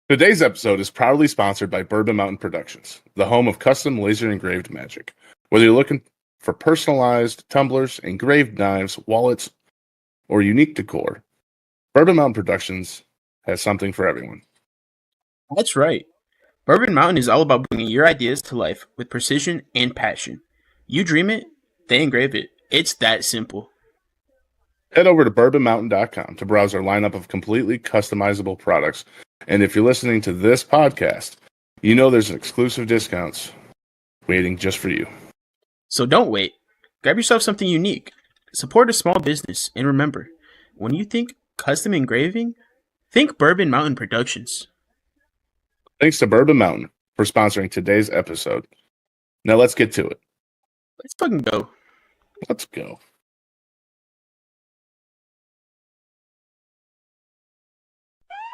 Today's episode is proudly sponsored by Bourbon Mountain Productions, the home of custom laser engraved magic. Whether you're looking for personalized tumblers, engraved knives, wallets, or unique decor, Bourbon Mountain Productions has something for everyone. That's right. Bourbon Mountain is all about bringing your ideas to life with precision and passion. You dream it, they engrave it. It's that simple. Head over to bourbonmountain.com to browse our lineup of completely customizable products. And if you're listening to this podcast, you know there's exclusive discounts waiting just for you. So don't wait. Grab yourself something unique. Support a small business. And remember, when you think custom engraving, think Bourbon Mountain Productions. Thanks to Bourbon Mountain for sponsoring today's episode. Now let's get to it. Let's fucking go. Let's go.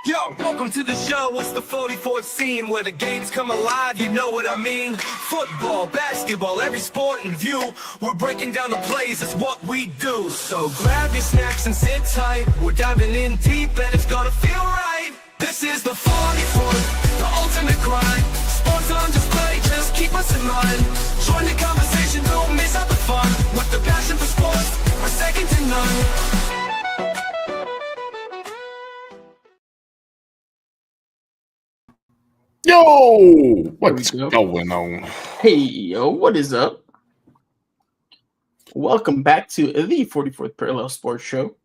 Yo, welcome to the show. It's the 44th scene where the games come alive. You know what I mean? Football, basketball, every sport in view. We're breaking down the plays. It's what we do. So grab your snacks and sit tight. We're diving in deep and it's gonna feel right. This is the 44th, the ultimate grind. Sports on display, just keep us in mind. Join the conversation, don't miss out the fun. With the passion for sports, we're second to none. Yo, what's going on? Hey, yo, what is up? Welcome back to the 44th Parallel Sports Show.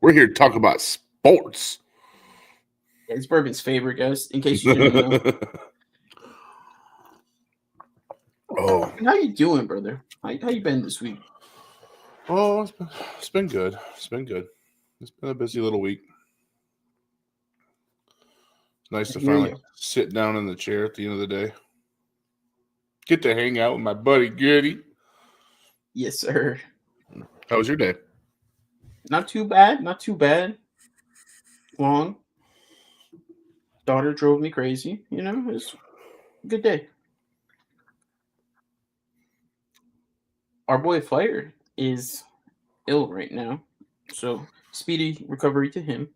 We're here to talk about sports. It's Bourbon's favorite, guys, in case you didn't know. Oh, How you doing, brother? How you been this week? oh, it's been good. It's been good. It's been a busy little week. It's nice to finally sit down in the chair at the end of the day. Get to hang out with my buddy Goody. Yes, sir. How was your day? Not too bad. Not too bad. Long. Daughter drove me crazy. You know, it was a good day. Our boy Fire is ill right now, so speedy recovery to him.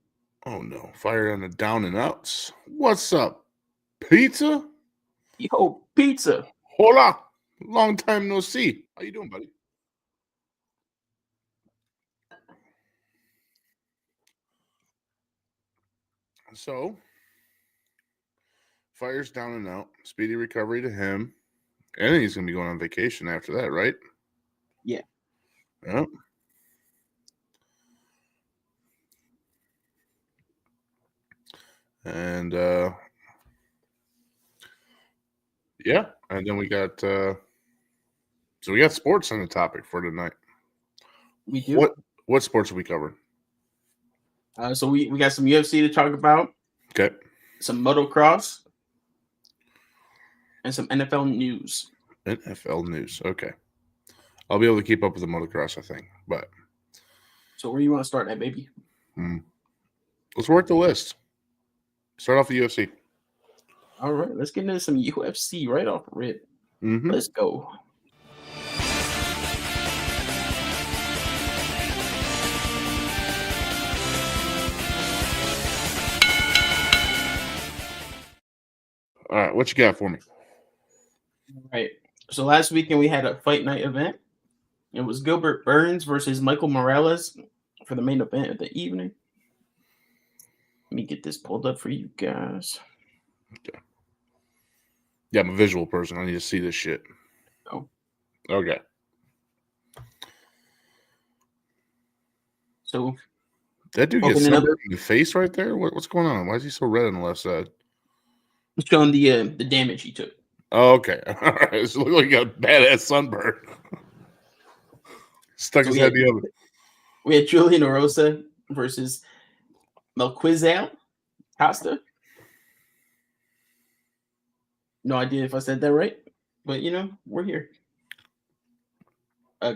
Oh no, Fire on the down and outs. What's up, pizza? Yo, pizza. Hola, long time no see. How you doing, buddy? So, Fire's down and out. Speedy recovery to him. And he's going to be going on vacation after that, right? Yeah. Yep. And, yeah. And then we got, so we got sports on the topic for tonight. We do. What sports are we covering? So we got some UFC to talk about. Okay. Some motocross. And some NFL news. NFL news. Okay. I'll be able to keep up with the motocross, I think. But so where you want to start at, baby? Let's work the list. Start off the UFC. All right, let's get into some UFC right off the rip. Mm-hmm. Let's go. All right, what you got for me? All right. So last weekend we had a fight night event. It was Gilbert Burns versus Michael Morales for the main event of the evening. Let me get this pulled up for you guys. Okay. Yeah, I'm a visual person. I need to see this shit. Oh. Okay. So that dude gets sunburned in the face right there? What's going on? Why is he so red on the left side? It's showing the damage he took. Oh, okay. All right. It looks like a badass sunburn. Stuck his head in the oven. We had Julian Erosa versus Melquizael Costa. No idea if I said that right, but you know, we're here.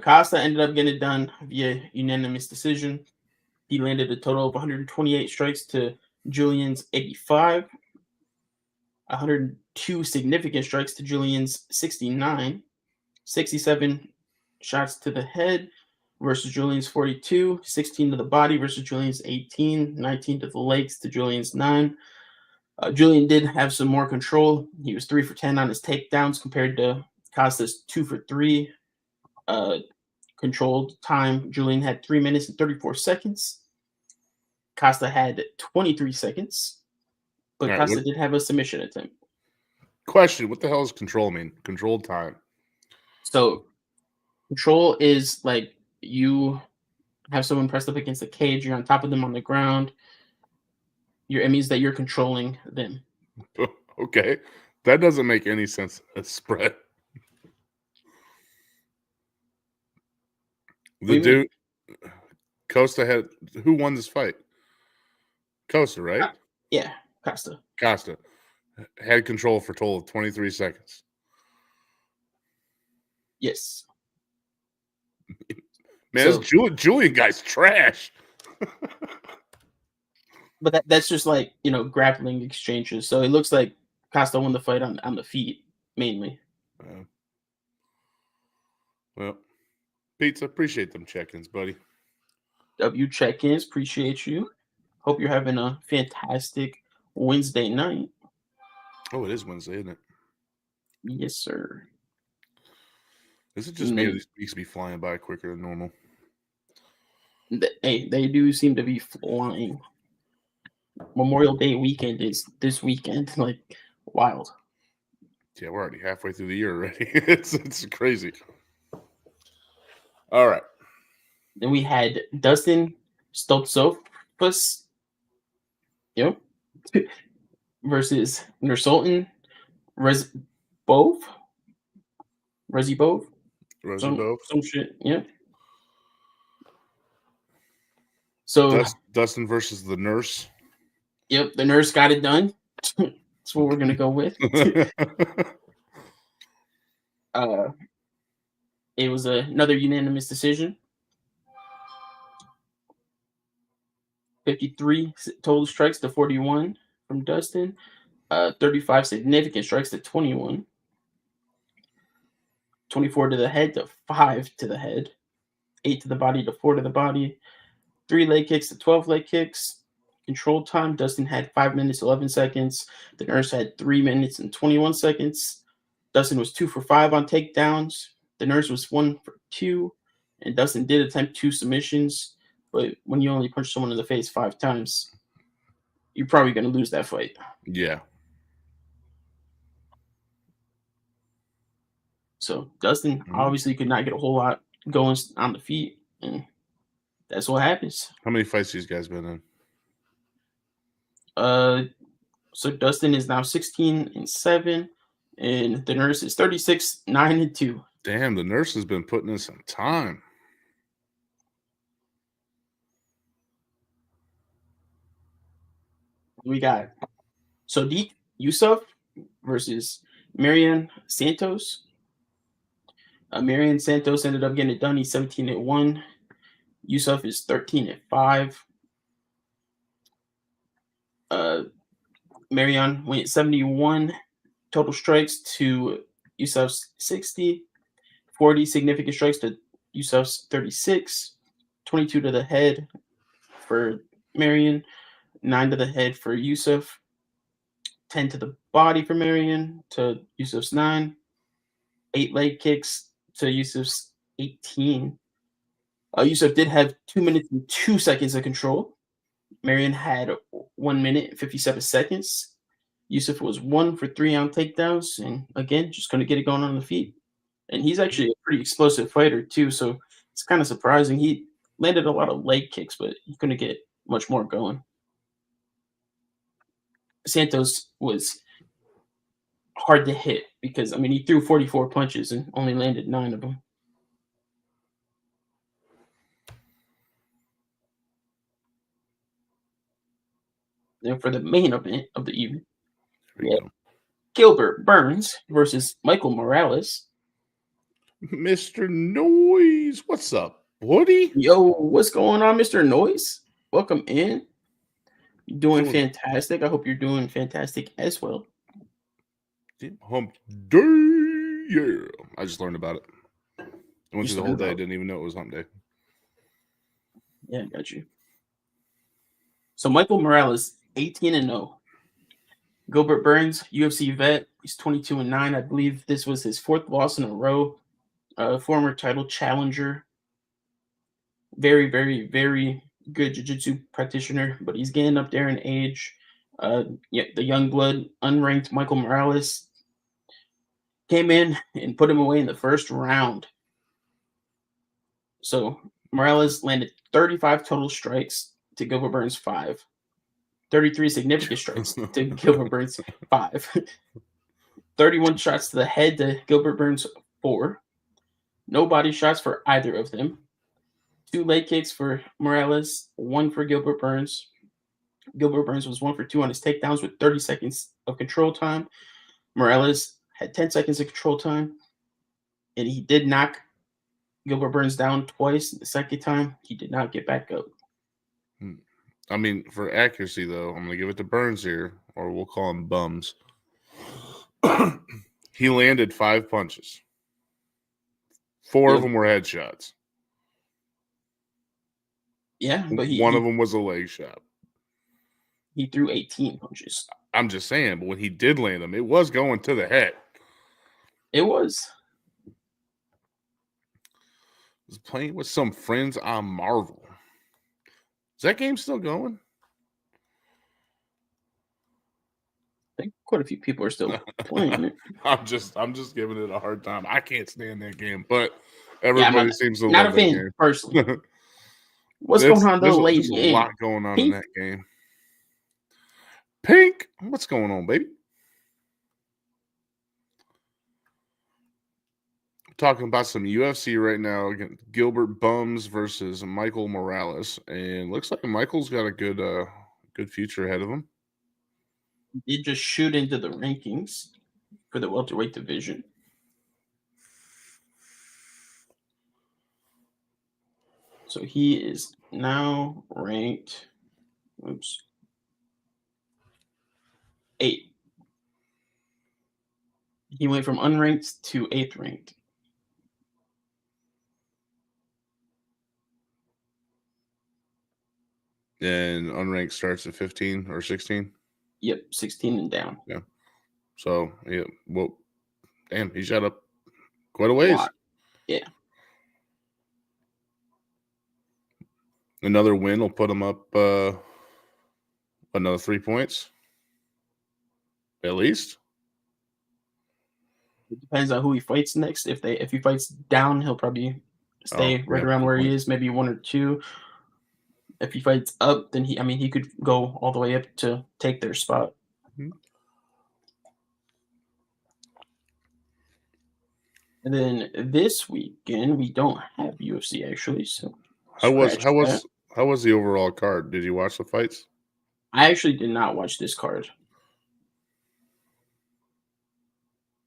Costa ended up getting it done via unanimous decision. He landed a total of 128 strikes to Julian's 85. 102 significant strikes to Julian's 69. 67 shots to the head versus Julian's 42, 16 to the body versus Julian's 18, 19 to the legs to Julian's 9. Julian did have some more control. He was 3 for 10 on his takedowns compared to Costa's 2 for 3. Controlled time, Julian had 3 minutes and 34 seconds. Costa had 23 seconds, but All right, Costa what- did have a submission attempt. Question: what the hell does control mean? Controlled time. So control is like you have someone pressed up against the cage, you're on top of them on the ground. It means that you're controlling them. Okay, that doesn't make any sense. A spread. do The you mean? dude Costa had who won this fight? Costa, right? Yeah, Costa. Costa had control for a total of 23 seconds. Yes. Man, So- this Julian guy's trash. But that's just like, grappling exchanges. So it looks like Costa won the fight on the feet, mainly. Well, Pizza, appreciate them check-ins, buddy. W check-ins, appreciate you. Hope you're having a fantastic Wednesday night. Oh, it is Wednesday, isn't it? Yes, sir. Is it just me? Or Mm. these weeks be flying by quicker than normal. They do seem to be flying. Memorial Day weekend is this weekend, like wild. Yeah, we're already halfway through the year already. It's crazy. All right. Then we had Dustin Stoltzfus, versus Nursultan Rezibov. Rosenbove. Some shit, yeah. So, Dustin versus the nurse. yep, the nurse got it done. That's what we're gonna go with. It was another unanimous decision. 53 total strikes to 41 from Dustin. 35 significant strikes to 21. 24 to the head to 5 to the head. 8 to the body to 4 to the body. 3 leg kicks to 12 leg kicks. Control time, Dustin had 5 minutes, 11 seconds. The nurse had 3 minutes and 21 seconds. Dustin was 2 for 5 on takedowns. The nurse was 1 for 2. And Dustin did attempt 2 submissions. But when you only punch someone in the face 5 times, you're probably going to lose that fight. Yeah. So Dustin obviously could not get a whole lot going on the feet. And that's what happens. How many fights these guys been in? So Dustin is now 16-7, and the nurse is 36-9-2. Damn, the nurse has been putting in some time. We got Sodiq Yusuf versus Marian Santos. Marian Santos ended up getting it done. He's 17-1. Yusuf is 13-5. Marion went 71 total strikes to Yusuf's 60, 40 significant strikes to Yusuf's 36, 22 to the head for Marion, 9 to the head for Yusuf, 10 to the body for Marion to Yusuf's 9, 8 leg kicks to Yusuf's 18. Yusuf did have 2 minutes and 2 seconds of control. Marion had 1 minute and 57 seconds. Yusuf was 1 for 3 on takedowns, and again, just going to get it going on the feet. And he's actually a pretty explosive fighter too, so it's kind of surprising. He landed a lot of leg kicks, but he couldn't get much more going. Santos was hard to hit because, he threw 44 punches and only landed 9 of them. Then for the main event of the evening, There you go. Gilbert Burns versus Michael Morales. Mr. Noise, what's up, buddy? Yo, what's going on, Mr. Noise? Welcome in. You're doing fantastic. I hope you're doing fantastic as well. Hump day, yeah. I just learned about it. I went through the whole day. I didn't even know it was hump day. Yeah, I got you. So Michael Morales, 18-0. Gilbert Burns, UFC vet, he's 22-9. I believe this was his 4th loss in a row. Former title challenger. Very, very, very good jiu-jitsu practitioner, but he's getting up there in age. Yeah, the young blood, unranked Michael Morales came in and put him away in the first round. So Morales landed 35 total strikes to Gilbert Burns 5. 33 significant strikes to Gilbert Burns 5. 31 shots to the head to Gilbert Burns 4. No body shots for either of them. 2 leg kicks for Morales, 1 for Gilbert Burns. Gilbert Burns was 1 for 2 on his takedowns with 30 seconds of control time. Morales had 10 seconds of control time, and he did knock Gilbert Burns down twice. The second time, he did not get back up. I mean, for accuracy, though, I'm going to give it to Burns here, or we'll call him Bums. He landed 5 punches. 4 of them were headshots. Yeah, but one of them was a leg shot. He threw 18 punches. I'm just saying, but when he did land them, it was going to the head. It was. I was playing with some friends on Marvel. Is that game still going? I think quite a few people are still playing it. I'm just giving it a hard time. I can't stand that game, but everybody seems to not love a fan that game. personally. What's going on though, ladies? There's a lot going on in that game. Pink, what's going on, baby? Talking about some UFC right now. Gilbert Bums versus Michael Morales, and looks like Michael's got a good future ahead of him. He did just shoot into the rankings for the welterweight division. So he is now ranked 8. He went from unranked to 8th ranked. And unranked starts at 15 or 16? Yep, 16 and down. Yeah. So, yeah, well, damn, he shot up quite a ways. Yeah. Another win will put him up another 3 points. At least. It depends on who he fights next. If he fights down, he'll probably stay right around where he is, maybe 1 or 2. If he fights up, then he could go all the way up to take their spot. Mm-hmm. And then this weekend we don't have UFC actually. So how was the overall card? Did you watch the fights? I actually did not watch this card.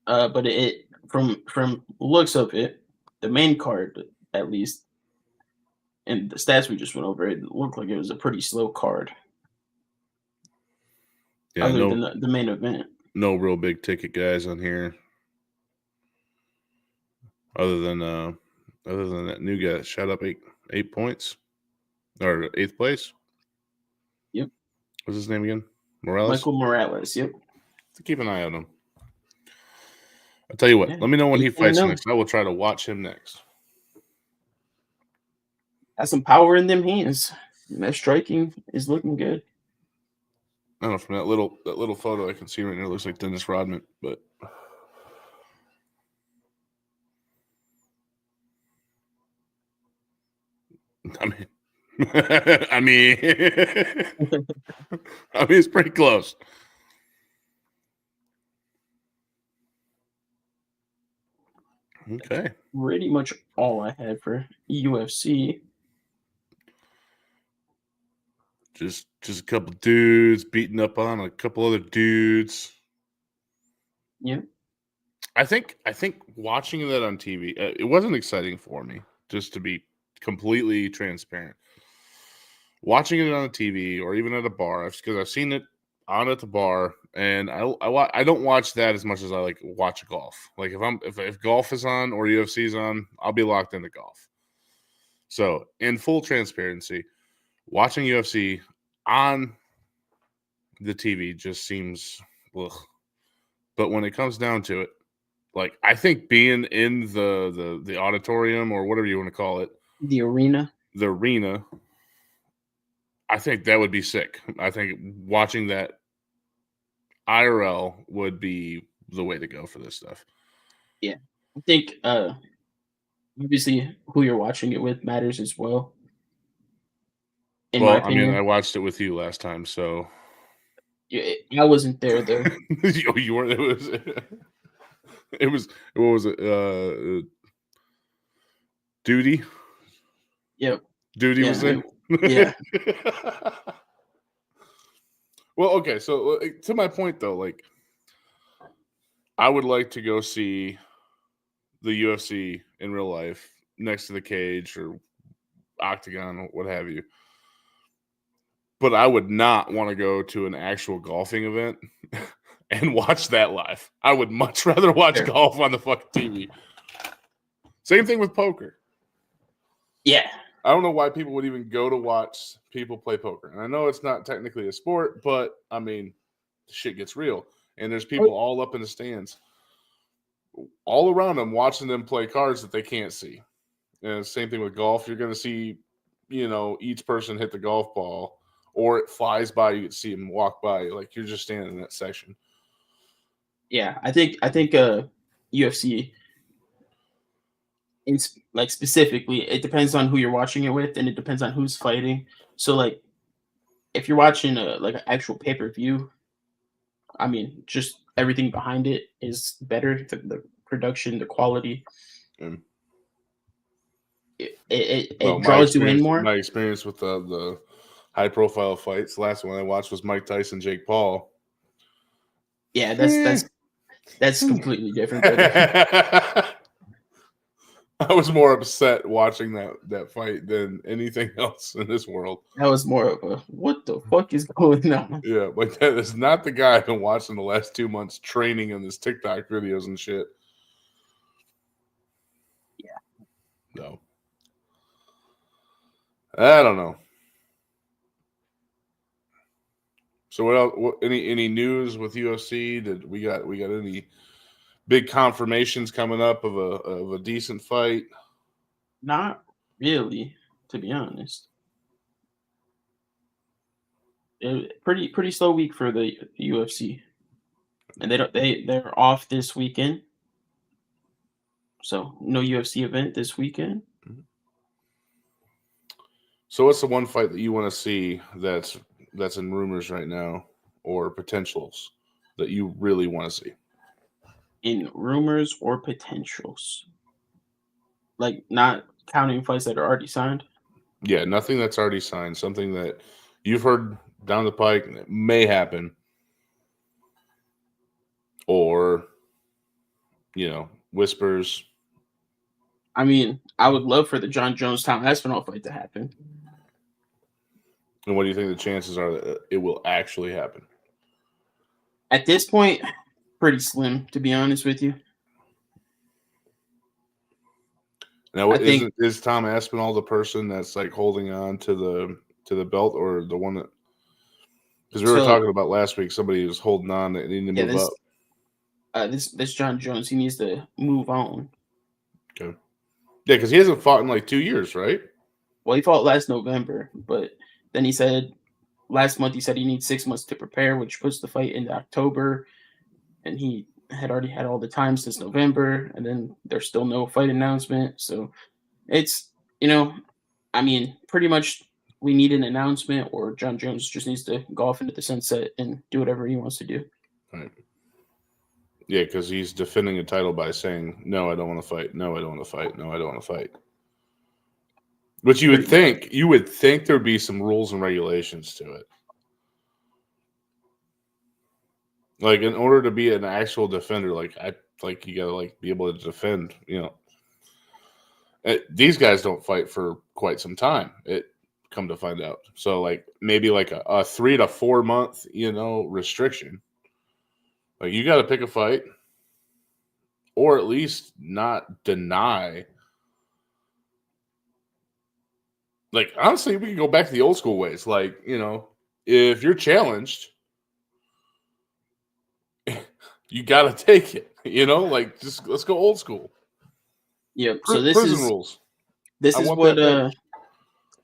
But it from looks of it, the main card at least, and the stats we just went over, it looked like it was a pretty slow card. Yeah, other than the main event. No real big ticket guys on here. Other than that new guy that shot up 8 points. Or 8th place. Yep. What's his name again? Morales? Michael Morales, yep. So keep an eye on him. I'll tell you what, let me know when he fights next. I will try to watch him next. Got some power in them hands. That striking is looking good. I don't know, from that little photo I can see right now, it looks like Dennis Rodman, but I mean it's pretty close. Okay. Pretty much all I had for UFC. Just a couple dudes beating up on a couple other dudes. Yeah. I think watching that on TV, it wasn't exciting for me, just to be completely transparent. Watching it on the TV or even at a bar, because I've seen it on at the bar, and I don't watch that as much as I like watch golf. Like if golf is on or UFC is on, I'll be locked into golf. So, in full transparency, watching UFC on the TV just seems ugh. But when it comes down to it, like I think being in the auditorium or whatever you want to call it, The arena. the arena, I think that would be sick. I think watching that IRL would be the way to go for this stuff. I think obviously who you're watching it with matters as well. In my Well, I opinion, mean, I watched it with you last time, so I wasn't there though. you were. It was. What was it? Duty. Yep. Duty Yeah, was there. yeah. Well, okay. So to my point, though, like I would like to go see the UFC in real life next to the cage or octagon or what have you. But I would not want to go to an actual golfing event and watch that live. I would much rather watch Sure. golf on the fucking TV. Same thing with poker. Yeah. I don't know why people would even go to watch people play poker. And I know it's not technically a sport, but I mean, shit gets real. And there's people all up in the stands, all around them, watching them play cards that they can't see. And same thing with golf. You're going to see, each person hit the golf ball, or it flies by. You can see them walk by. Like you're just standing in that section. Yeah. I think UFC like specifically, it depends on who you're watching it with, and it depends on who's fighting. So like, if you're watching like an actual pay-per-view, I mean, just everything behind it is better. The production, the quality, And it well, draws you in more. My experience with the high-profile fights. The last one I watched was Mike Tyson, Jake Paul. Yeah, that's completely different. Brother. I was more upset watching that fight than anything else in this world. That was more of a what the fuck is going on? Yeah, like that is not the guy I've been watching the last 2 months training in this TikTok videos and shit. Yeah. No. I don't know. So what else? Any news with UFC? Did we got any big confirmations coming up of a decent fight? Not really, to be honest. Pretty slow week for the UFC, and they're off this weekend, so no UFC event this weekend. So what's the one fight that you want to see that's in rumors right now or potentials that you really want to see? In rumors or potentials, like not counting fights that are already signed. Yeah, nothing that's already signed. Something that you've heard down the pike and it may happen, or whispers. I mean, I would love for the John Jones Tom Aspinall fight to happen. And what do you think the chances are that it will actually happen? At this point, pretty slim, to be honest with you. Now, is Tom Aspinall the person that's like holding on to the belt, or the one that? Because we were talking about last week, somebody was holding on that needed to move up. This John Jones, he needs to move on. Okay. Yeah, because he hasn't fought in like 2 years, right? Well, he fought last November, but then he said last month he needs 6 months to prepare, which puts the fight into October, and he had already had all the time since November, and then there's still no fight announcement. So it's, I mean, pretty much we need an announcement, or John Jones just needs to go off into the sunset and do whatever he wants to do. Right. Yeah, because he's defending a title by saying, "No, I don't want to fight. No, I don't want to fight. No, I don't want to fight." But you would think there'd be some rules and regulations to it. Like in order to be an actual defender, you gotta be able to defend. These guys don't fight for quite some time. Come to find out, so maybe a 3 to 4 month restriction. Like you got to pick a fight, or at least not deny Like, honestly, we can go back to the old school ways. Like, if you're challenged, you got to take it. Like, just let's go old school. Yep. So Prison rules. this I is want that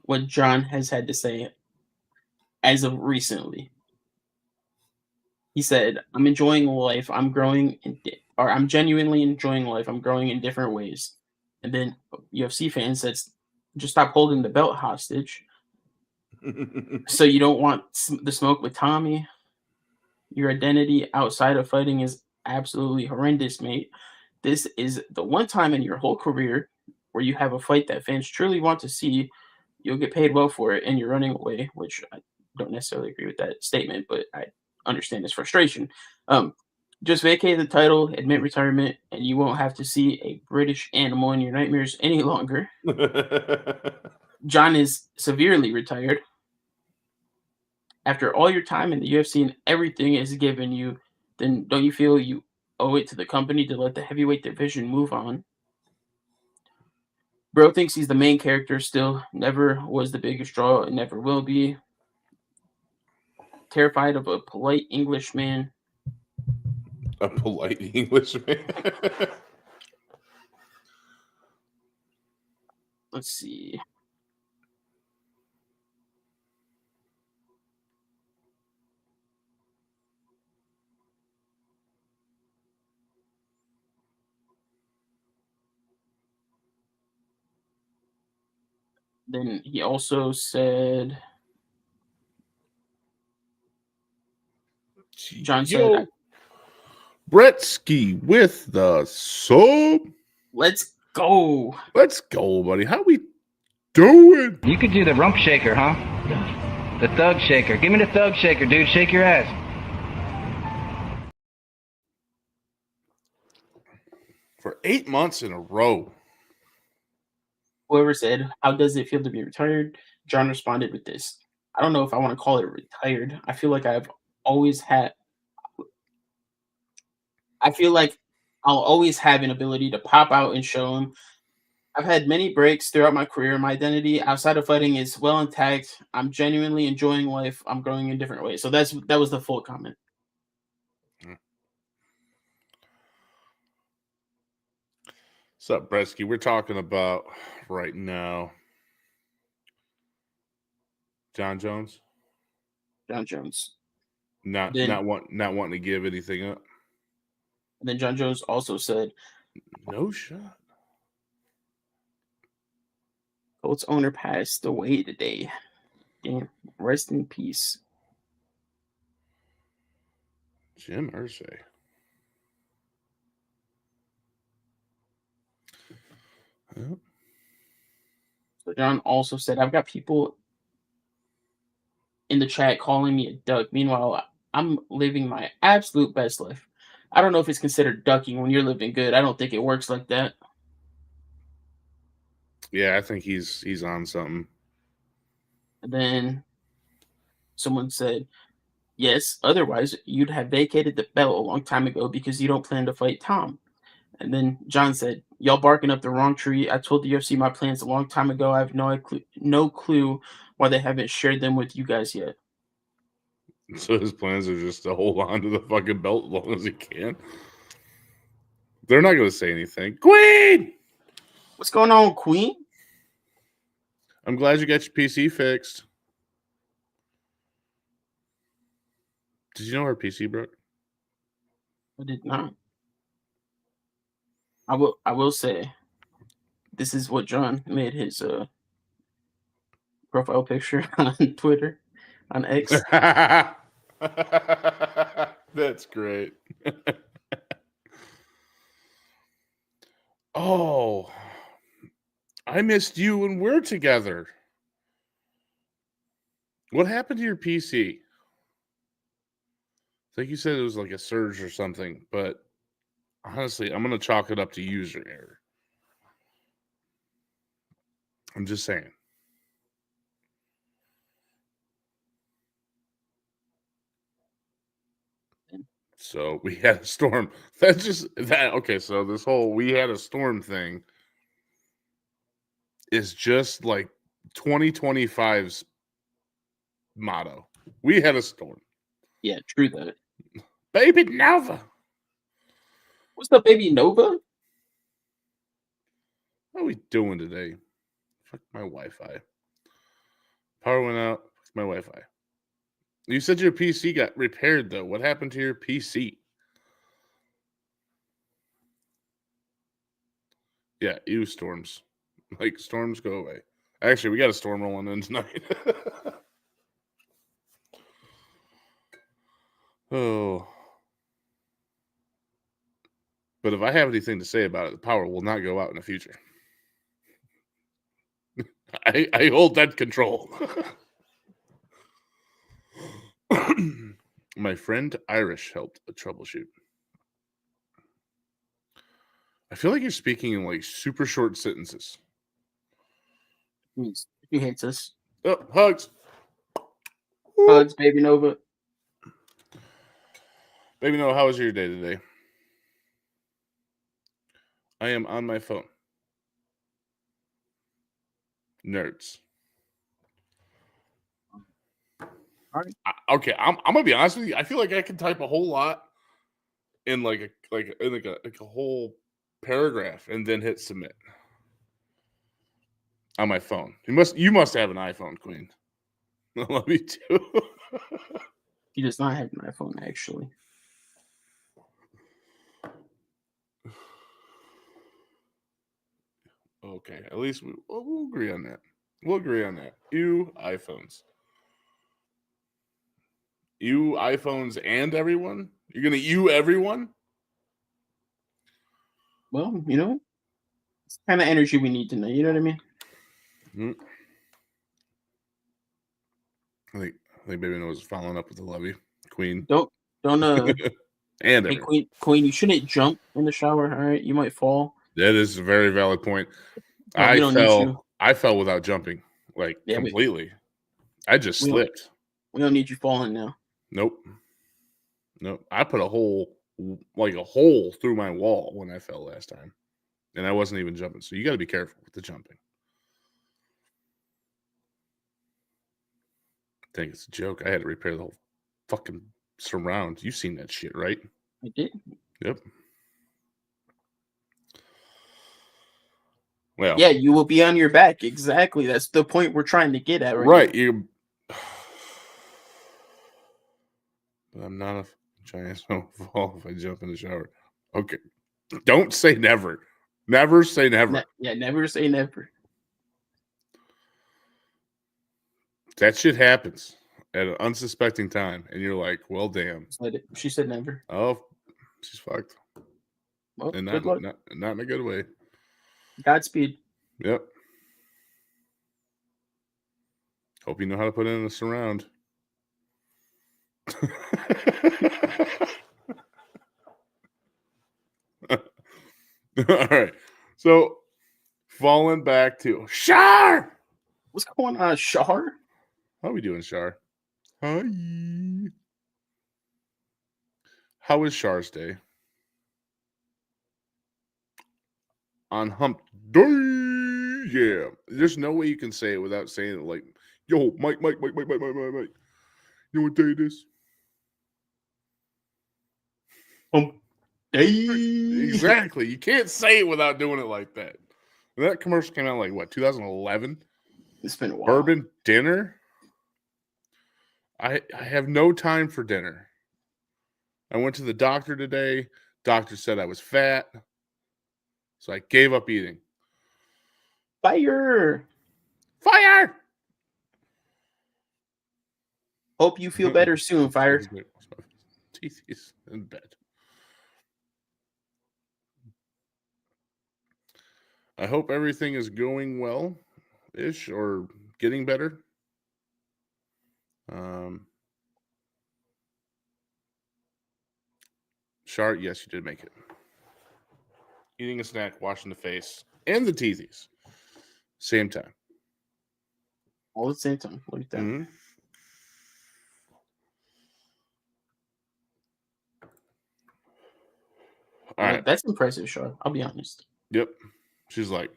what John has had to say as of recently. He said, "I'm enjoying life. I'm growing, or I'm genuinely enjoying life. I'm growing in different ways." And then UFC fan says, "Just stop holding the belt hostage. So you don't want the smoke with Tommy. Your identity outside of fighting is absolutely horrendous, mate. This is the one time in your whole career where you have a fight that fans truly want to see. You'll get paid well for it, and you're running away," which I don't necessarily agree with that statement, but I understand his frustration. Just vacate the title, admit retirement, and you won't have to see a British animal in your nightmares any longer. John is severely retired. After all your time in the UFC and everything is given you, then don't you feel you owe it to the company to let the heavyweight division move on? Bro thinks he's the main character still, never was the biggest draw, and never will be. Terrified of a polite Englishman. A polite Englishman. Let's see. Then he also said, John said, Bretsky with the sub. "Let's go." Let's go, buddy. How we doing? You could do the rump shaker, huh? The thug shaker. Give me the thug shaker, dude. Shake your ass. For 8 months in a row. Whoever said, "How does it feel to be retired?" John responded with this. "I don't know if I want to call it retired. I feel like I'll always have an ability to pop out and show them. I've had many breaks throughout my career. My identity outside of fighting is well intact. I'm genuinely enjoying life. I'm growing in different ways." So that was the full comment. What's up, Bretsky? We're talking about right now John Jones. John Jones. Not wanting to give anything up. And then John Jones also said, "No shot. Colts owner passed away today. Damn, rest in peace." Jim Irsay. Well, So John also said, "I've got people in the chat calling me a duck. Meanwhile, I'm living my absolute best life. I don't know if it's considered ducking when you're living good. I don't think it works like that." yeah, I think he's on something. And then someone said, "Yes, otherwise you'd have vacated the belt a long time ago because you don't plan to fight Tom." And then John said, "Y'all barking up the wrong tree. I told the UFC my plans a long time ago. I have no clue why they haven't shared them with you guys yet." So his plans are just to hold on to the fucking belt as long as he can. They're not going to say anything. Queen! What's going on, Queen? I'm glad you got your PC fixed. Did you know her PC broke? I did not. I will say, this is what John made his profile picture on Twitter, on X. That's great. Oh, I missed you when we're together. What happened to your PC? I think you said it was like a surge or something, but honestly, I'm going to chalk it up to user error. I'm just saying. So we had a storm. Okay. So this whole we had a storm thing is just like 2025's motto. We had a storm. Yeah, true that. Baby Nova. What's up, baby Nova? What are we doing today? Fuck my Wi-Fi. Power went out. Fuck my Wi-Fi. You said your PC got repaired, though. What happened to your PC? Yeah, storms. Like, storms go away. Actually, we got a storm rolling in tonight. Oh. But if I have anything to say about it, the power will not go out in the future. I hold that control. My friend Irish helped troubleshoot. I feel like you're speaking in like super short sentences. He hates us. Oh, hugs. Hugs, baby Nova. Baby, no, how was your day today? I am on my phone. Nerds. All right. Okay, I'm gonna be honest with you. I feel like I can type a whole lot in like a whole paragraph and then hit submit on my phone. You must have an iPhone, Queen. Love you too. He does not have an iPhone, actually. Okay, at least we'll agree on that. We'll agree on that. You iPhones. You iPhones and everyone? You're gonna you everyone? Well, you know, it's the kind of energy we need tonight. You know what I mean? I think Baby Noah's following up with the levy. Queen. Don't And hey, everyone. Queen, you shouldn't jump in the shower, all right? You might fall. That is a very valid point. No, we don't need you. I fell without jumping, like Yeah, completely. I just we don't- slipped. We don't need you falling now. Nope. I put a hole through my wall when I fell last time. And I wasn't even jumping. So you got to be careful with the jumping. I think it's a joke. I had to repair the whole fucking surround. You've seen that shit, right? I did. Yep. Well, Yeah, you will be on your back. Exactly. That's the point we're trying to get at, right. You. But I'm not a giant snowball if I jump in the shower. Okay. Don't say never. Never say never. Never say never. That shit happens at an unsuspecting time, and you're like, "Well, damn." She said never. Oh, she's fucked, Well, and good luck. not in a good way. Godspeed. Yep. Hope you know how to put in a surround. All right. So, falling back to Shar. What's going on, Shar? How are we doing, Shar? Hi. How was Shar's day? On hump day. Yeah. There's no way you can say it without saying it like, yo, Mike. You know what day it is? Hump day. Exactly. You can't say it without doing it like that. And that commercial came out like what, 2011? It's been a while. Bourbon dinner? I have no time for dinner. I went to the doctor today. Doctor said I was fat. So I gave up eating. Fire. Hope you feel better soon, Fire. Teeth is in bed. I hope everything is going well-ish or getting better. Shart, yes, you did make it. Eating a snack, washing the face, and the teethies. Same time. All at the same time. Look at that. Mm-hmm. All right. That's impressive, Shar. I'll be honest. Yep. She's like,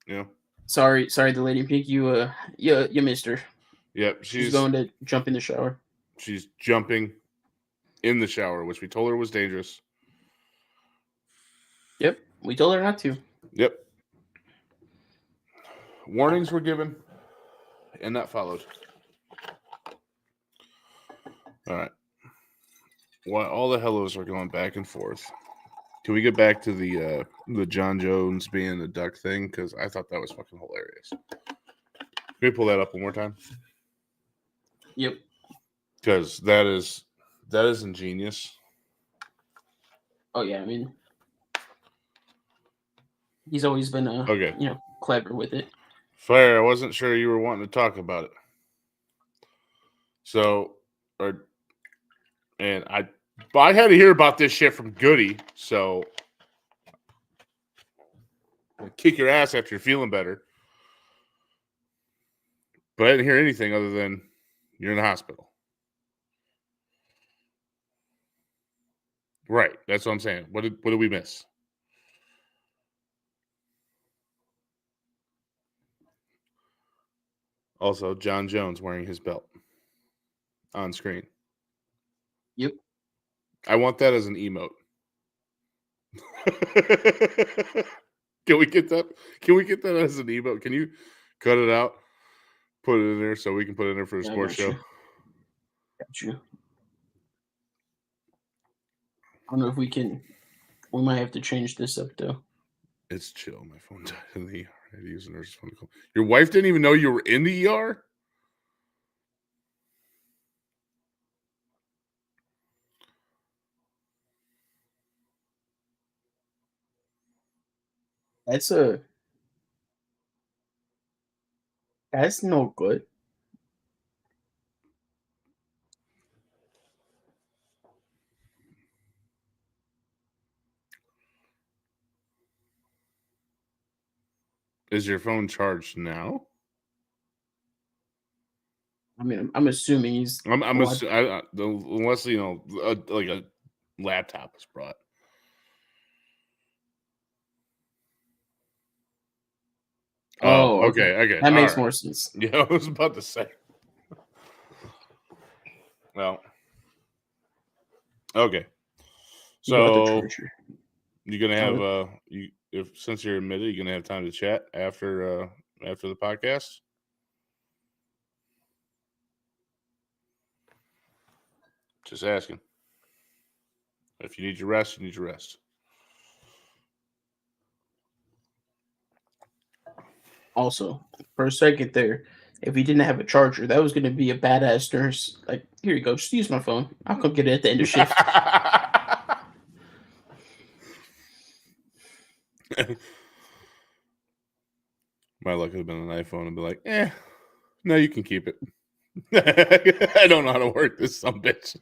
Yeah. Sorry, the Lady in Pink. You missed her. Yep. She's going to jump in the shower. She's jumping in the shower, which we told her was dangerous. Yep, we told her not to. Yep. Warnings were given, and that followed. All right. While all the hellos are going back and forth, can we get back to the John Jones being a duck thing? Because I thought that was fucking hilarious. Can we pull that up one more time? Yep. Because that is ingenious. Oh yeah, I mean, he's always been clever with it. Flair, I wasn't sure you were wanting to talk about it. So, I had to hear about this shit from Goody, so I'll kick your ass after you're feeling better. But I didn't hear anything other than you're in the hospital. Right, that's what I'm saying. What did we miss? Also, John Jones wearing his belt on screen. Yep. I want that as an emote. Can we get that? Can we get that as an emote? Can you cut it out, put it in there so we can put it in there for a sports show? Got you. I don't know if we can. We might have to change this up though. It's chill. My phone died in the ER. I had to use a nurse's phone to call. Your wife didn't even know you were in the ER? That's no good. Is your phone charged now? I mean, I'm assuming he's. unless like a laptop is brought. Oh, okay. That makes more sense. Yeah, I was about to say. Well, okay. So you're gonna have since you're admitted, you're gonna have time to chat after the podcast. Just asking. If you need your rest, you need your rest. Also, for a second there, if he didn't have a charger, that was going to be a badass nurse. Like, here you go, just use my phone. I'll come get it at the end of shift. My luck would have been an iPhone and be like, no, you can keep it. I don't know how to work this some bitch.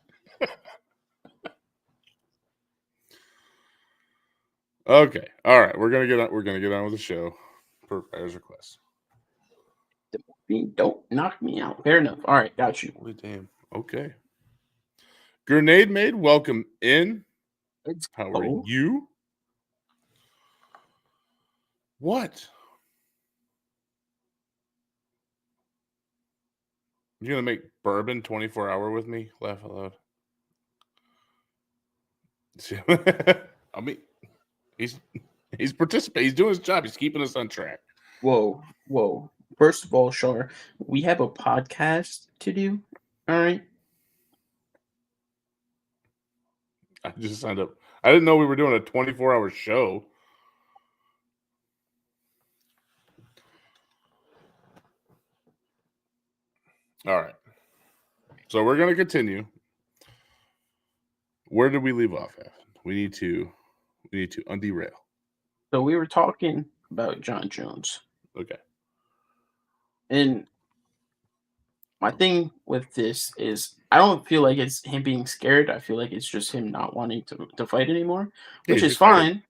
Okay. All right. We're gonna get on with the show per Fire's request. Don't knock me out. Fair enough. All right, got you. Holy damn. Okay. Grenade Maid, welcome in. How are you? What? You're gonna make bourbon 24-hour with me? Laugh out loud. I mean, he's participating. He's doing his job. He's keeping us on track. Whoa. First of all, Shar, we have a podcast to do. All right. I just signed up. I didn't know we were doing a 24-hour show. All right. So we're going to continue. Where did we leave off at? We need to underail. So we were talking about John Jones. Okay. And my thing with this is I don't feel like it's him being scared. I feel like it's just him not wanting to fight anymore, which is fine.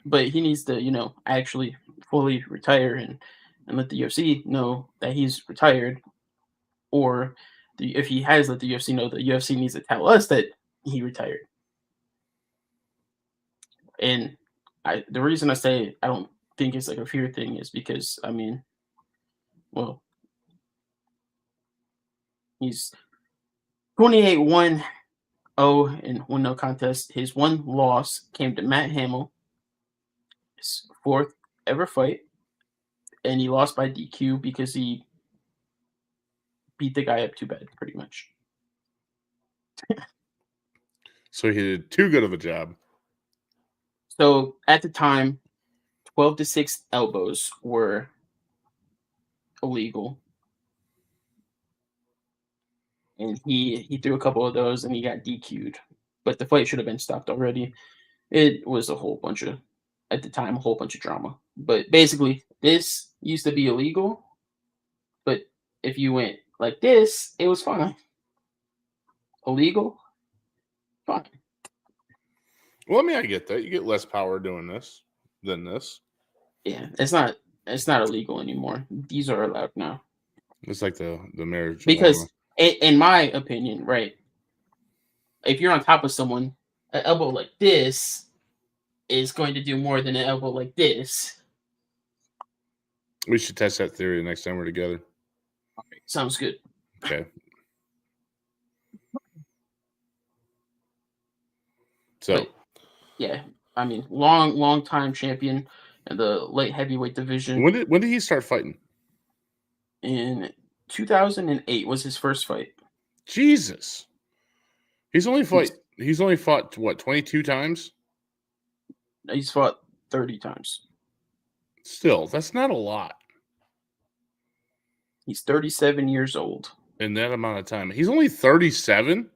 But he needs to, actually fully retire and let the UFC know that he's retired. Or if he has let the UFC know, the UFC needs to tell us that he retired. And the reason I say I don't think it's like a fear thing is because I mean, well, he's 28-1-0 in 1-0 contest. His one loss came to Matt Hamill, his fourth ever fight, and he lost by DQ because he beat the guy up too bad, pretty much. So he did too good of a job. So at the time, 12-6 elbows were illegal. And he threw a couple of those and he got DQ'd. But the fight should have been stopped already. It was a whole bunch of, at the time, a whole bunch of drama. But basically, this used to be illegal. But if you went like this, it was fine. Illegal? Fine. Well, I mean, I get that. You get less power doing this than this. Yeah, it's not illegal anymore. These are allowed now. It's like the marriage. Because in my opinion, right, if you're on top of someone, an elbow like this is going to do more than an elbow like this. We should test that theory the next time we're together. Sounds good. Okay. So, But, yeah, I mean, long time champion in the light heavyweight division. when did he start fighting? In 2008 was his first fight. Jesus. He's only fought what, 22 times? He's fought 30 times. Still, that's not a lot He's 37 years old. in that amount of time. He's only 37?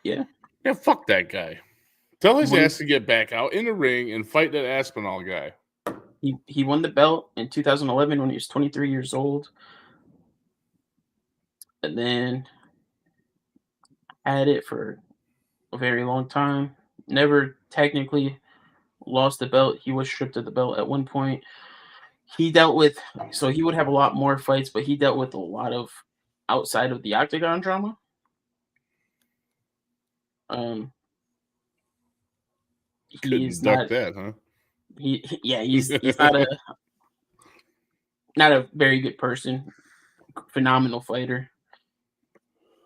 Yeah. Yeah, fuck that guy. Tell his Won- ass to get back out in the ring and fight that Aspinall guy. He won the belt in 2011 when he was 23 years old. And then had it for a very long time. Never technically lost the belt. He was stripped of the belt at one point. He dealt with, so he would have a lot more fights, but he dealt with a lot of outside of the octagon drama. Couldn't duck that, huh? He's not a very good person. Phenomenal fighter.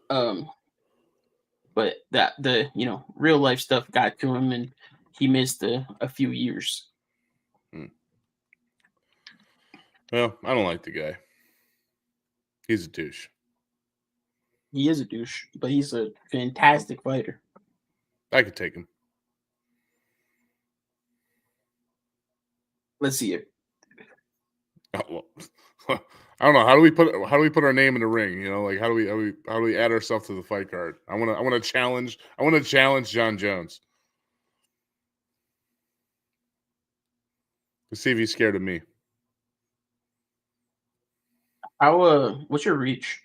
But the real life stuff got to him and he missed a few years. Well, I don't like the guy. He's a douche. He is a douche, but he's a fantastic fighter. I could take him. Let's see it. Oh, well, I don't know. How do we put our name in the ring? You know, like how do we add ourselves to the fight card? I want to challenge John Jones. Let's see if he's scared of me. What's your reach?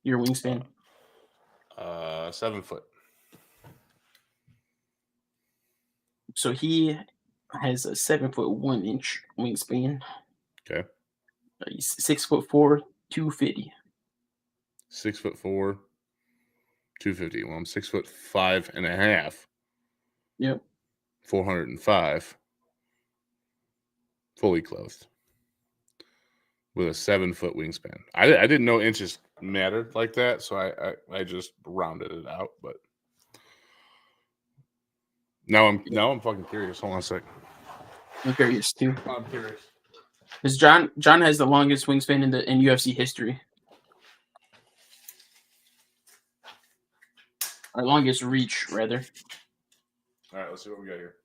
Your wingspan? 7 foot. So he has a 7'1" wingspan. Okay. He's 6'4", 250. 6'4", 250. Well, I'm 6'5.5". Yep. 405. Fully clothed. With a 7 foot wingspan. I didn't know inches mattered like that, so I just rounded it out. But now I'm fucking curious. Hold on a sec. I'm curious too. I'm curious. Because John has the longest wingspan in UFC history. Or longest reach, rather. All right, let's see what we got here.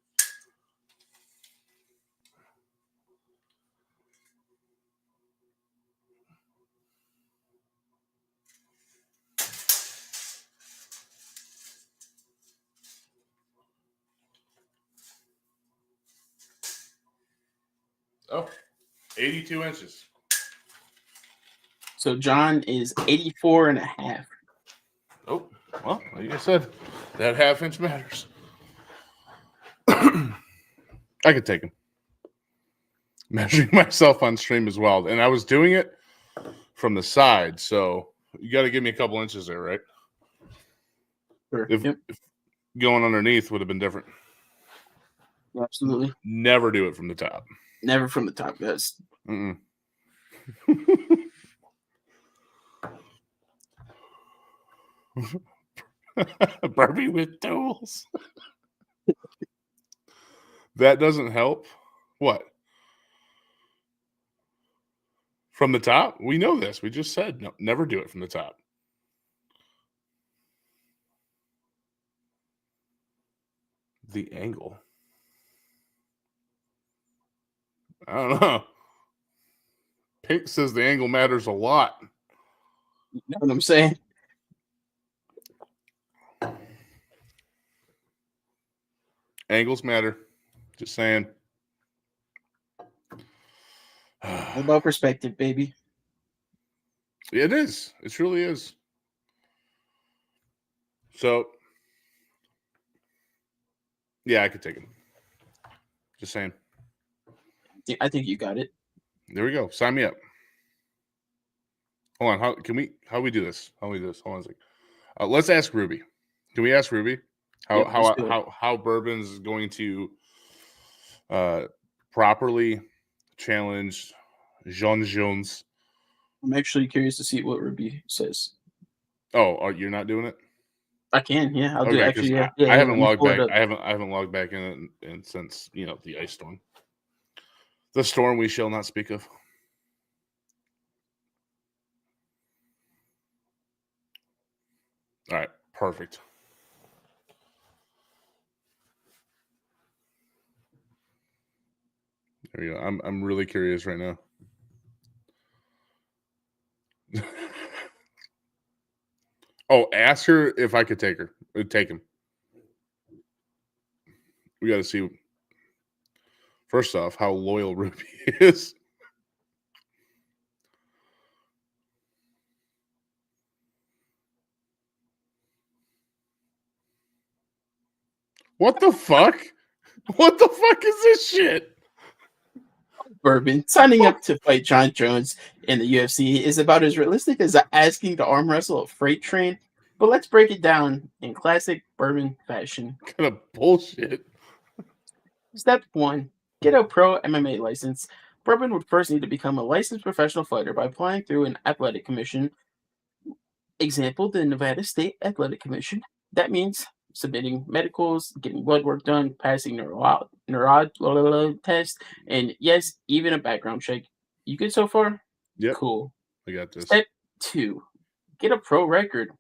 Oh, 82 inches. So John is 84 and a half. Oh, well, like I said, that half inch matters. I could take him. Measuring myself on stream as well. And I was doing it from the side, so you got to give me a couple inches there, right? Sure. If going underneath would have been different. Absolutely. Never do it from the top. Never from the top, guys. Mm-mm. Barbie with tools. That doesn't help. What? From the top? We know this. We just said no, never do it from the top. The angle. I don't know. Pink says the angle matters a lot. You know what I'm saying? Angles matter. Just saying. All about perspective, baby. It is. It truly is. So, yeah, I could take him. Just saying. I think you got it. There we go. Sign me up. Hold on. How we do this? How we do this? Hold on a second. Let's ask Ruby. Can we ask Ruby Yep, let's do it. how Bourbon's is going to properly challenge John Jones? I'm actually curious to see what Ruby says. Oh, you're not doing it? I can, yeah. I'll do it. Okay, Actually, 'cause yeah. I haven't let me logged pull it back. up. I haven't logged back in since the ice storm, the storm we shall not speak of. All right, perfect. There we go. I'm really curious right now. Oh, ask her if I could take her. Take him. We got to see. First off, how loyal Ruby is. What the fuck? What the fuck is this shit? Bourbon signing up to fight John Jones in the UFC is about as realistic as asking to arm wrestle a freight train. But let's break it down in classic Bourbon fashion. Kind of bullshit. Step 1. Get a pro MMA license. Bourbon would first need to become a licensed professional fighter by applying through an athletic commission. Example, the Nevada State Athletic Commission. That means submitting medicals, getting blood work done, passing neuro test, and yes, even a background check. You good so far? Yep. Cool. I got this. Step 2. Get a pro record.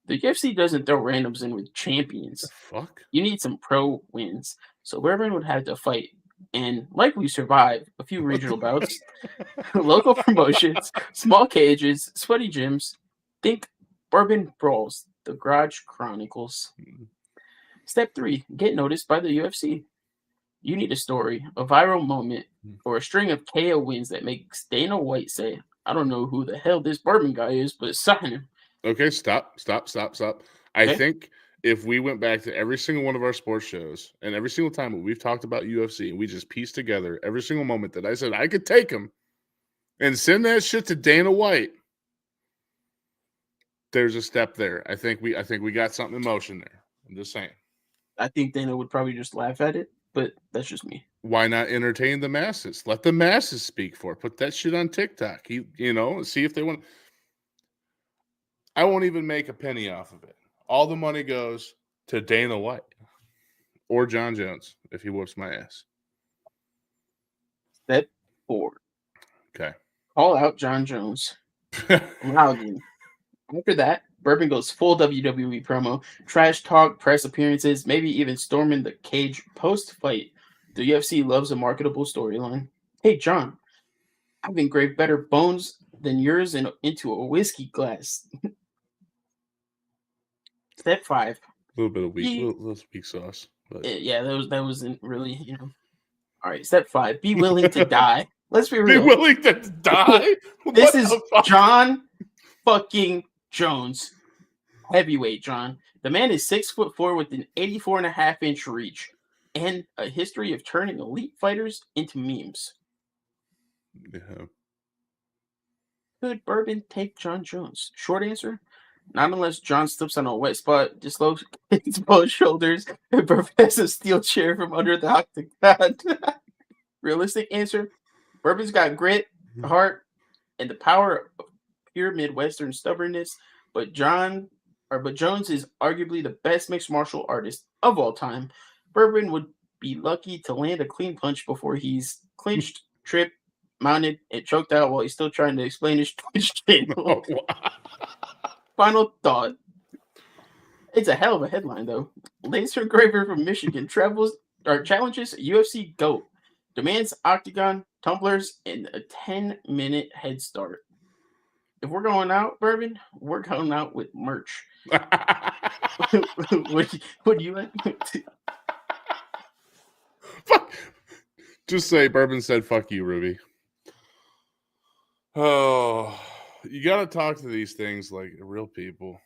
The UFC doesn't throw randoms in with champions. The fuck? You need some pro wins. So Bourbon would have to fight and likely survive a few regional bouts, local promotions, small cages, sweaty gyms. Think Bourbon Brawls, the Garage Chronicles. Step 3. Get noticed by the UFC. You need a story, a viral moment, or a string of KO wins that makes Dana White say, I don't know who the hell this Bourbon guy is, but sign him. Okay, stop. I Okay. think if we went back to every single one of our sports shows and every single time that we've talked about UFC and we just pieced together every single moment that I said I could take him and send that shit to Dana White, there's a step there. I think we got something in motion there. I'm just saying. I think Dana would probably just laugh at it, but that's just me. Why not entertain the masses? Let the masses speak for it. Put that shit on TikTok. See if they want. I won't even make a penny off of it. All the money goes to Dana White or John Jones if he whoops my ass. Step 4. Okay. Call out John Jones. Loudly. After that, Bourbon goes full WWE promo, trash talk, press appearances, maybe even storming the cage post-fight. The UFC loves a marketable storyline. Hey, John, I've engraved better bones than yours into a whiskey glass. Step 5. A little bit of Ye- little weak sauce. But Yeah, that wasn't really. All right, step 5. Be willing to die. Let's be be real. willing to die? This What is the fuck? John fucking Jones. Heavyweight John. The man is 6'4" with an 84.5-inch reach and a history of turning elite fighters into memes. Yeah. Could Bourbon take John Jones? Short answer, Not unless John slips on a wet spot, dislocates both shoulders, and prevents a steel chair from under the octagon. Realistic answer: Bourbon's got grit, heart, and the power of pure Midwestern stubbornness. But Jones is arguably the best mixed martial artist of all time. Bourbon would be lucky to land a clean punch before he's clinched, tripped, mounted, and choked out while he's still trying to explain his Twitch channel. Final thought. It's a hell of a headline, though. Laser Graver from Michigan challenges UFC GOAT, demands octagon, tumblers, and a 10-minute head start. If we're going out, Bourbon, we're going out with merch. What do you like? Fuck. Just say Bourbon said fuck you, Ruby. Oh, you got to talk to these things like real people.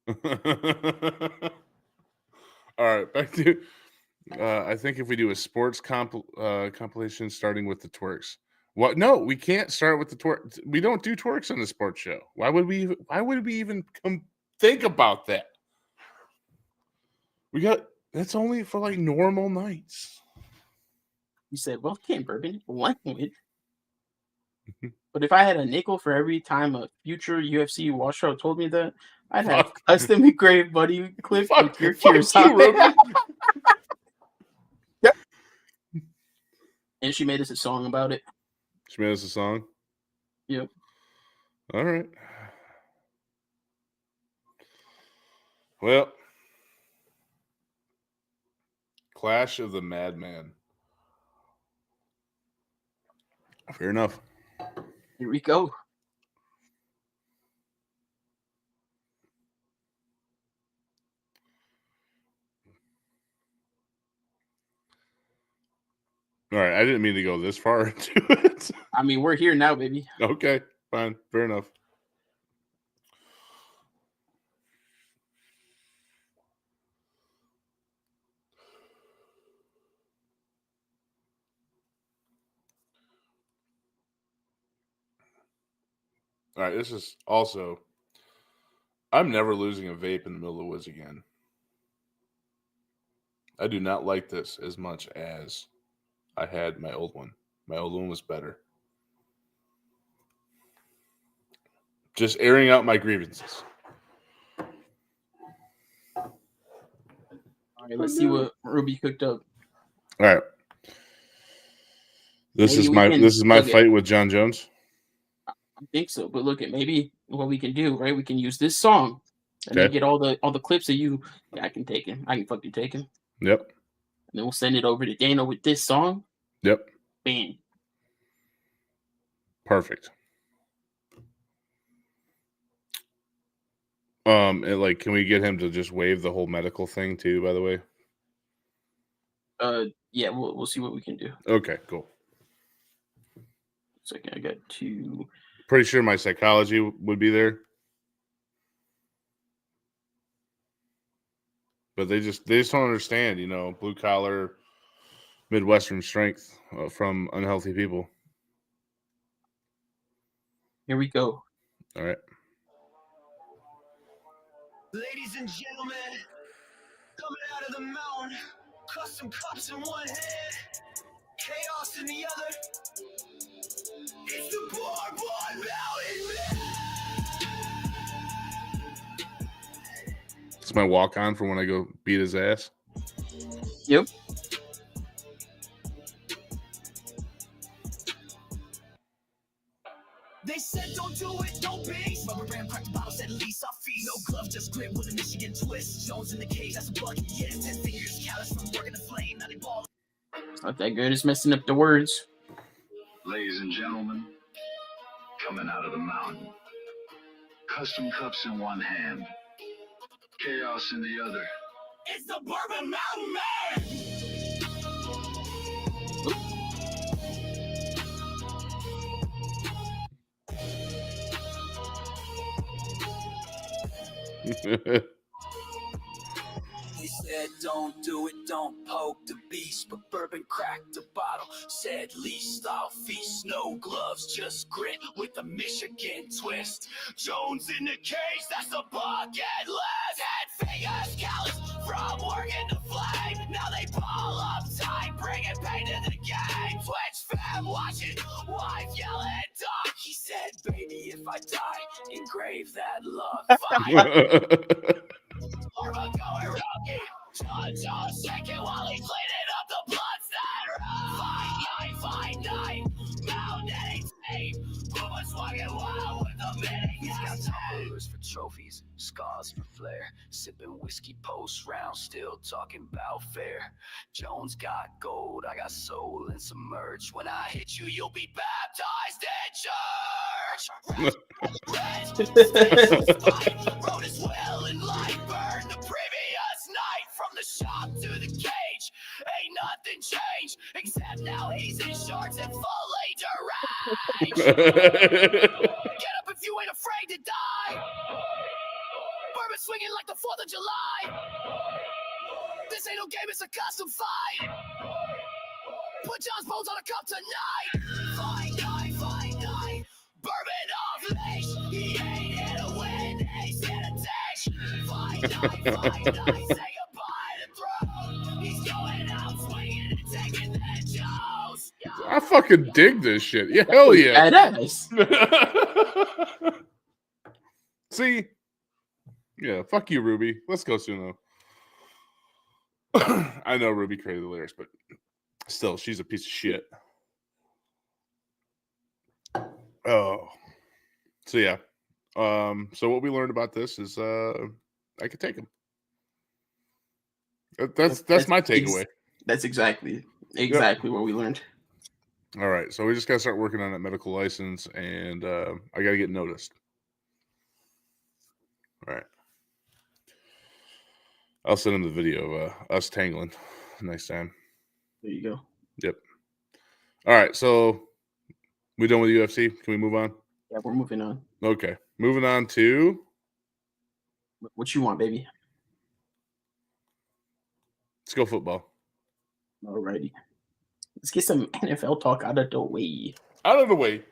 All right, back to I think if we do a sports compilation starting with the twerks. What? No, we can't start with the twerk. We don't do twerks on the sports show. Why would we even think about that? That's only for like normal nights. You said, well, can't Bourbon language. But if I had a nickel for every time a future UFC washer told me that, I'd have custom engraved buddy clip with your tears on it. Yep. And she made us a song about it. She made us a song? Yep. All right. Well, Clash of the Madman. Fair enough. Here we go. All right, I didn't mean to go this far into it. I mean, we're here now, baby. Okay, fine. Fair enough. All right, this is also, I'm never losing a vape in the middle of the woods again. I do not like this as much as I had my old one. My old one was better. Just airing out my grievances. All right, let's see what Ruby cooked up. All right. This is my fight with John Jones. I think so, but look at maybe what we can do, right? We can use this song and then get all the clips of you. Yeah, I can take him. I can fucking take him. Yep. And then we'll send it over to Dana with this song. Yep. Bam. Perfect. And like, can we get him to just waive the whole medical thing too? By the way. Yeah, we'll see what we can do. Okay, cool. Second, I got to. Pretty sure my psychology would be there, but they just don't understand, blue collar, Midwestern strength from unhealthy people. Here we go. All right. Ladies and gentlemen, coming out of the mountain, custom cups in one hand, chaos in the other. It's the Bourbon Mountain. It's my walk on for when I go beat his ass. Yep. They said don't do it, don't be. Rubber band cracked the bottles, at least our feet. No gloves, just grip with a Michigan twist. Jones in the cage, that's a bucket. Yes, 10 fingers, callous from working the flame. Now they ball. It's not that good. It's messing up the words. Ladies and gentlemen, coming out of the mountain, custom cups in one hand, chaos in the other. It's the Bourbon Mountain Man! said don't do it, don't poke the beast. But Bourbon cracked the bottle, said least I'll feast. No gloves, just grit with a Michigan twist. Jones in the cage, that's the bucket list. Head fingers callous from working the flame. Now they ball up tight, bringing pain to the game. Twitch fam watching, wife yelling dog. He said, baby, if I die, engrave that love. Fine. Arma going rocky. John second while he's cleaning up the bloods that run. Fine night, Mount 18. Boomer swinging wild with the mini. He's got tumblers for trophies, scars for flair. Sipping whiskey post round, still talking about fair. Jones got gold, I got soul and some merch. When I hit you, you'll be baptized in church. Wrote his will and light burned the previous night. From the shop to the cage, ain't nothing changed, except now he's in shorts and fully deranged. Get up if you ain't afraid to die. Bourbon swinging like the 4th of July. This ain't no game, it's a custom fight. Put John's bones on a cup tonight. Fine night. Bourbon off leash. He ain't here to win, he's here to teach. Fine night. Say goodbye to throne. He's going out swinging and taking that Jones. I fucking dig this shit. Yeah, hell yeah. Badass. See? Yeah, fuck you, Ruby. Let's go soon, though. I know Ruby created the lyrics, but still, she's a piece of shit. Oh. So, yeah. So what we learned about this is I could take him. That's my takeaway. That's exactly what we learned. All right, so we just got to start working on that medical license, and I got to get noticed. All right. I'll send him the video of us tangling next time. There you go. Yep. All right, so we done with UFC? Can we move on? Yeah, we're moving on. Okay, moving on to... What you want, baby? Let's go football. Alrighty. Let's get some NFL talk out of the way. Out of the way.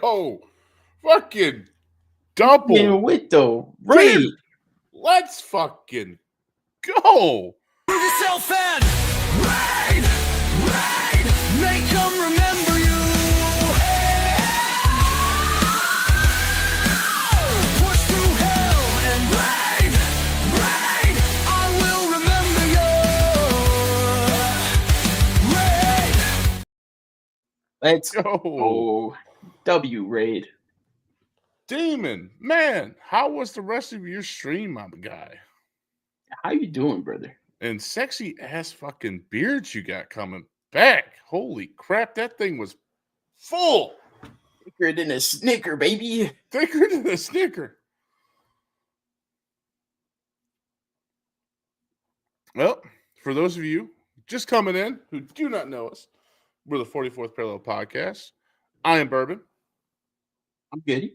Yo, fucking double. Yeah, with the Raid. Dude, let's fucking go. Prove yourself in. Raid, make them remember you. Push through hell and raid, I will remember you. Raid. Let's Go. go. W Raid. Demon, man, how was the rest of your stream, my guy? How you doing, brother? And sexy ass fucking beards you got coming back. Holy crap, that thing was full. Thicker than a Snicker, baby. Thicker than a Snicker. Well, for those of you just coming in who do not know us, we're the 44th Parallel Podcast. I am Bourbon. I'm good.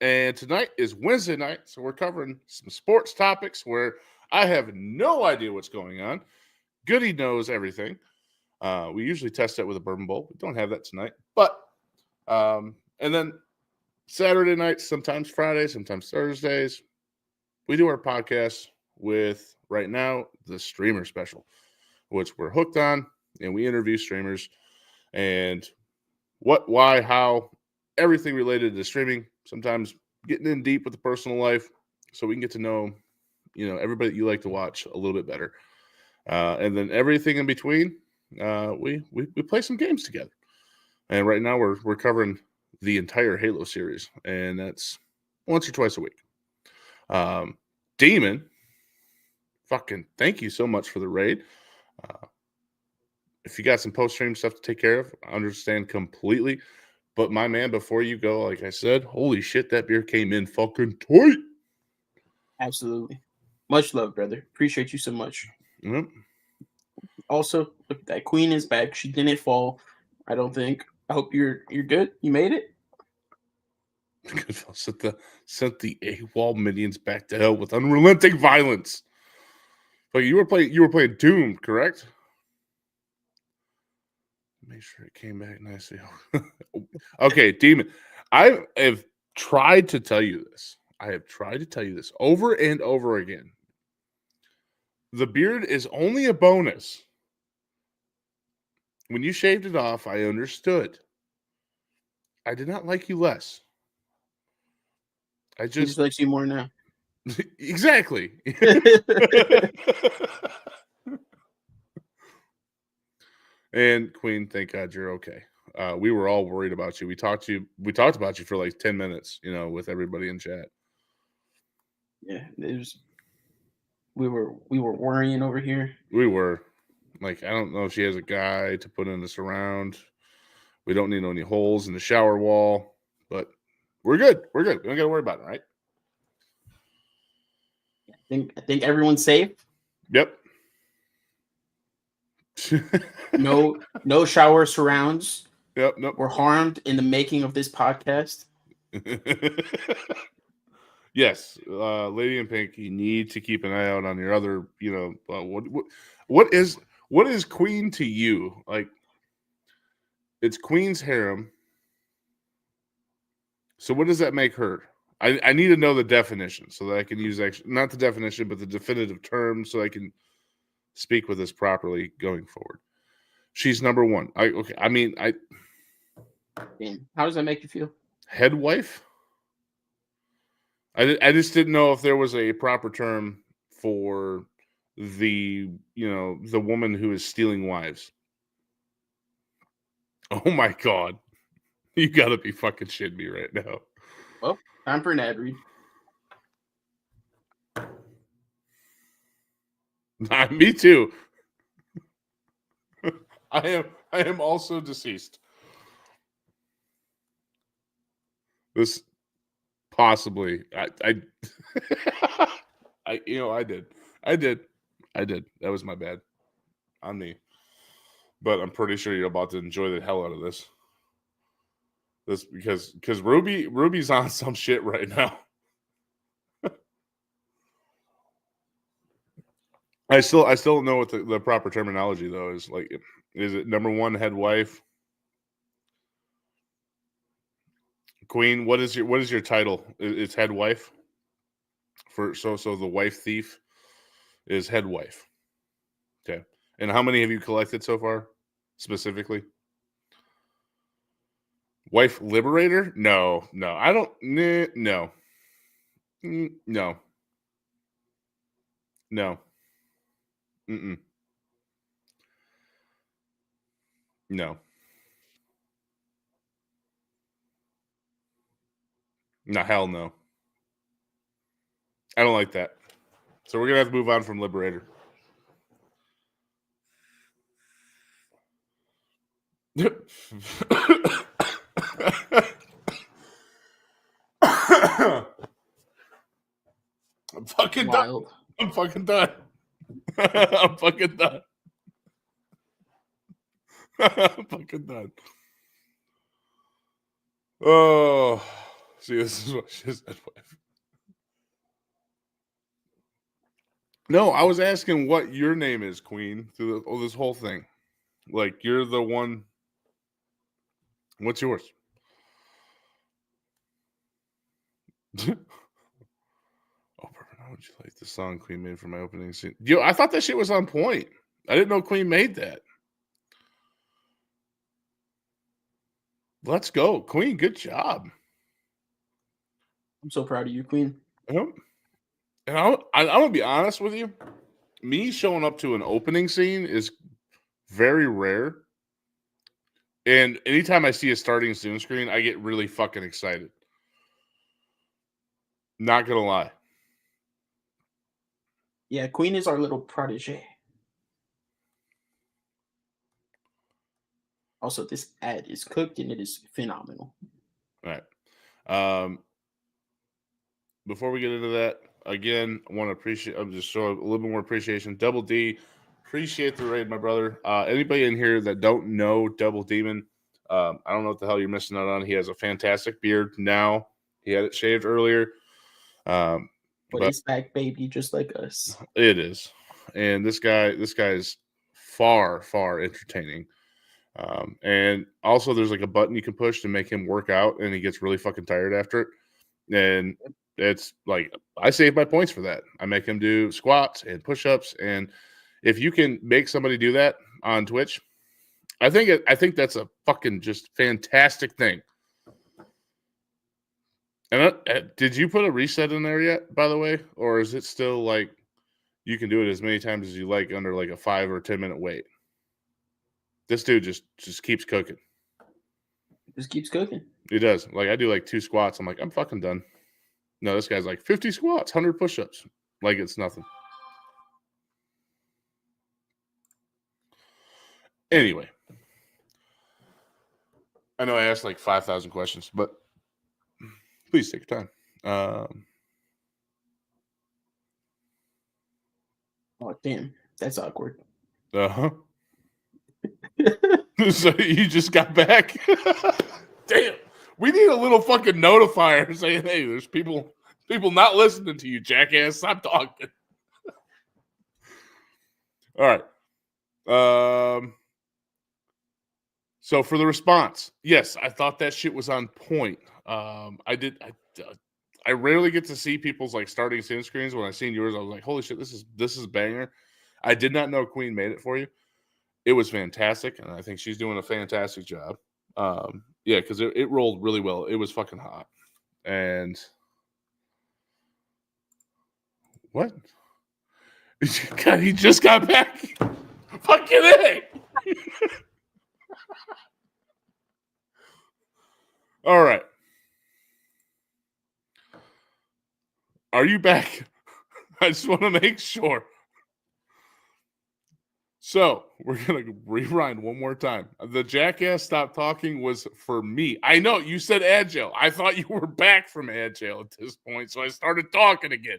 And tonight is Wednesday night, so we're covering some sports topics where I have no idea what's going on. Goody knows everything. We usually test that with a bourbon bowl. We don't have that tonight. But, and then Saturday nights, sometimes Fridays, sometimes Thursdays, we do our podcast with, right now, the Streamer Special, which we're hooked on, and we interview streamers and what, why, how, everything related to streaming, sometimes getting in deep with the personal life so we can get to know, everybody that you like to watch a little bit better. And then everything in between, we play some games together. And right now we're covering the entire Halo series, and that's once or twice a week. Demon, fucking thank you so much for the raid. If you got some post-stream stuff to take care of, I understand completely. But my man, before you go, like I said, holy shit, that beer came in fucking tight. Absolutely. Much love, brother. Appreciate you so much. Yep. Also, look, that queen is back. She didn't fall. I don't think. I hope you're good. You made it. Goodfellas sent the AWOL minions back to hell with unrelenting violence. But you were playing Doom, correct? Make sure it came back nicely. Okay, Demon. I have tried to tell you this. I have tried to tell you this over and over again. The beard is only a bonus. When you shaved it off, I understood. I did not like you less. I He just just likes you more now. exactly. And Queen, thank God you're okay. We were all worried about you. We talked about you for like 10 minutes, with everybody in chat. Yeah, it was. We were worrying over here. We were like, I don't know if she has a guy to put in the surround. We don't need any holes in the shower wall, but we're good. We're good. We don't got to worry about it, right? I think everyone's safe. Yep. No shower surrounds Yep. Nope. were harmed in the making of this podcast. Yes, Lady in Pink. You need to keep an eye out on your other. What is Queen to you? Like, it's Queen's harem. So what does that make her? I need to know the definition so that I can use not the definition, but the definitive term so I can speak with this properly going forward. She's number one. Damn, how does that make you feel? Head wife? I just didn't know if there was a proper term for the woman who is stealing wives. Oh my God. You gotta be fucking shitting me right now. Well, time for an ad read. Me too. I am also deceased. This possibly I I did. That was my bad on me. But I'm pretty sure you're about to enjoy the hell out of this. Because Ruby's on some shit right now. I still don't know what the proper terminology though is. Like, is it number one head wife? Queen, what is your title? It's head wife. So the wife thief is head wife. Okay. And how many have you collected so far? Specifically? Wife liberator? No. I don't no. No. No. Mm-mm. No. No, hell no. I don't like that. So we're gonna have to move on from liberator. I'm fucking Wild. done. I'm fucking done. I'm fucking done. I'm fucking done. Oh, see, this is what she said. No, I was asking what your name is, Queen, through this whole thing. Like, you're the one. What's yours? Oh, perfect. How would you like the song Queen made for my opening scene? I thought that shit was on point. I didn't know Queen made that. Let's go, Queen. Good job. I'm so proud of you, Queen. Yep. And I'm gonna be honest with you. Me showing up to an opening scene is very rare. And anytime I see a starting Zoom screen, I get really fucking excited. Not gonna lie. Yeah, Queen is our little protege. Also, this ad is cooked and it is phenomenal. All right. Before we get into that, again, I want to appreciate. I'm just showing a little bit more appreciation. Double D, Appreciate the raid, my brother. Anybody in here that don't know Double Demon, I don't know what the hell you're missing out on. He has a fantastic beard now. He had it shaved earlier. But But he's back, baby, just like us. it is. And this guy is far, far entertaining. And also there's like a button you can push to make him work out, and he gets really fucking tired after it. And it's like, I save my points for that. I make him do squats and push-ups. And if you can make somebody do that on Twitch, I think that's a fucking just fantastic thing. And did you put a reset in there yet, by the way? Or is it still like you can do it as many times as you like under like a 5 or 10 minute wait? This dude just keeps cooking. Just keeps cooking. He does. Like, I do like 2 squats. I'm like, I'm fucking done. No, this guy's like 50 squats, 100 push-ups. Like it's nothing. Anyway. I know I asked like 5,000 questions, but please take your time. Oh, damn. That's awkward. Uh-huh. So you just got back? Damn. We need a little fucking notifier saying, hey, there's people not listening to you, jackass. Stop talking. All right. So for the response, yes, I thought that shit was on point. I rarely get to see people's like starting sin screens. When I seen yours, I was like, holy shit, this is a banger. I did not know Queen made it for you. It was fantastic, and I think she's doing a fantastic job. Yeah, because it rolled really well. It was fucking hot. And what? God, he just got back. Fucking A. All right. Are you back? I just want to make sure. So we're going to rewind one more time. The jackass stop talking was for me. I know you said Agile. I thought you were back from Agile at this point. So I started talking again.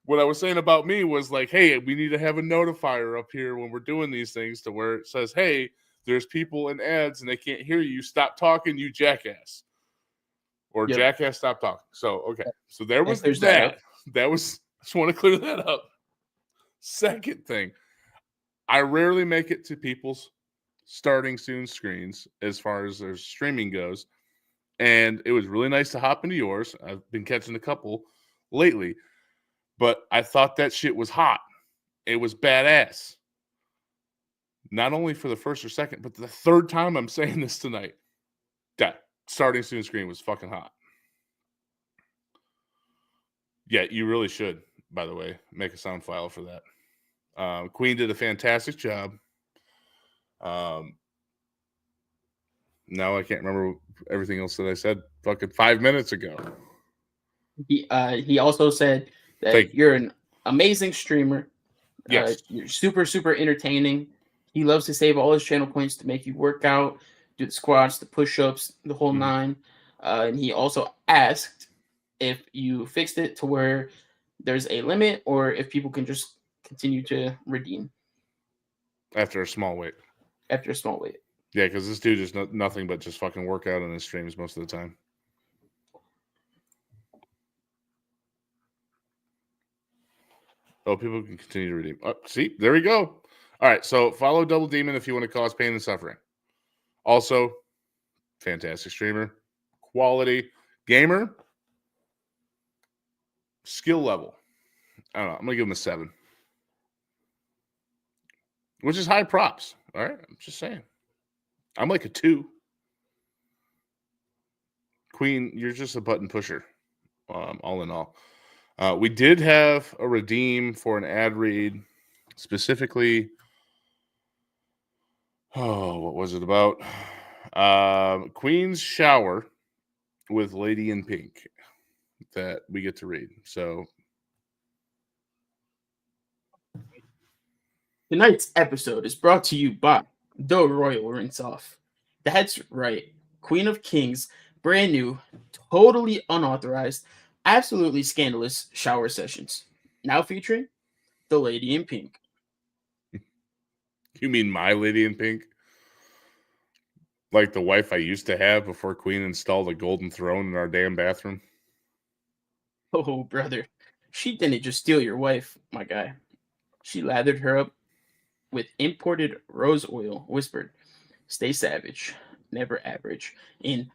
What I was saying about me was like, hey, we need to have a notifier up here when we're doing these things to where it says, hey, there's people in ads and they can't hear you. Stop talking, you jackass. Or Yep. jackass, stop talking. So, okay. So there was There's that. That was, just want to clear that up. Second thing, I rarely make it to people's starting soon screens as far as their streaming goes. And it was really nice to hop into yours. I've been catching a couple lately. But I thought that shit was hot. It was badass. Not only for the first or second, but the third time I'm saying this tonight. That starting soon screen was fucking hot. Yeah, you really should, by the way, make a sound file for that. Queen did a fantastic job. Now I can't remember everything else that I said fucking 5 minutes ago. He also said that you're an amazing streamer. Yes. You're super, super entertaining. He loves to save all his channel points to make you work out, do the squats, the push-ups, the whole nine. And he also asked if you fixed it to where there's a limit or if people can just continue to redeem. After a small wait. After a small wait. Yeah, because this dude is nothing but just fucking work out on his streams most of the time. Oh, people can continue to redeem. Oh, see, there we go. All right, so follow Double Demon if you want to cause pain and suffering. Also, fantastic streamer, quality gamer, skill level. I don't know. I'm gonna give him a 7, which is high props. All right, I'm just saying. I'm like a 2. Queen, you're just a button pusher. All in all, we did have a redeem for an ad read, specifically. Oh, what was it about? Queen's shower with Lady in Pink that we get to read. So tonight's episode is brought to you by The Royal Rinse Off. That's right. Queen of Kings, brand new, totally unauthorized, absolutely scandalous shower sessions. Now featuring the Lady in Pink. You mean my Lady in Pink? Like the wife I used to have before Queen installed a golden throne in our damn bathroom? Oh, brother. She didn't just steal your wife, my guy. She lathered her up with imported rose oil, whispered, "Stay savage, never average." And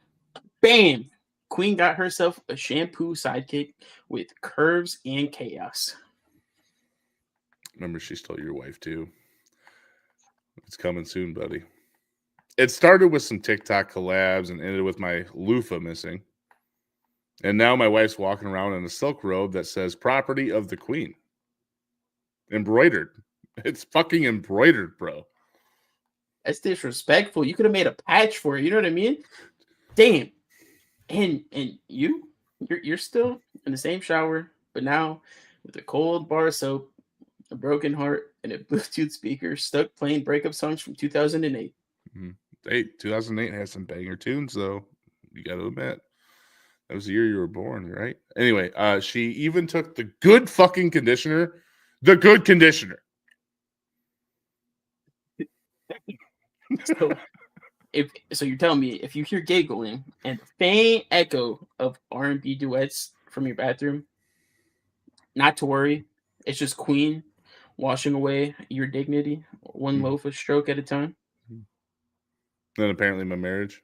bam! Queen got herself a shampoo sidekick with curves and chaos. Remember, she stole your wife too. It's coming soon, buddy. It started with some TikTok collabs and ended with my loofah missing. And now my wife's walking around in a silk robe that says "Property of the Queen." Embroidered. It's fucking embroidered, bro. That's disrespectful. You could have made a patch for it. You know what I mean? Damn. And you're still in the same shower, but now with a cold bar of soap, a broken heart, and a Bluetooth speaker, stuck playing breakup songs from 2008. Hey, 2008 has some banger tunes, though. You got to admit. That was the year you were born, right? Anyway, she even took the good fucking conditioner. The good conditioner. So you're telling me if you hear giggling and the faint echo of R&B duets from your bathroom, not to worry. It's just Queen washing away your dignity, one loaf of stroke at a time. Then apparently my marriage.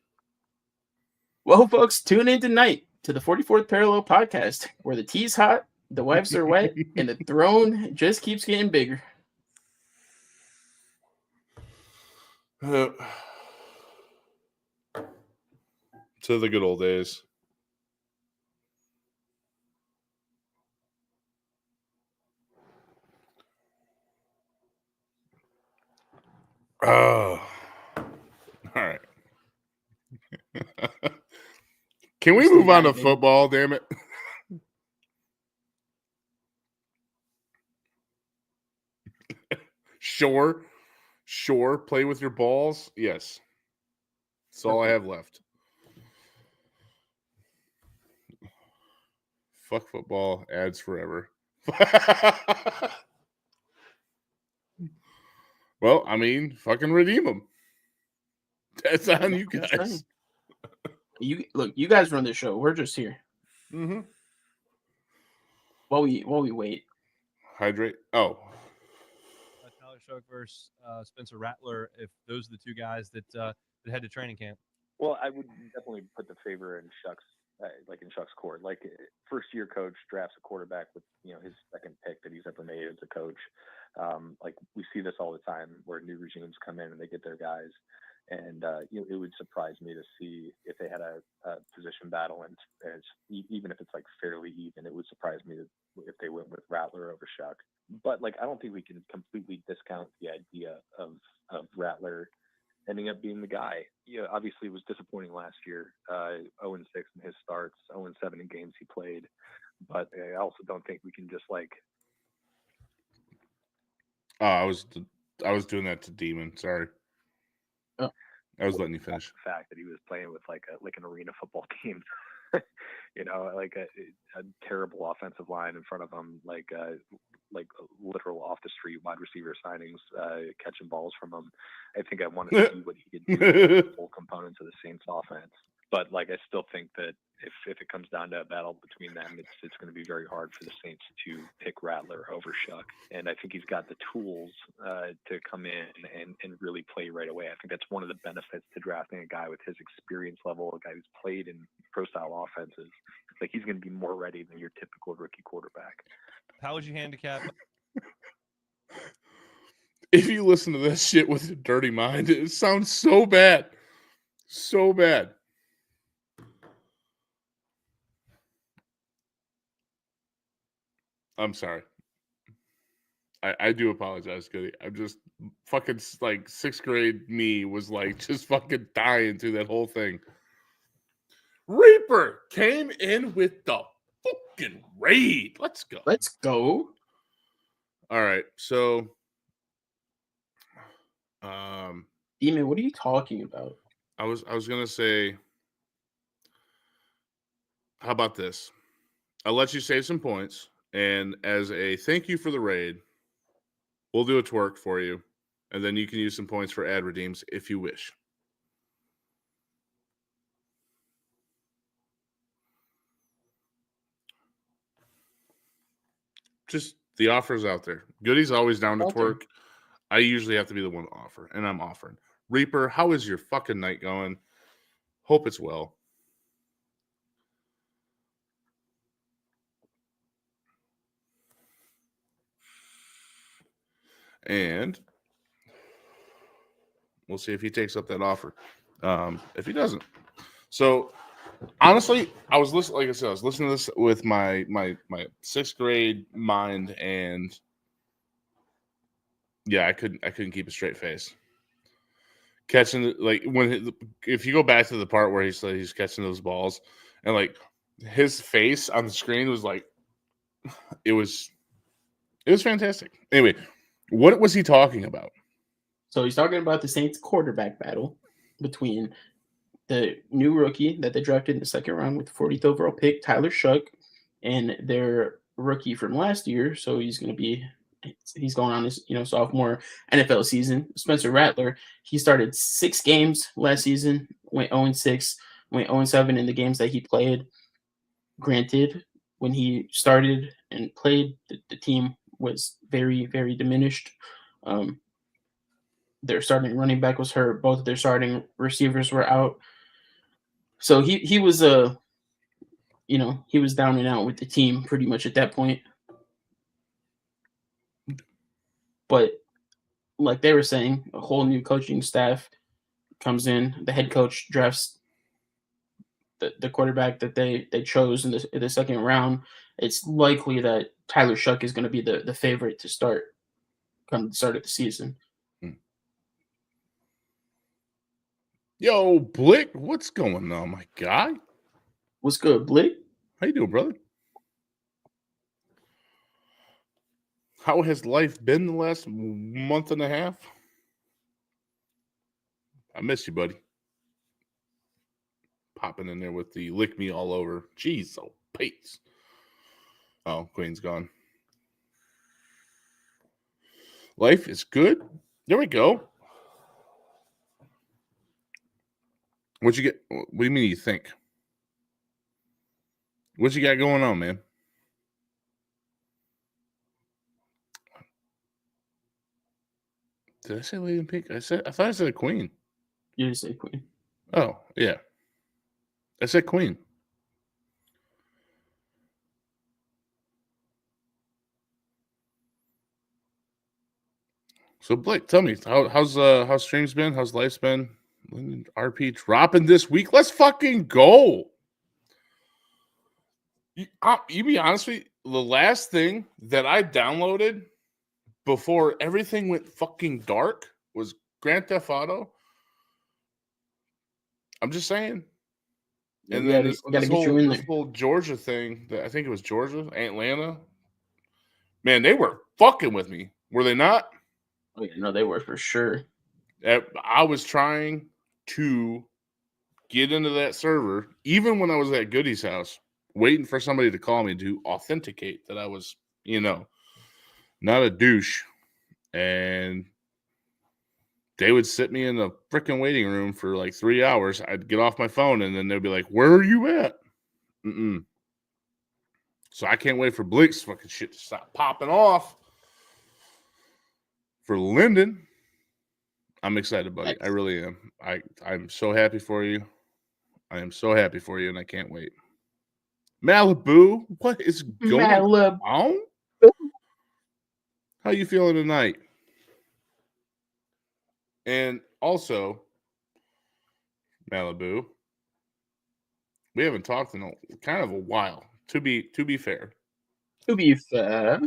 Well, folks, tune in tonight to the 44th Parallel podcast, where the tea's hot, the wives are wet, and the throne just keeps getting bigger. To the good old days. Oh, all right. Can we move on to football? Damn it! Sure. Play with your balls. Yes, that's all I have left. Fuck football. Ads forever. Well, I mean, fucking redeem them. That's on you guys. You guys run the show. We're just here. Mm-hmm. While we wait. Hydrate. Oh. Tyler Shough versus Spencer Rattler. If those are the two guys that head to training camp. Well, I would definitely put the favor in Shuck's, in Shuck's court. Like, first-year coach drafts a quarterback with his second pick that he's ever made as a coach. Like, we see this all the time where new regimes come in and they get their guys. And it would surprise me to see if they had a position battle, and even if it's like fairly even, it would surprise me if they went with Rattler over Shuck. But like, I don't think we can completely discount the idea of Rattler ending up being the guy. Obviously it was disappointing last year, 0-6 in his starts, 0-7 in games he played. But I also don't think we can just like. I was doing that to Demon. Sorry. Oh. I was letting you finish. The fact that he was playing with like an arena football team, like a terrible offensive line in front of him, like literal off the street wide receiver signings, catching balls from him. I think I want to see what he could do with the full components of the Saints offense. But like, I still think that if it comes down to a battle between them, it's going to be very hard for the Saints to pick Rattler over Shuck. And I think he's got the tools to come in and really play right away. I think that's one of the benefits to drafting a guy with his experience level, a guy who's played in pro-style offenses. Like, he's going to be more ready than your typical rookie quarterback. How would you handicap? If you listen to this shit with a dirty mind, it sounds so bad. So bad. I'm sorry. I do apologize, Goody. I'm just fucking like 6th grade me was like just fucking dying through that whole thing. Reaper came in with the fucking raid. Let's go. All right. So Demon, what are you talking about? I was gonna say, how about this? I'll let you save some points, and as a thank you for the raid, we'll do a twerk for you, And then you can use some points for ad redeems if you wish. Just the offers out there. Goody's always down to Out there. twerk. I usually have to be the one to offer, and I'm offering. Reaper, how is your fucking night going? Hope it's well. And we'll see if he takes up that offer. If he doesn't. So honestly, I was listening, like I said, I was listening to this with my sixth grade mind, and yeah, I couldn't keep a straight face. Catching if you go back to the part where he said he's catching those balls, and like his face on the screen was like, it was fantastic. Anyway, what was he talking about? So he's talking about the Saints quarterback battle between the new rookie that they drafted in the second round with the 40th overall pick, Tyler Shuck, and their rookie from last year. So he's going on his sophomore NFL season. Spencer Rattler. He started 6 games last season, went 0-6, went 0-7 in the games that he played. Granted, when he started and played, the team was very, very diminished. Their starting running back was hurt. Both of their starting receivers were out. So he was he was down and out with the team pretty much at that point. But like they were saying, a whole new coaching staff comes in. The head coach drafts the quarterback that they chose in the second round. It's likely that Tyler Shuck is going to be the favorite to start come the start of the season. Yo, Blick, what's going on, my guy? What's good, Blick? How you doing, brother? How has life been the last month and a half? I miss you, buddy. Popping in there with the lick me all over. Jeez, oh, Pates. Oh, Queen's gone. Life is good. There we go. What you get? What do you mean you think? What you got going on, man? Did I say Lady in Pink? I thought I said Queen. You didn't say Queen. Oh, yeah. I said Queen. So Blake, tell me, how's streams been? How's life's been? RP dropping this week. Let's fucking go. You be honest with you, the last thing that I downloaded before everything went fucking dark was Grand Theft Auto. I'm just saying. And we then gotta get you in there. this whole Georgia thing, that I think it was Georgia, Atlanta. Man, they were fucking with me. Were they not? Oh yeah, no, they were for sure. I was trying to get into that server, even when I was at Goody's house, waiting for somebody to call me to authenticate that I was, not a douche. And they would sit me in the freaking waiting room for like 3 hours. I'd get off my phone, and then they'd be like, "Where are you at?" So I can't wait for Blake's fucking shit to stop popping off. For Linden, I'm excited, buddy. I really am. I'm so happy for you. I am so happy for you, and I can't wait. Malibu, what is going on? How you feeling tonight? And also, Malibu, we haven't talked in kind of a while. To be fair. To be fair.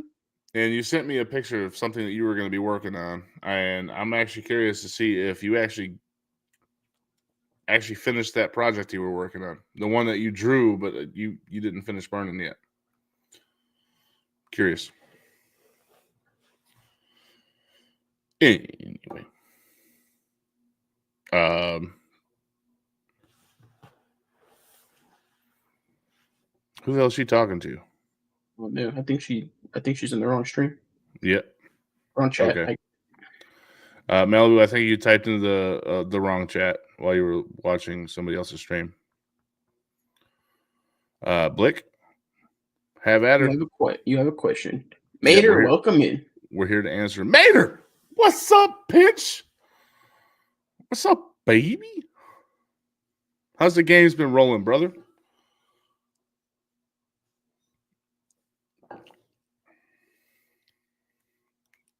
And you sent me a picture of something that you were going to be working on, and I'm actually curious to see if you actually finished that project you were working on, the one that you drew, but you didn't finish burning yet. Curious. Anyway, who the hell is she talking to? Oh no, I think she's in the wrong stream. Yeah. Wrong chat. Okay. Malibu, I think you typed into the wrong chat while you were watching somebody else's stream. Blick, have at her. You have a question. Yeah, Mater, we're here. welcome in. We're here to answer. Mater, what's up, Pinch? What's up, baby? How's the game's been rolling, brother?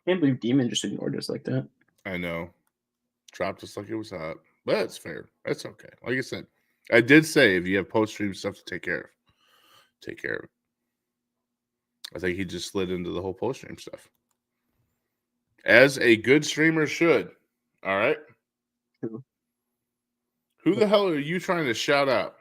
Can't believe Demon just ignored us like that. I know. Dropped us like it was hot. But that's fair. That's okay. Like I said, I did say if you have post-stream stuff to take care of, take care of it. I think he just slid into the whole post-stream stuff. As a good streamer should. All right? True. Who the hell are you trying to shout out?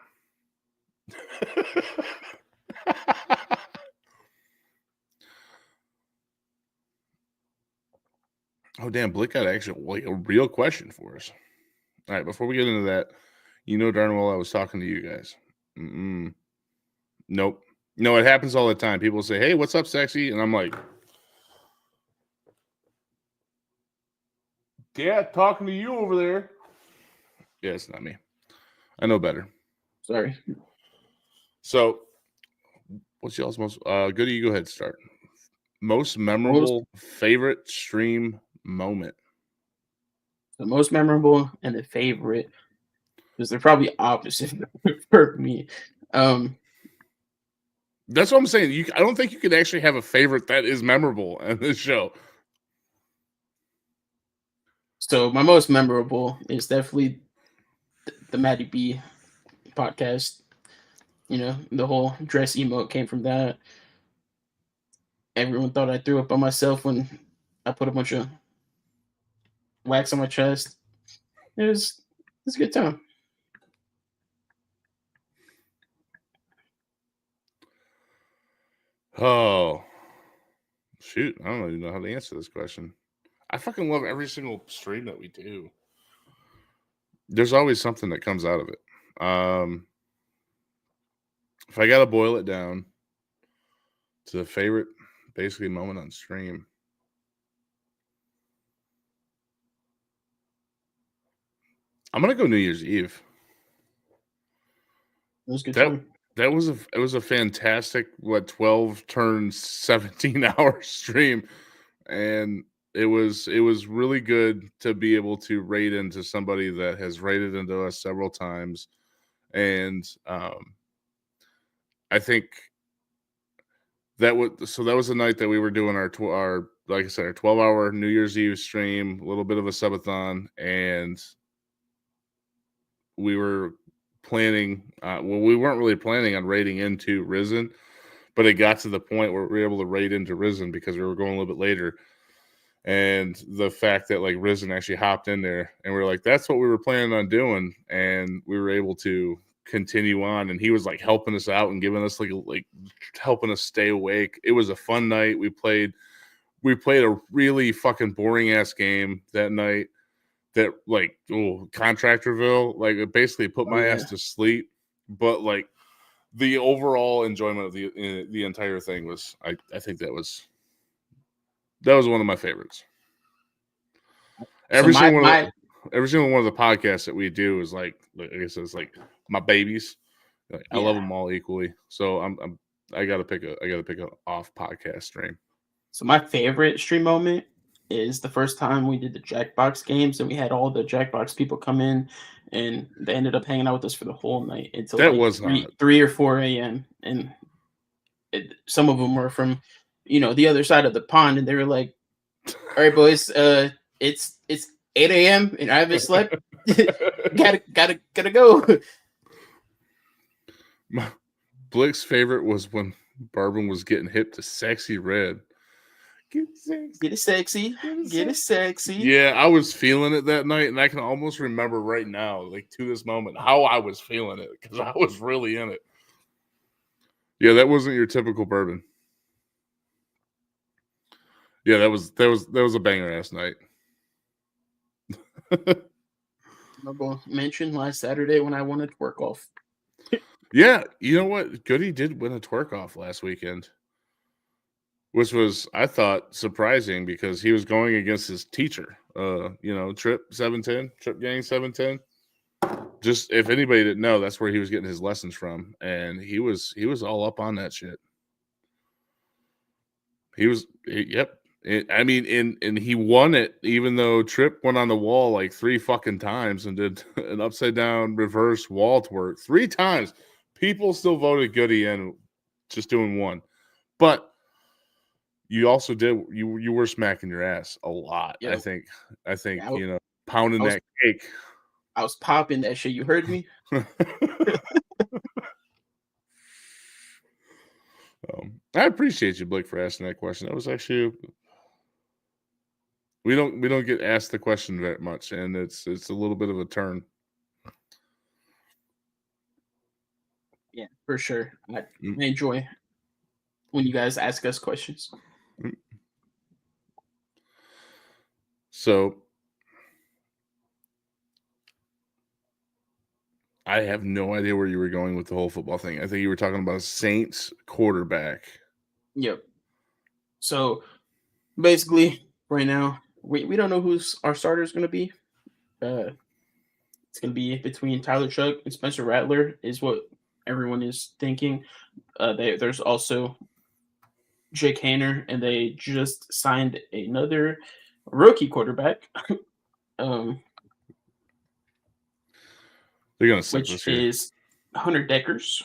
Oh, damn. Blick got actually a real question for us. All right, before we get into that, you know darn well I was talking to you guys. Nope. No, it happens all the time. People say, hey, what's up, sexy? And I'm like, yeah, talking to you over there. Yeah, it's not me. I know better. Sorry. So, what's y'all's most Goody, you go ahead and start. Most memorable favorite stream moment. The most memorable and the favorite, because they're probably opposite for me. That's what I'm saying. I don't think you could actually have a favorite that is memorable in this show. So my most memorable is definitely the Maddie B podcast. You know, the whole dress emote came from that. Everyone thought I threw up on myself when I put a bunch of wax on my chest. It was a good time. Oh, shoot. I don't even know how to answer this question. I fucking love every single stream that we do. There's always something that comes out of it. If I got to boil it down to the favorite, basically, moment on stream, I'm going to go New Year's Eve. It was a good time. It was a fantastic 12 turn 17 hour stream, and it was really good to be able to raid into somebody that has raided into us several times, and I think that was the night that we were doing our like I said, our 12-hour New Year's Eve stream, a little bit of a subathon, and we were planning we weren't really planning on raiding into Risen, but it got to the point where we were able to raid into Risen because we were going a little bit later, and the fact that like Risen actually hopped in there, and we were like, that's what we were planning on doing, and we were able to continue on, and he was like helping us out and giving us like helping us stay awake. It was a fun night. We played a really fucking boring ass game that night that like Contractorville, like it basically put my ass to sleep, but like the overall enjoyment of the entire thing was I think that was one of my favorites. Every single one of the podcasts that we do is like I guess it's like my babies. Like, I love them all equally. So I gotta pick a off podcast stream. So my favorite stream moment is the first time we did the Jackbox games, and we had all the Jackbox people come in, and they ended up hanging out with us for the whole night until that like was 3 or 4 a.m. And some of them were from, the other side of the pond, and they were like, "All right, boys, it's 8 a.m. and I haven't slept. gotta go." Blick's favorite was when Barbin was getting hip to Sexy Red. Get it sexy. Get it sexy. Yeah, I was feeling it that night, and I can almost remember right now, like to this moment, how I was feeling it because I was really in it. Yeah, that wasn't your typical Bourbon. Yeah, that was a banger ass night. Honorable mention last Saturday when I won a twerk off. Yeah, you know what? Goody did win a twerk off last weekend, which was, I thought, surprising because he was going against his teacher. Trip 710, Trip Gang 710. Just if anybody didn't know, that's where he was getting his lessons from, and he was all up on that shit. Yep. And he won it, even though Tripp went on the wall like 3 fucking times and did an upside down reverse wall twerk 3 times. People still voted Goody in, just doing one, but you also did you were smacking your ass a lot. Yep. I think Yeah, pounding that cake. I was popping that shit. You heard me. I appreciate you, Blake, for asking that question. That was actually we don't get asked the question very much, and it's a little bit of a turn. Yeah, for sure. I enjoy when you guys ask us questions. So I have no idea where you were going with the whole football thing. I think you were talking about a Saints quarterback. Yep. So basically, right now, we don't know who's our starter is going to be. It's going to be between Tyler Chuck and Spencer Rattler, is what everyone is thinking. There's also Jake Haener, and they just signed another rookie quarterback. They're going to suck which this year. is Hunter Deckers.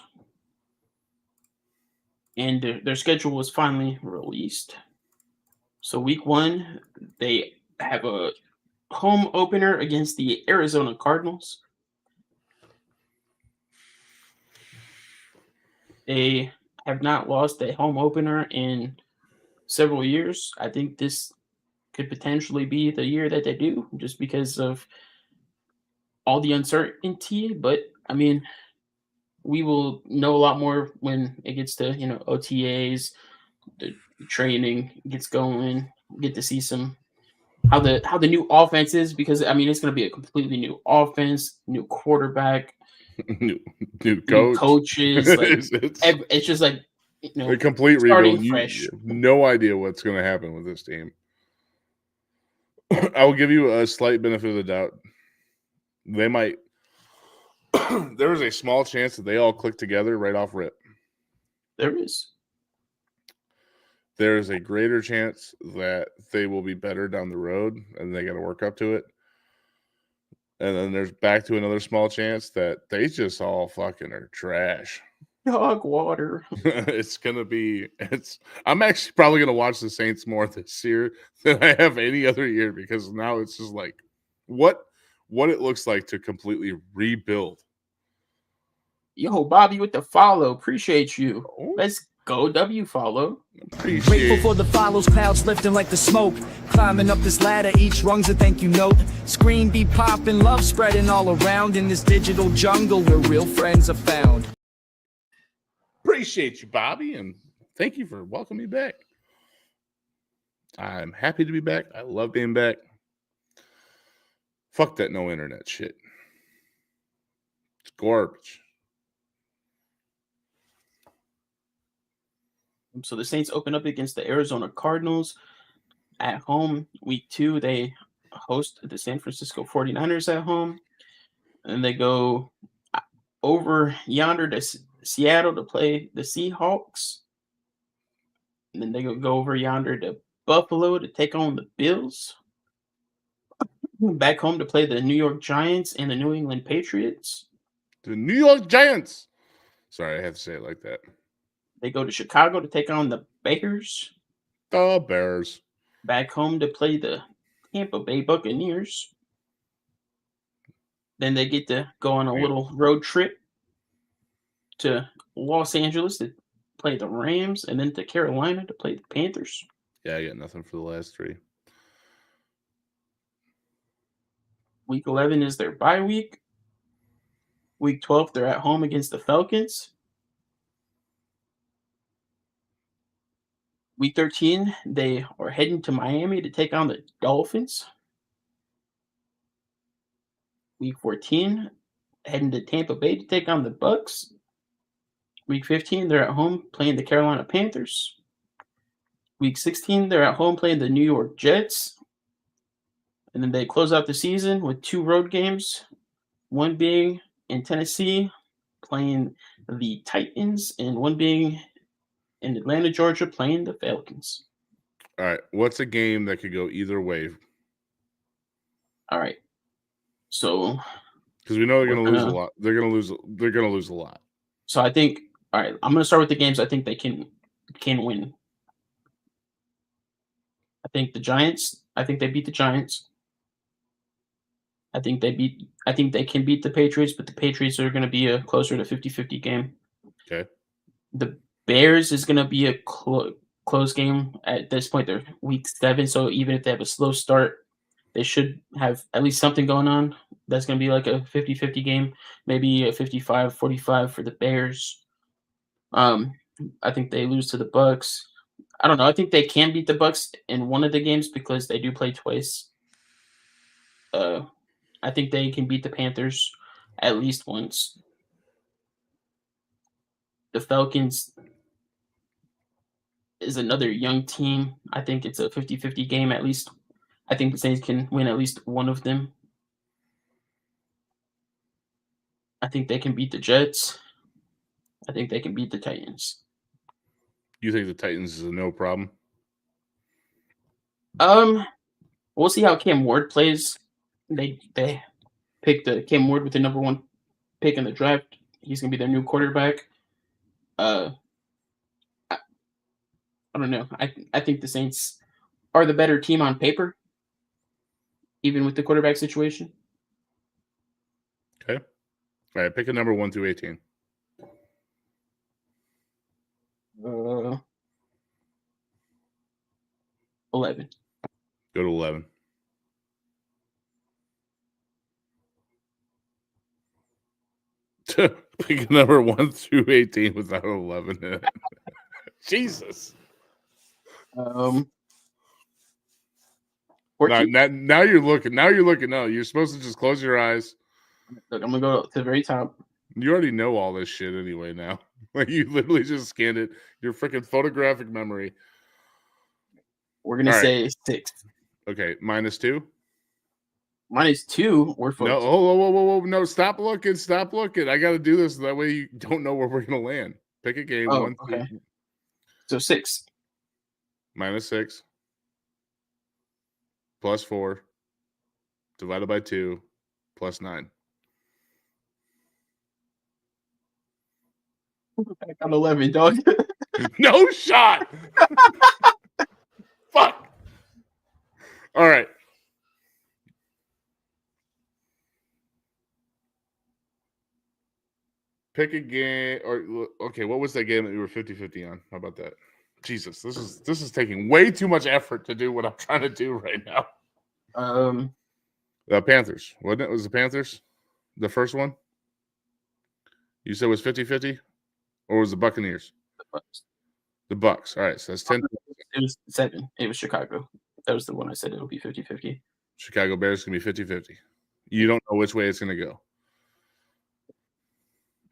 And their schedule was finally released. So week 1, they have a home opener against the Arizona Cardinals. They have not lost a home opener in several years. I think this could potentially be the year that they do, just because of all the uncertainty. But I mean, we will know a lot more when it gets to OTAs, the training gets going. Get to see some how the new offense is, because I mean it's going to be a completely new offense, new quarterback, new coach, new coaches. Like, it's just like a complete starting rebuild. fresh. You have no idea what's going to happen with this team. I will give you a slight benefit of the doubt. They might. There is a small chance that they all click together right off rip. There is. There is a greater chance that they will be better down the road, and they got to work up to it. And then there's back to another small chance that they just all fucking are trash. Dog water. I'm actually probably going to watch the Saints more this year than I have any other year, because now it's just like what it looks like to completely rebuild. Yo, Bobby with the follow. Appreciate you. Oh. Let's go, W follow. Grateful for the follows, clouds lifting like the smoke. Climbing up this ladder, each rung's a thank you note. Screen be popping, love spreading all around in this digital jungle where real friends are found. Appreciate you, Bobby, and thank you for welcoming me back. I'm happy to be back. I love being back. Fuck that no internet shit. It's garbage. So the Saints open up against the Arizona Cardinals at home. Week 2, they host the San Francisco 49ers at home. And they go over yonder to Seattle to play the Seahawks. And then they go over yonder to Buffalo to take on the Bills. Back home to play the New York Giants and the New England Patriots. The New York Giants. Sorry, I had to say it like that. They go to Chicago to take on the Bears. The Bears. Back home to play the Tampa Bay Buccaneers. Then they get to go on a little road trip to Los Angeles to play the Rams, and then to Carolina to play the Panthers. Yeah, I got nothing for the last 3. Week 11 is their bye week. Week 12, they're at home against the Falcons. Week 13, they are heading to Miami to take on the Dolphins. Week 14, heading to Tampa Bay to take on the Bucks. Week 15, they're at home playing the Carolina Panthers. Week 16, they're at home playing the New York Jets. And then they close out the season with 2 road games, one being in Tennessee playing the Titans, and one being in Atlanta, Georgia, playing the Falcons. All right. What's a game that could go either way? All right. So Because we know they're We're going to lose a gonna- lot. They're going to lose. They're going to lose a lot. so I think all right, I'm gonna start with the games I think they can win. I think the Giants, I think they beat the Giants. I think they can beat the Patriots, but the Patriots are gonna be a closer to 50-50 game. Okay. The Bears is gonna be a close game at this point. They're week 7, so even if they have a slow start, they should have at least something going on. That's going to be like a 50-50 game, maybe a 55-45 for the Bears. I think they lose to the Bucks. I don't know. I think they can beat the Bucks in one of the games because they do play twice. I think they can beat the Panthers at least once. The Falcons is another young team. I think it's a 50-50 game at least. I think the Saints can win at least one of them. I think they can beat the Jets. I think they can beat the Titans. You think the Titans is a no problem? We'll see how Cam Ward plays. They picked Cam Ward with the number 1 pick in the draft. He's gonna be their new quarterback. I don't know. I think the Saints are the better team on paper, even with the quarterback situation. Okay. All right. Pick a number 1 through 18. 11. Go to 11. Pick a number 1 through 18 without 11 in it. Jesus. 14. Now you're looking. Now you're looking. No, you're supposed to just close your eyes. Look, I'm gonna go to the very top. You already know all this shit anyway now. Like you literally just scanned it. Your freaking photographic memory. We're gonna All right. say 6. Okay, -2. -2 or 14. No, whoa. No, stop looking. Stop looking. I got to do this. That way you don't know where we're going to land. Pick a game. Oh, 1 okay. through So 6. -6 +4 divided by 2 +9. Back on 11, dog. No shot. Fuck. All right. Pick a game or okay, what was that game that you were 50-50 on? How about that? Jesus, this is taking way too much effort to do what I'm trying to do right now. The Panthers. Wasn't it? Was the Panthers the first one? You said it was 50-50? Or was the Buccaneers? The Bucks. All right, so that's 10. It was 7. It was Chicago. That was the one I said it'll be 50-50. Chicago Bears can be 50-50. You don't know which way it's going to go.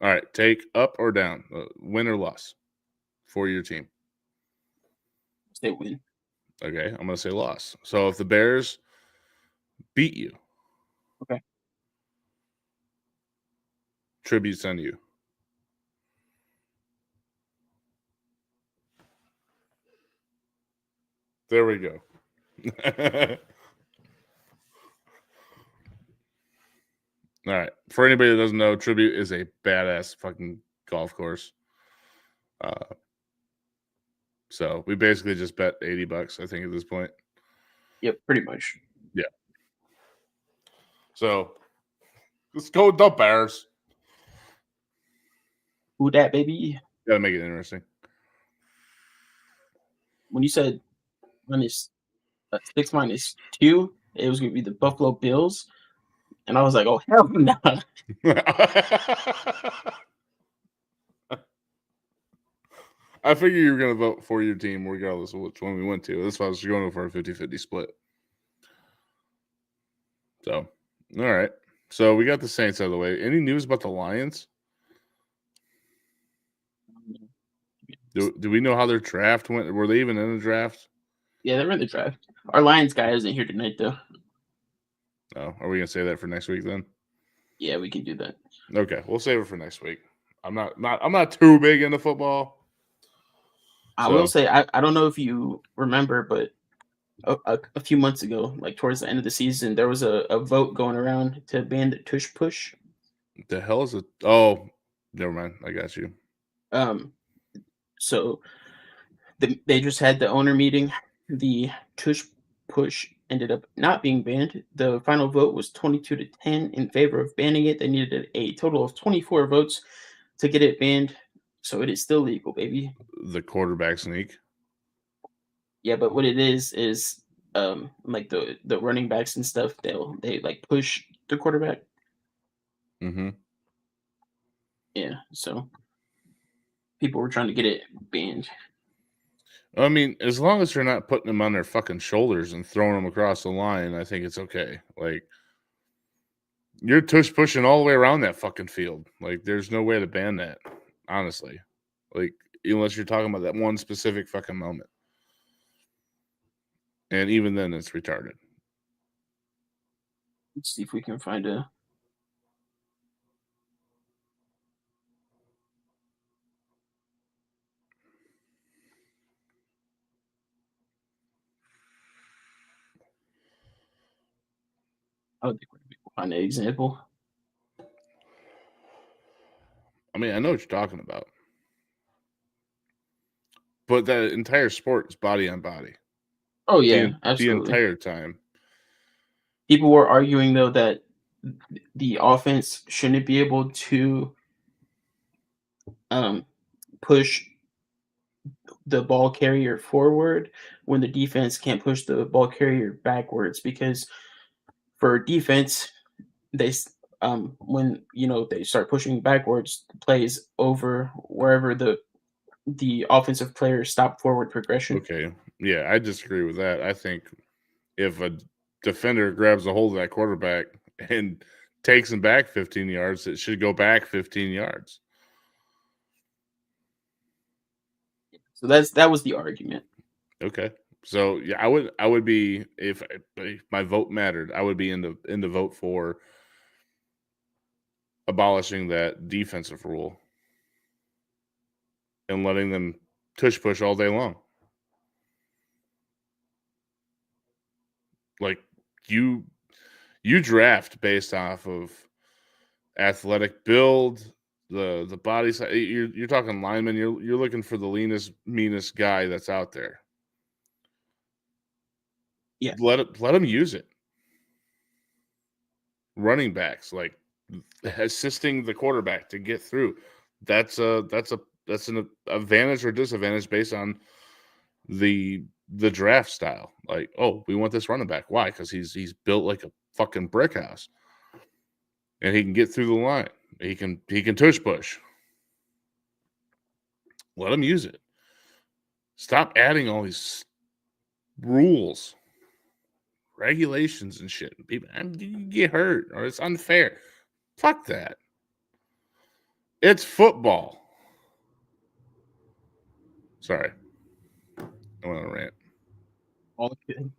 All right, take up or down, win or loss for your team. They win. Okay, I'm going to say loss. So if the Bears beat you, okay, tributes on you. There we go. All right. For anybody that doesn't know, Tribute is a badass fucking golf course. So we basically just bet $80, I think, at this point. Yep, pretty much. Yeah. So let's go with the Bears. Who that, baby? Gotta make it interesting. When you said -6 -2, it was gonna be the Buffalo Bills. And I was like, oh, hell no. I figure you were going to vote for your team regardless of which one we went to. That's why I was going for a 50-50 split. So, all right. So we got the Saints out of the way. Any news about the Lions? Do we know how their draft went? Were they even in the draft? Yeah, they're in the draft. Our Lions guy isn't here tonight, though. No, are we gonna say that for next week then? Yeah, we can do that. Okay, we'll save it for next week. I'm not too big into football. I So- will say I don't know if you remember, but a few months ago, like towards the end of the season, there was a vote going around to ban the tush push. The hell is it? Oh, never mind. I got you. So they just had the owner meeting. The tush push ended up not being banned. The final vote was 22-10 in favor of banning it. They needed a total of 24 votes to get it banned. So it is still legal, baby. The quarterback sneak. Yeah, but what it is like the running backs and stuff, they like push the quarterback. Mm-hmm. Yeah, so people were trying to get it banned. I mean, as long as they're not putting them on their fucking shoulders and throwing them across the line, I think it's okay. Like, you're tush pushing all the way around that fucking field. Like, there's no way to ban that, honestly. Like, unless you're talking about that one specific fucking moment. And even then, it's retarded. Let's see if we can find a. I don't think we're gonna be able to find an example. I mean, I know what you're talking about. But that entire sport is body on body. Oh yeah, the absolutely. entire time. People were arguing though that the offense shouldn't be able to push the ball carrier forward when the defense can't push the ball carrier backwards, because for defense when they start pushing backwards, the plays over wherever the offensive players stop forward progression. Okay. Yeah, I disagree with that. I think if a defender grabs a hold of that quarterback and takes him back 15 yards, it should go back 15 yards. So that was the argument. Okay. So yeah, I would be if my vote mattered, I would be in the vote for abolishing that defensive rule and letting them tush push all day long. Like you draft based off of athletic build, the body size. You're talking lineman. You're looking for the leanest, meanest guy that's out there. Yeah. Let him use it. Running backs, like assisting the quarterback to get through. That's an advantage or disadvantage based on the draft style. Like, oh, we want this running back. Why? Because he's built like a fucking brick house, and he can get through the line. He can tush push. Let him use it. Stop adding all these rules, regulations, and shit. People you get hurt or it's unfair. Fuck that. It's football. Sorry. I want to rant. All good.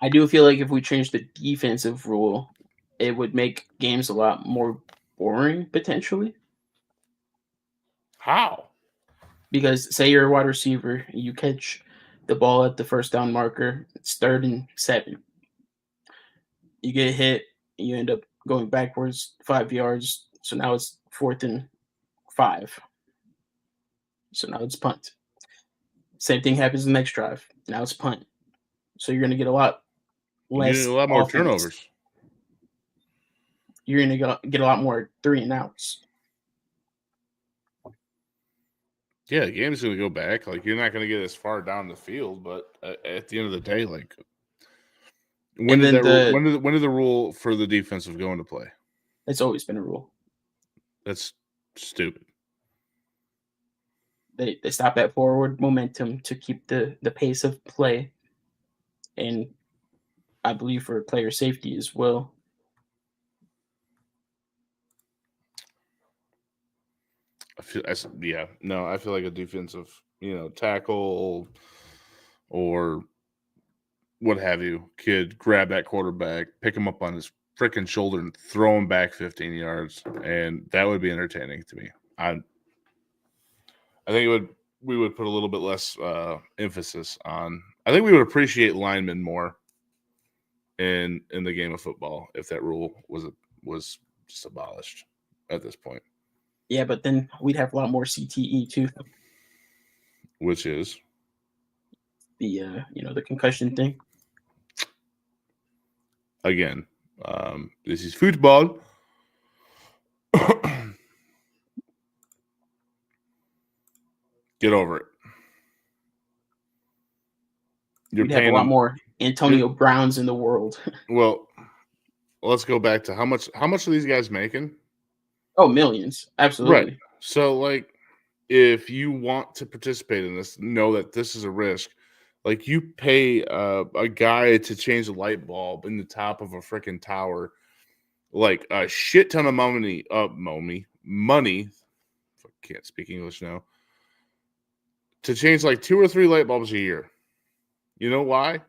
I do feel like if we change the defensive rule, it would make games a lot more boring potentially. How? Because say you're a wide receiver, you catch the ball at the first down marker, it's 3rd and 7. You get hit, you end up going backwards 5 yards, so now it's 4th and 5. So now it's punt. Same thing happens in the next drive. Now it's punt. So you're going to get a lot less. A lot more offense. turnovers. You're going to get a lot more 3 and outs. Yeah, the game's going to go back. Like, you're not going to get as far down the field, but at the end of the day, like, when did the rule for the defensive go into play? It's always been a rule. That's stupid. They stop at forward momentum to keep the pace of play, and I believe for player safety as well. I feel like a defensive, tackle or what have you, could grab that quarterback, pick him up on his freaking shoulder, and throw him back 15 yards, and that would be entertaining to me. I think we would put a little bit less emphasis on. I think we would appreciate linemen more in the game of football if that rule was just abolished at this point. Yeah, but then we'd have a lot more CTE too. Which is The the concussion thing. again, this is football. Get over it. You're We'd have a paying lot them. more Antonio Browns in the world. Well, let's go back to how much are these guys making? Oh, millions. Absolutely. Right. So, like, if you want to participate in this, know that this is a risk. Like, you pay a guy to change a light bulb in the top of a freaking tower, like a shit ton of money. Money. I can't speak English now. To change like 2 or 3 light bulbs a year. You know why?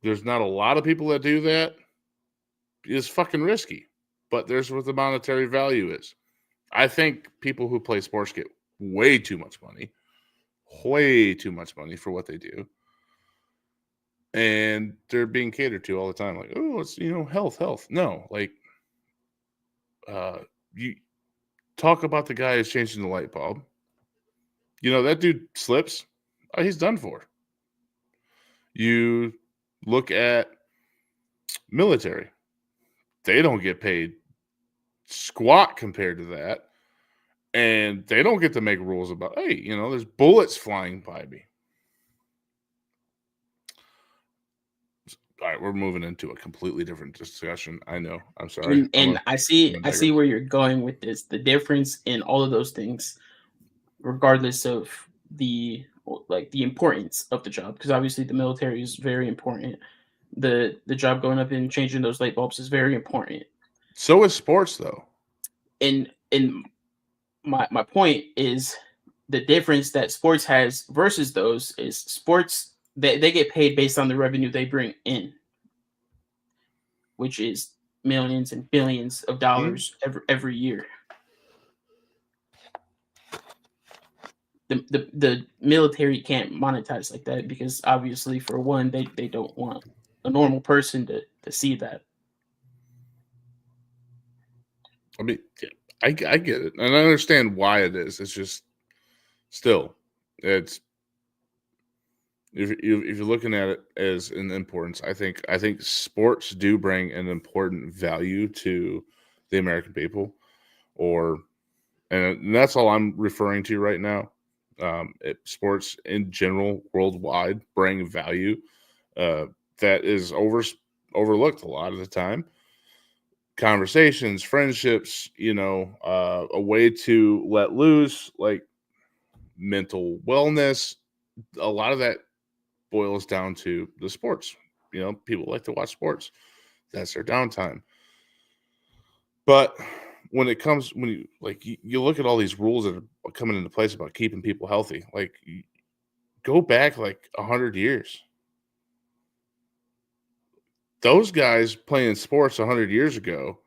There's not a lot of people that do that. It's fucking risky, but there's what the monetary value is. I think people who play sports get way too much money for what they do. And they're being catered to all the time. Like, oh, it's, health. No, like, you talk about the guy who's changing the light bulb. That dude slips. Oh, he's done for. You look at military. They don't get paid squat compared to that. And they don't get to make rules about, hey, there's bullets flying by me. All right, we're moving into a completely different discussion. I know. I'm sorry. And I see where you're going with this. The difference in all of those things, regardless of the importance of the job, because obviously the military is very important. The job going up and changing those light bulbs is very important. So is sports, though. And my point is the difference that sports has versus those is sports they get paid based on the revenue they bring in, which is millions and billions of dollars every year. The military can't monetize like that because obviously, for one, they don't want a normal person to see that. I mean, I get it, and I understand why it is. It's just still, it's if you're looking at it as an importance, I think sports do bring an important value to the American people, and that's all I'm referring to right now. Sports in general, worldwide, bring value that is overlooked a lot of the time. Conversations, friendships, a way to let loose, like mental wellness. A lot of that boils down to the sports. People like to watch sports. That's their downtime. But when you look at all these rules that are coming into place about keeping people healthy, like, go back like 100 years. Those guys playing sports 100 years ago,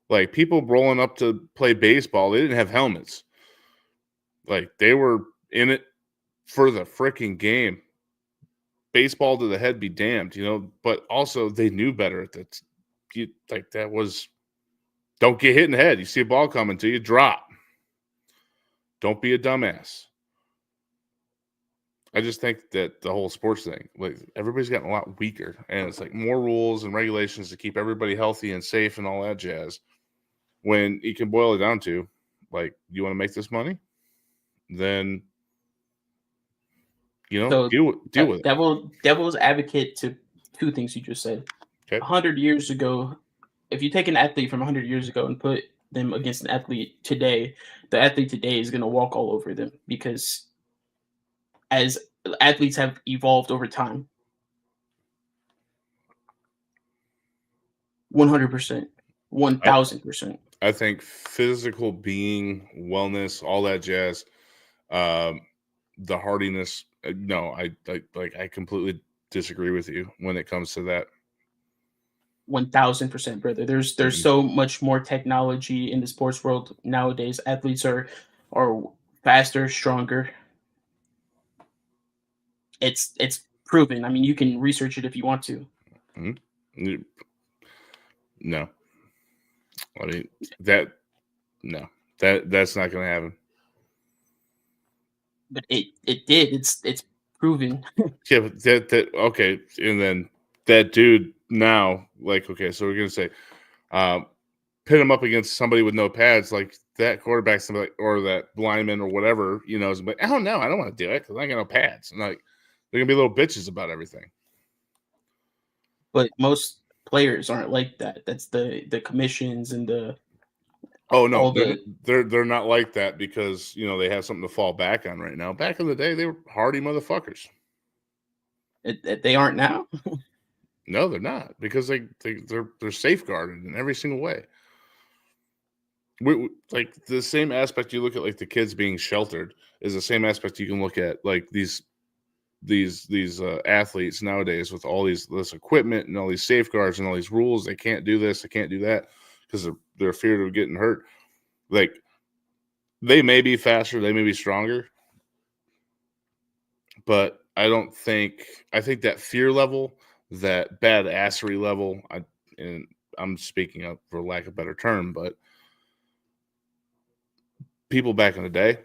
like people rolling up to play baseball, they didn't have helmets. Like, they were in it for the freaking game. Baseball to the head be damned, but also they knew better at that. That was, don't get hit in the head. You see a ball coming to you, drop. Don't be a dumbass. I just think that the whole sports thing, like, everybody's gotten a lot weaker, and it's like more rules and regulations to keep everybody healthy and safe and all that jazz. When you can boil it down to, like, you want to make this money, then deal with it. Devil's advocate to two things you just said. Okay. 100 years ago, if you take an athlete from 100 years ago and put them against an athlete today, the athlete today is going to walk all over them because as athletes have evolved over time. 100%, 1000%. I think physical being, wellness, all that jazz, the hardiness. No, I completely disagree with you when it comes to that. 1000%, brother. There's so much more technology in the sports world nowadays. Athletes are faster, stronger. It's proven. I mean, you can research it if you want to. No, I mean that's not going to happen. But it did. It's proven. Yeah, but that okay, and then that dude now, like, okay, so we're gonna say, pit him up against somebody with no pads, like that quarterback, somebody or that lineman or whatever, you know, is like, oh no, I don't want to do it because I got no pads. And like, they're gonna be little bitches about everything. But most players aren't like that. That's the commissions and the Oh no, all they're not like that because you know they have something to fall back on right now. Back in the day, they were hardy motherfuckers. they aren't now. No, they're not because they're safeguarded in every single way. We like the same aspect you look at, like the kids being sheltered, is the same aspect you can look at like these athletes nowadays with all this equipment and all these safeguards and all these rules. They can't do this, they can't do that because they're feared of getting hurt. Like they may be faster, they may be stronger, but I think that fear level, that badassery level, and I'm speaking up for lack of a better term, but people back in the day,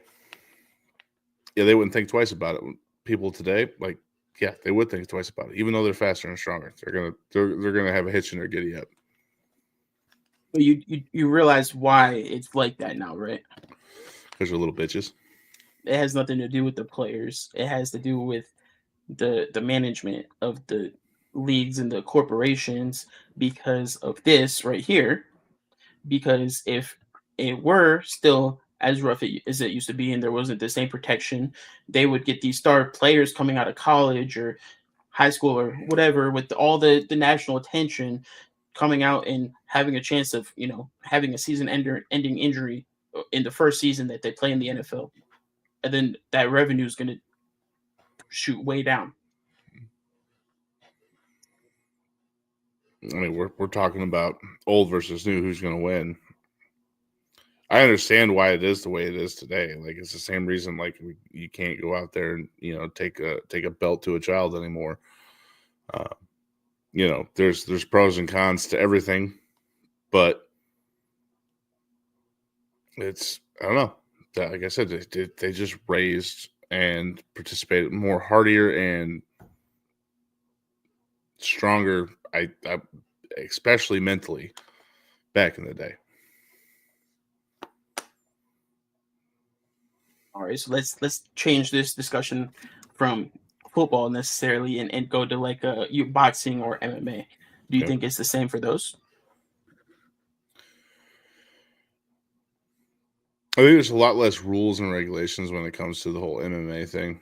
yeah, they wouldn't think twice about it. People today, like, yeah, they would think twice about it, even though they're faster and stronger. They're gonna have a hitch in their giddy up. But you realize why it's like that now, right? Because they're little bitches. It has nothing to do with the players. It has to do with the management of the leagues and the corporations because of this right here. Because if it were still as rough as it used to be and there wasn't the same protection, they would get these star players coming out of college or high school or whatever with all the national attention coming out and having a chance of, you know, having a season-ending injury in the first season that they play in the NFL. And then that revenue is going to shoot way down. I mean, we're talking about old versus new, who's going to win. I understand why it is the way it is today. Like, it's the same reason, like, you can't go out there and, you know, take a belt to a child anymore. You know, there's pros and cons to everything, but it's, I don't know. Like I said, they just raised and participated more hardier and stronger. I especially mentally back in the day. All right, so let's change this discussion from football necessarily and go to like boxing or MMA. Do you think it's the same for those? I think there's a lot less rules and regulations when it comes to the whole MMA thing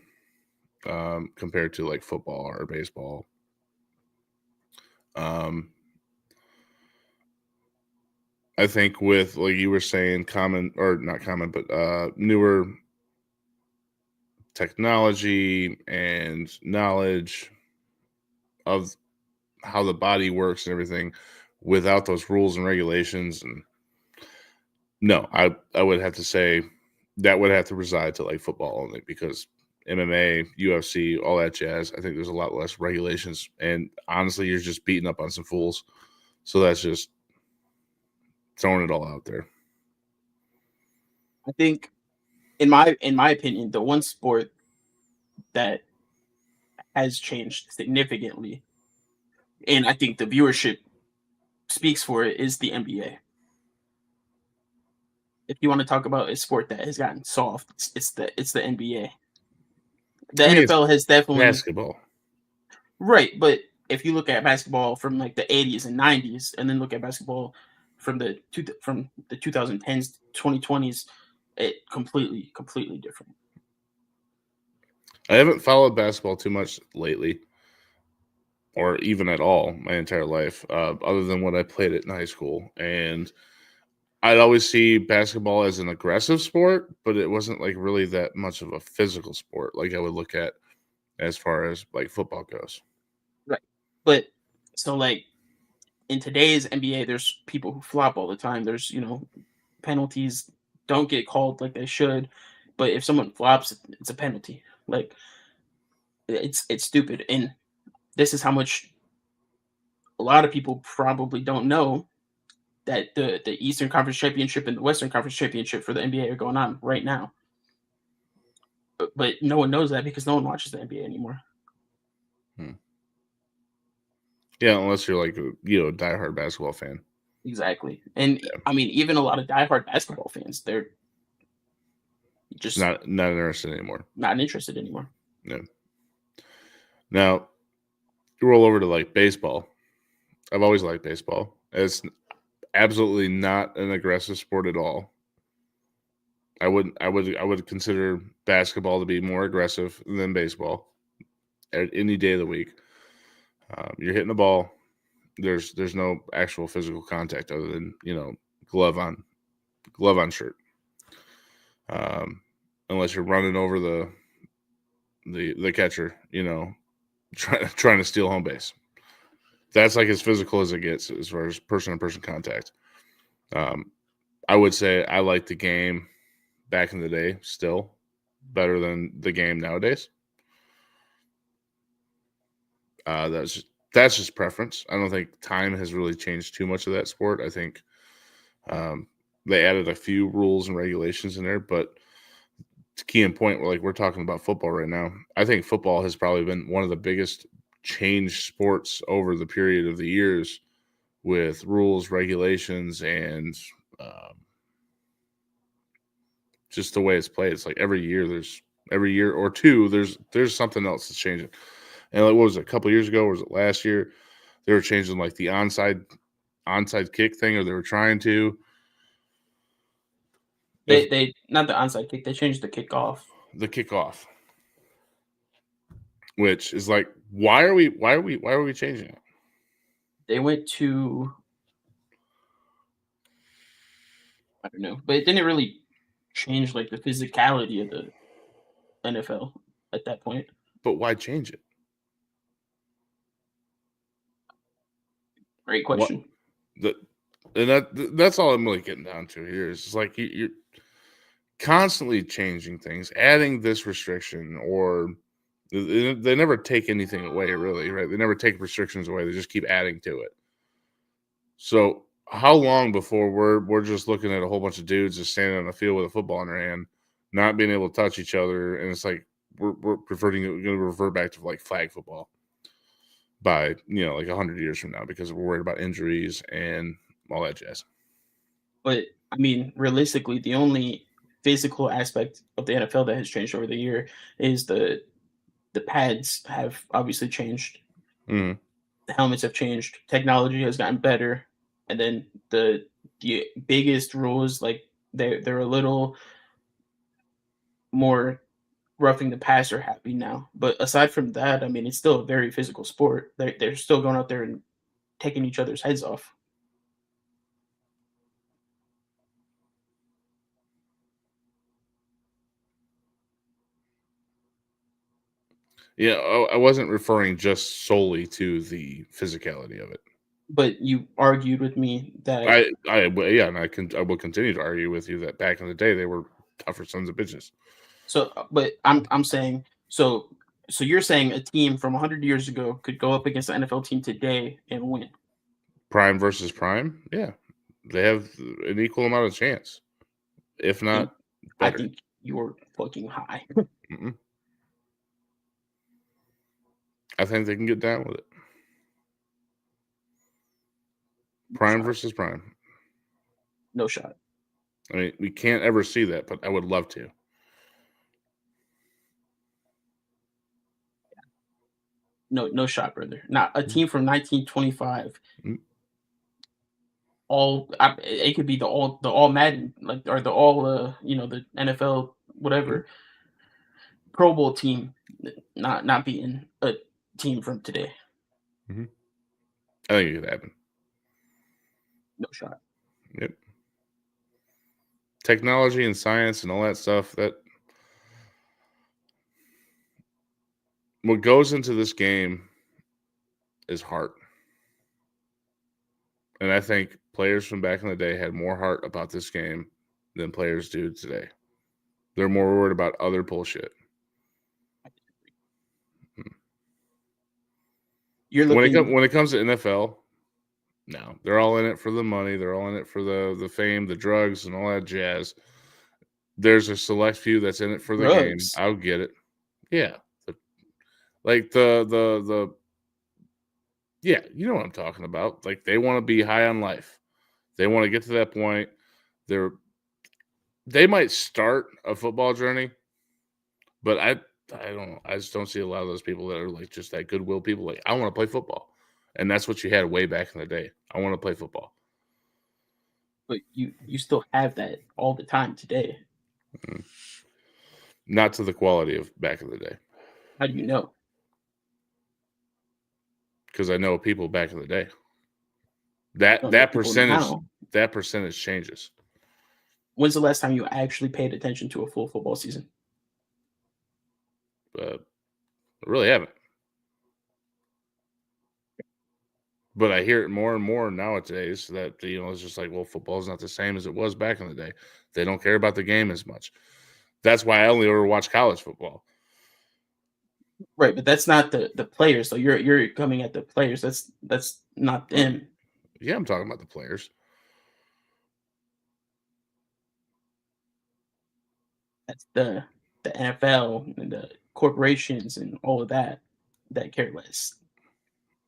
compared to like football or baseball. I think with, like you were saying, newer technology and knowledge of how the body works and everything without those rules and regulations. And no, I would have to say that would have to reside to like football only, because MMA, UFC, all that jazz, I think there's a lot less regulations. And honestly, you're just beating up on some fools. So that's just throwing it all out there. I think, in my opinion, the one sport that has changed significantly, and I think the viewership speaks for it, is the NBA. If you want to talk about a sport that has gotten soft, it's the NBA. The NFL has definitely basketball, right? But if you look at basketball from like the 80s and 90s, and then look at basketball from the 2010s, 2020s, it completely different. I haven't followed basketball too much lately, or even at all my entire life, other than when I played it in high school. And I'd always see basketball as an aggressive sport, but it wasn't like really that much of a physical sport like I would look at as far as like football goes. But so like in today's NBA, there's people who flop all the time. There's penalties don't get called like they should, but if someone flops, it's a penalty. Like it's stupid, and this is how much a lot of people probably don't know that the Eastern Conference Championship and the Western Conference Championship for the NBA are going on right now. But no one knows that because no one watches the NBA anymore. Yeah, unless you're like a diehard basketball fan. Exactly. And I mean, even a lot of diehard basketball fans, they're just Not interested anymore. not interested anymore. No. Now, you roll over to like baseball. I've always liked baseball. It's absolutely not an aggressive sport at all. I would consider basketball to be more aggressive than baseball at any day of the week. You're hitting the ball. There's no actual physical contact other than glove on shirt. Unless you're running over the catcher, trying to steal home base. That's like as physical as it gets as far as person-to-person contact. I would say I like the game back in the day still better than the game nowadays. That's just preference. I don't think time has really changed too much of that sport. I think they added a few rules and regulations in there, but to key in point, we're talking about football right now. I think football has probably been one of the biggest change sports over the period of the years with rules, regulations, and just the way it's played. It's like every year or two, there's something else that's changing. And like, what was it, a couple of years ago, or was it last year? They were changing like the onside kick thing, or they were trying to. They not the onside kick. They changed the kickoff. The kickoff, which is like, why are we changing it? They went to, I don't know, but it didn't really change like the physicality of the NFL at that point. But why change it? Great question. That's all I'm really getting down to here. Is just like you're constantly changing things, adding this restriction, or they never take anything away, really, right? They never take restrictions away. They just keep adding to it. So how long before we're just looking at a whole bunch of dudes just standing on the field with a football in their hand, not being able to touch each other, and it's like we're going to revert back to like flag football by like 100 years from now because we're worried about injuries and all that jazz. But I mean, realistically, the only physical aspect of the NFL that has changed over the year is the pads have obviously changed. Mm-hmm. The helmets have changed. Technology has gotten better, and then the biggest rules, like they're a little more roughing the passer happy now. But aside from that, I mean, it's still a very physical sport. They're still going out there and taking each other's heads off. Yeah, I wasn't referring just solely to the physicality of it. But you argued with me that I will continue to argue with you that back in the day they were tougher sons of bitches. So, but I'm saying so you're saying a team from 100 years ago could go up against the NFL team today and win. Prime versus prime, yeah, they have an equal amount of chance, if not better. I think you're fucking high. Mm-mm. I think they can get down with it. Prime versus prime. No shot. I mean, we can't ever see that, but I would love to. No shot, brother. Not a team from 1925. Mm-hmm. It could be the all Madden, like, or the all the NFL whatever Pro Bowl team, not beating a team from today. Mm-hmm. I think it could happen. No shot. Yep. Technology and science and all that stuff, that what goes into this game is heart. And I think players from back in the day had more heart about this game than players do today. They're more worried about other bullshit. You're looking When it comes to NFL, no, they're all in it for the money. They're all in it for the fame, the drugs, and all that jazz. There's a select few that's in it for the drugs. game. I'll get it. Yeah, the yeah, you know what I'm talking about. Like they want to be high on life. They want to get to that point. They might start a football journey, but I don't know. I just don't see a lot of those people that are like just that goodwill people. Like I want to play football, and that's what you had way back in the day. I want to play football. But you still have that all the time today. Mm-hmm. Not to the quality of back in the day. How do you know? Because I know people back in the day. Don't know That people percentage changes. When's the last time you actually paid attention to a full football season? I really haven't. But I hear it more and more nowadays that, it's just like, well, football's not the same as it was back in the day. They don't care about the game as much. That's why I only ever watch college football. Right, but that's not the players. So you're coming at the players. That's not them. Yeah, I'm talking about the players. That's the NFL and the corporations and all of that care less.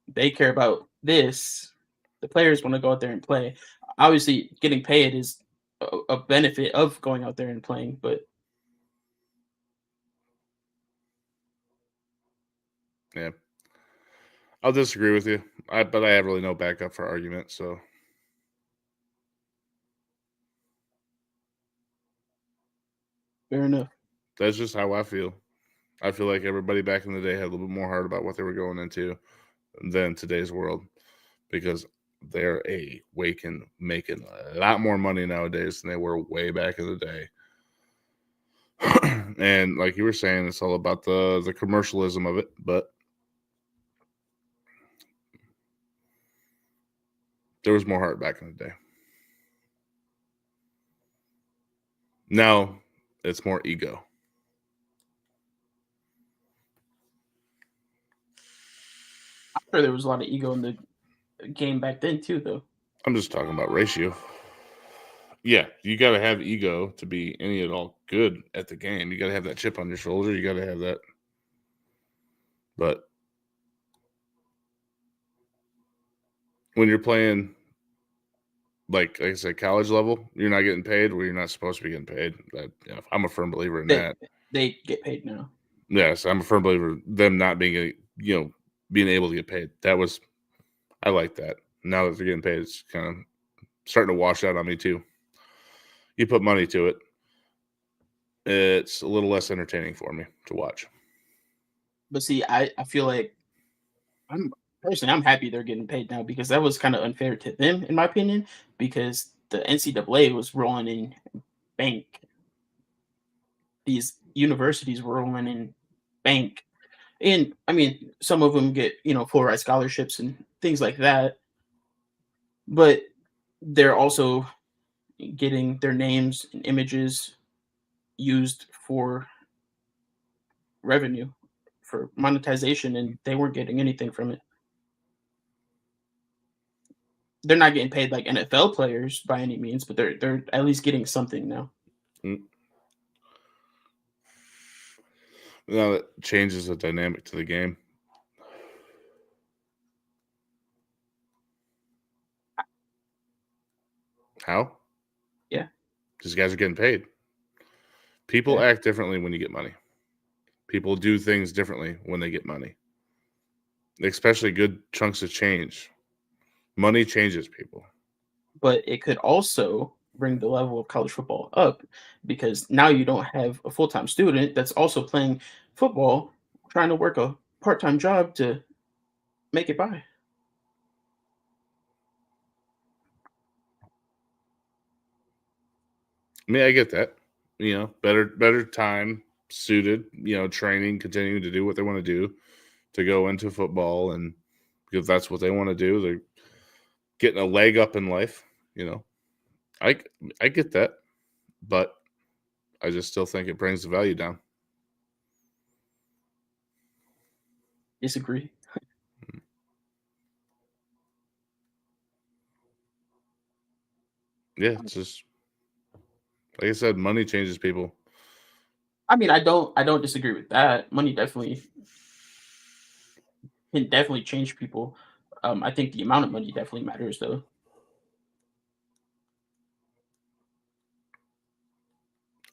They care about this. The players want to go out there and play. Obviously, getting paid is a benefit of going out there and playing, but yeah, I'll disagree with you. But I have really no backup for argument. So fair enough. That's just how I feel. I feel like everybody back in the day had a little bit more heart about what they were going into than today's world, because they're making a lot more money nowadays than they were way back in the day. And like you were saying, it's all about the commercialism of it, but there was more heart back in the day. Now it's more ego. I'm sure there was a lot of ego in the game back then too, though. I'm just talking about ratio. Yeah, you got to have ego to be any at all good at the game. You got to have that chip on your shoulder. You got to have that. But when you're playing, like I said, college level, you're not getting paid where you're not supposed to be getting paid. I'm a firm believer in that. They get paid now. Yes, I'm a firm believer in them not being, being able to get paid. I like that. Now that they're getting paid, it's kind of starting to wash out on me too. You put money to it, it's a little less entertaining for me to watch. But see, I feel like I'm happy they're getting paid now, because that was kind of unfair to them, in my opinion, because the NCAA was rolling in bank. These universities were rolling in bank. And I mean, some of them get, full ride scholarships and things like that. But they're also getting their names and images used for revenue, for monetization, and they weren't getting anything from it. They're not getting paid like NFL players by any means, but they're at least getting something now. Now that changes the dynamic to the game. How? Yeah. Because guys are getting paid. People act differently when you get money. People do things differently when they get money. Especially good chunks of change. Money changes people. But it could also bring the level of college football up, because now you don't have a full-time student that's also playing football, trying to work a part-time job to make it by. I mean, I get that. Better time suited, training, continuing to do what they want to do to go into football, and because that's what they want to do. They're getting a leg up in life, you know. I get that, but I just still think it brings the value down. Disagree. Yeah, it's just like I said, money changes people. I mean, I don't disagree with that. Money can definitely change people. I think the amount of money definitely matters, though.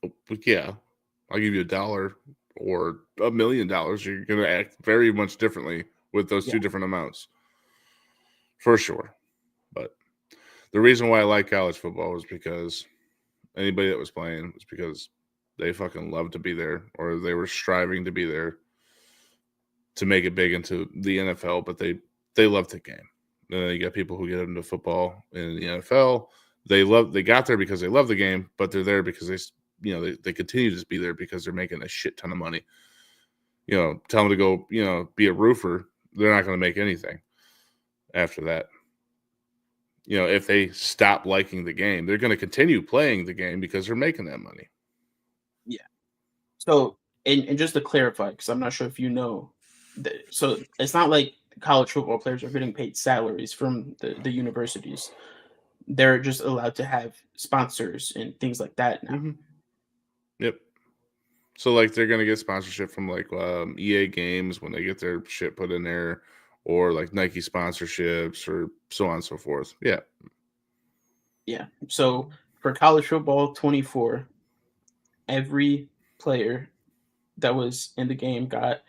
But yeah, I'll give you $1 or $1 million. You're gonna act very much differently with those two Yeah. different amounts, for sure. But the reason why I like college football was because anybody that was playing was because they fucking loved to be there, or they were striving to be there to make it big into the NFL. But they loved the game. And then you got people who get into football in the NFL. They got there because they love the game, but they're there because they continue to just be there because they're making a shit ton of money. You know, tell them to go, be a roofer. They're not going to make anything after that. You know, if they stop liking the game, they're going to continue playing the game because they're making that money. Yeah. So, and just to clarify, because I'm not sure if you know, so it's not like college football players are getting paid salaries from the universities. They're just allowed to have sponsors and things like that now. Mm-hmm. Yep. So like they're gonna get sponsorship from like EA Games when they get their shit put in there, or like Nike sponsorships, or so on and so forth. Yeah. Yeah. So for college football 24, every player that was in the game got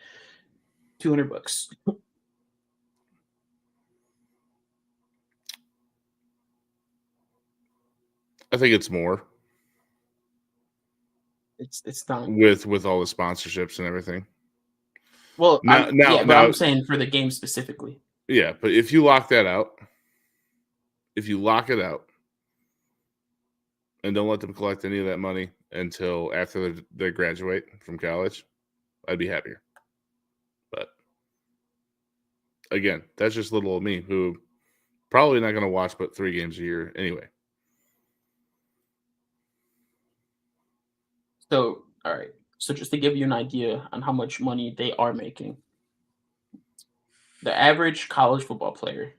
$200. I think it's more It's not with all the sponsorships and everything. well. Now, But I'm saying for the game specifically. Yeah, but if you lock that out, if you lock it out, and don't let them collect any of that money until after they graduate from college, I'd be happier. But again, that's just little old me who probably not going to watch but 3 games a year anyway. So, all right. So just to give you an idea on how much money they are making, the average college football player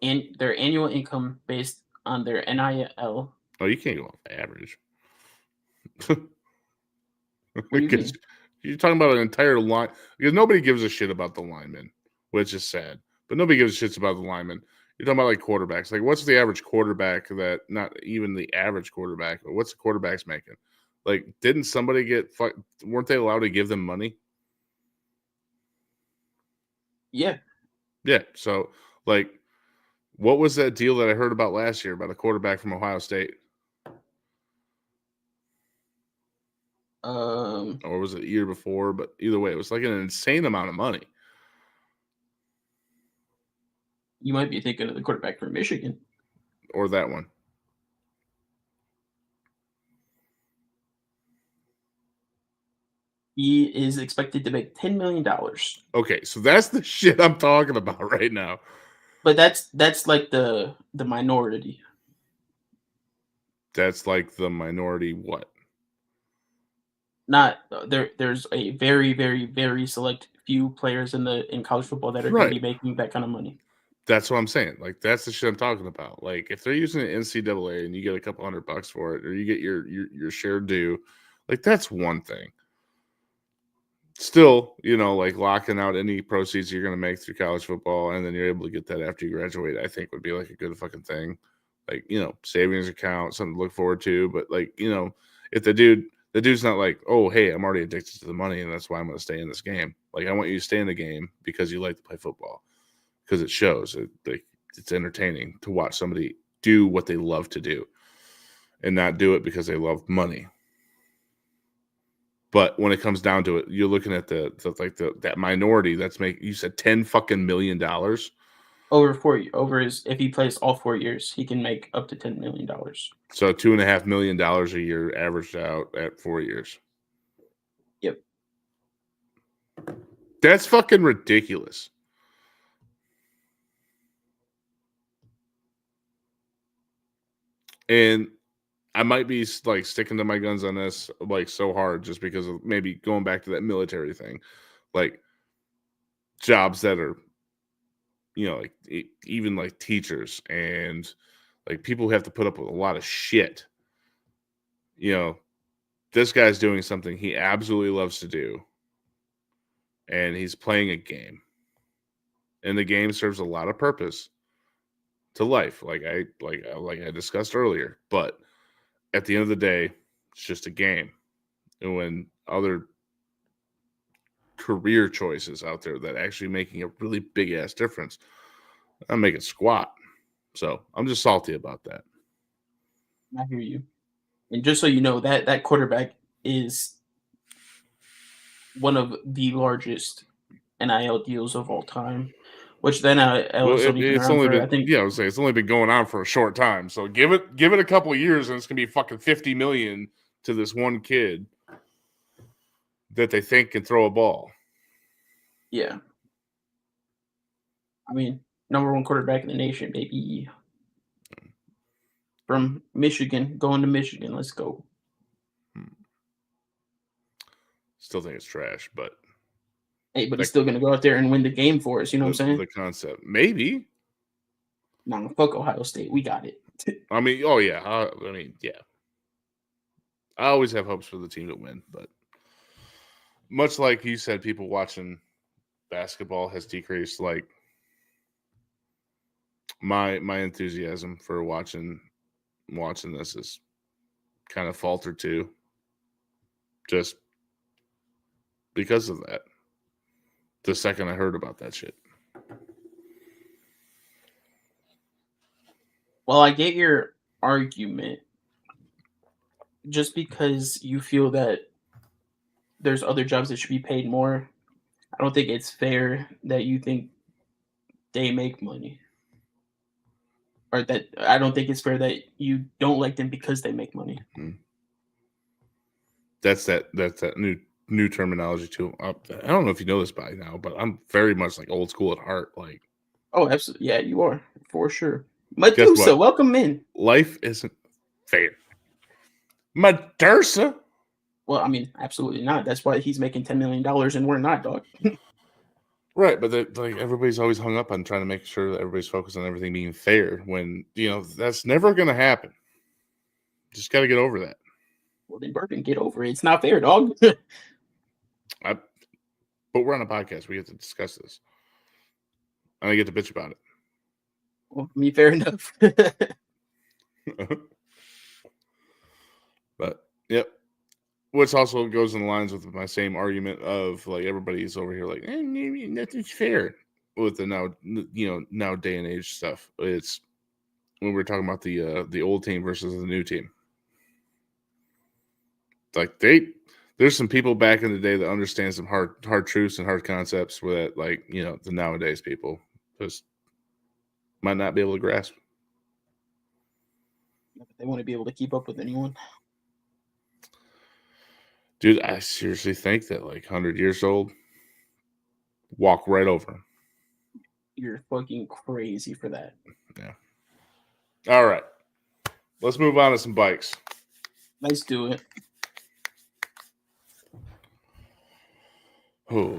and their annual income based on their NIL. Oh, you can't go off average. What do you mean? You're talking about an entire line, because nobody gives a shit about the linemen, which is sad. But nobody gives a shit about the linemen. You're talking about like quarterbacks. Like, what's the average quarterback that, not even the average quarterback, but what's the quarterbacks making? Like, didn't somebody weren't they allowed to give them money? Yeah. Yeah. So, like, what was that deal that I heard about last year about a quarterback from Ohio State? Or was it the year before? But either way, it was like an insane amount of money. You might be thinking of the quarterback from Michigan. Or that one. He is expected to make $10 million. Okay, so that's the shit I'm talking about right now. But that's like the minority. That's like the minority what? Not there's a very, very, very select few players in college football that are going to be making that kind of money. That's what I'm saying. Like, that's the shit I'm talking about. Like, if they're using an NCAA and you get a couple $100 for it, or you get your share due, like, that's one thing. Still, like locking out any proceeds you're going to make through college football, and then you're able to get that after you graduate, I think would be like a good fucking thing. Like, savings account, something to look forward to. But like, if the dude's not like, oh, hey, I'm already addicted to the money and that's why I'm going to stay in this game. Like, I want you to stay in the game because you like to play football, because it shows. It's entertaining to watch somebody do what they love to do and not do it because they love money. But when it comes down to it, you're looking at that minority that's you said $10 million If he plays all 4 years, he can make up to $10 million. So $2.5 million a year averaged out at 4 years. Yep. That's fucking ridiculous. And I might be like sticking to my guns on this like so hard just because of maybe going back to that military thing. Like jobs that are, you know, like even like teachers and like people who have to put up with a lot of shit. You know, this guy's doing something he absolutely loves to do. And he's playing a game. And the game serves a lot of purpose to life, like I discussed earlier. But at the end of the day, it's just a game. And when other career choices out there that actually making a really big ass difference, I'm making squat. So I'm just salty about that. I hear you. And just so you know, that quarterback is one of the largest NIL deals of all time. Which then It's only been, I think, I would say it's only been going on for a short time. So give it a couple of years, and it's gonna be fucking $50 million to this one kid that they think can throw a ball. Yeah, I mean, #1 quarterback in the nation, baby. From Michigan, going to Michigan. Let's go. Still think it's trash, but. Hey, but he's still going to go out there and win the game for us. You know what I'm saying? The concept. Maybe. No, fuck Ohio State. We got it. I mean, oh, yeah. I mean, yeah. I always have hopes for the team to win, but much like you said, people watching basketball has decreased. Like, my enthusiasm for watching this is kind of faltered too. Just because of that. The second I heard about that shit. Well, I get your argument. Just because you feel that there's other jobs that should be paid more, I don't think it's fair that you think they make money. Or that I don't think it's fair that you don't like them because they make money. That's that new terminology too. I don't know if you know this by now, but I'm very much like old school at heart. Like, oh, absolutely, yeah, you are for sure. Medusa, welcome in. Life isn't fair. Medusa. Well, I mean, absolutely not. That's why he's making $10 million and we're not, dog. Right, but like everybody's always hung up on trying to make sure that everybody's focused on everything being fair. When that's never going to happen. Just got to get over that. Well, then Burton, get over it. It's not fair, dog. But we're on a podcast. We have to discuss this. And I get to bitch about it. Well, I mean, fair enough. But, yep. Which also goes in the lines with my same argument of, like, everybody's over here like, nothing's fair with the now day and age stuff. It's when we're talking about the old team versus the new team. Like, there's some people back in the day that understand some hard truths and hard concepts that, like, the nowadays people just might not be able to grasp. They want to be able to keep up with anyone. Dude, I seriously think that, like, 100 years old, walk right over them. You're fucking crazy for that. Yeah. All right. Let's move on to some bikes. Let's do it. Oh.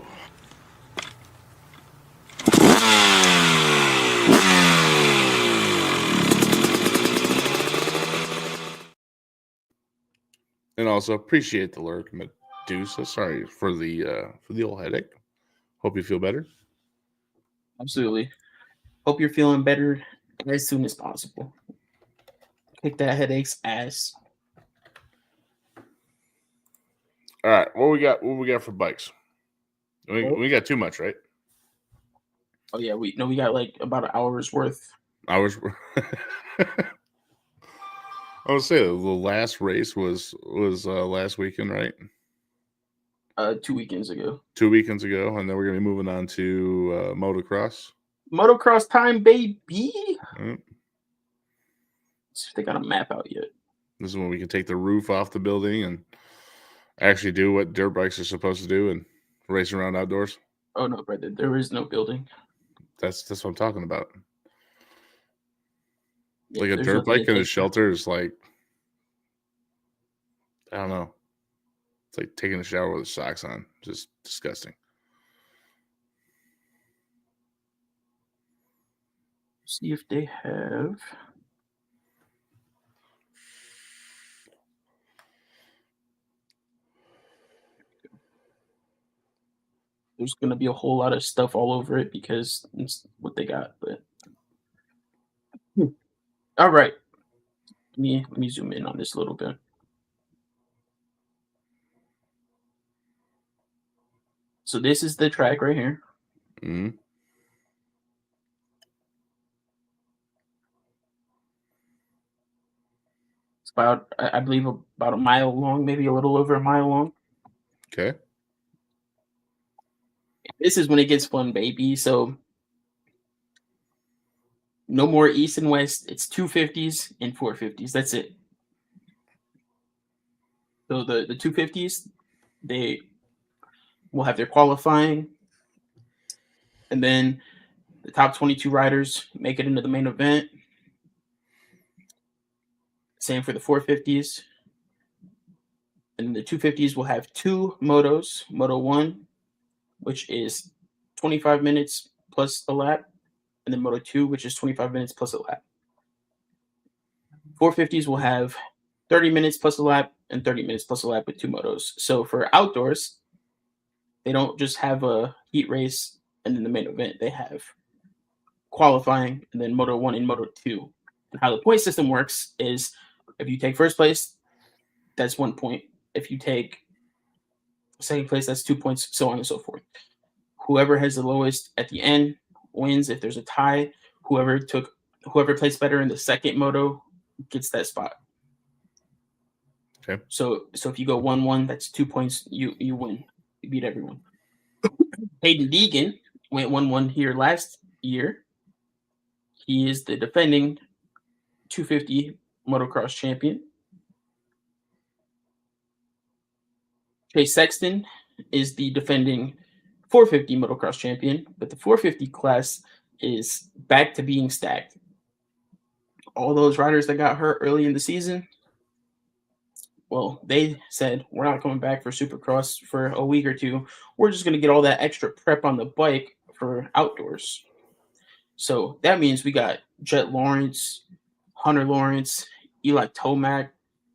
And also appreciate the lurk, Medusa. Sorry for the old headache. Hope you feel better. Absolutely. Hope you're feeling better as soon as possible. Kick that headache's ass. All right, what we got for bikes? We got too much, right? Oh yeah, we got like about an hour's worth. Hours. I would say the last race was last weekend, right? 2 weekends ago. 2 weekends ago, and then we're gonna be moving on to motocross. Motocross time, baby. Right. See if they got a map out yet. This is when we can take the roof off the building and actually do what dirt bikes are supposed to do and race around outdoors. Oh no, brother, there is no building. That's what I'm talking about. Yeah, Like a there's dirt nothing to bike in a take. shelter is like, I don't know. It's like taking a shower with socks on. Just disgusting. See if they have. There's gonna be a whole lot of stuff all over it because it's what they got. But all right, let me zoom in on this a little bit. So this is the track right here. Hmm. It's about, I believe, about a mile long, maybe a little over a mile long. Okay. This is when it gets fun, baby. So no more east and west. It's 250s and 450s. That's it. So the 250s, they will have their qualifying, and then the top 22 riders make it into the main event. Same for the 450s. And the 250s will have two motos. Moto 1, which is 25 minutes plus a lap, and then Moto 2, which is 25 minutes plus a lap. 450s will have 30 minutes plus a lap and 30 minutes plus a lap with two motos. So for outdoors, they don't just have a heat race and then the main event. They have qualifying and then Moto 1 and Moto 2. And how the point system works is if you take first place, that's 1 point. If you take second place, that's 2 points, so on and so forth. Whoever has the lowest at the end wins. If there's a tie, whoever placed better in the second moto gets that spot. Okay. So if you go 1-1, that's 2 points. You win. You beat everyone. Hayden Deegan went 1-1 here last year. He is the defending 250 motocross champion. Chase Sexton is the defending 450 motocross champion, but the 450 class is back to being stacked. All those riders that got hurt early in the season, well, they said, we're not coming back for Supercross for a week or two. We're just going to get all that extra prep on the bike for outdoors. So that means we got Jet Lawrence, Hunter Lawrence, Eli Tomac,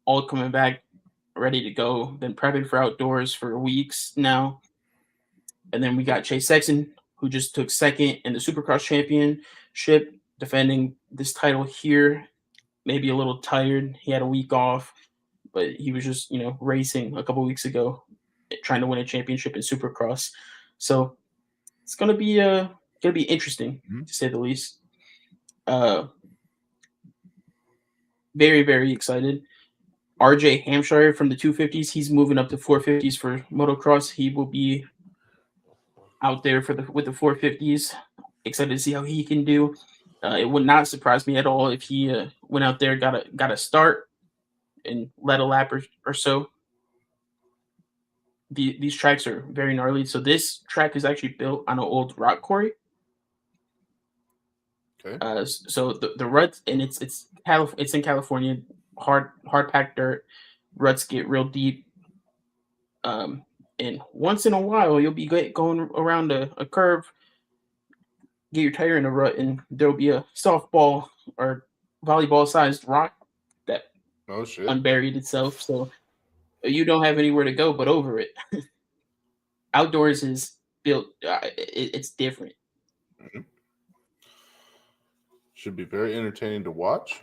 all coming back ready to go. Been prepping for outdoors for weeks now. And then we got Chase Sexton, who just took second in the Supercross championship, defending this title here. Maybe a little tired. He had a week off, but he was just, racing a couple weeks ago, trying to win a championship in Supercross. So it's gonna be interesting to say the least. Very, very excited. RJ Hampshire from the 250s, he's moving up to 450s for motocross. He will be out there with the 450s. Excited to see how he can do. It would not surprise me at all if he went out there, got a start, and led a lap or so. These tracks are very gnarly. So this track is actually built on an old rock quarry. Okay. So the ruts, and it's in California, hard packed dirt. Ruts get real deep. And once in a while, you'll be going around a curve, get your tire in a rut, and there'll be a softball or volleyball-sized rock that unburied itself. So you don't have anywhere to go but over it. Outdoors is built. It's different. Mm-hmm. Should be very entertaining to watch.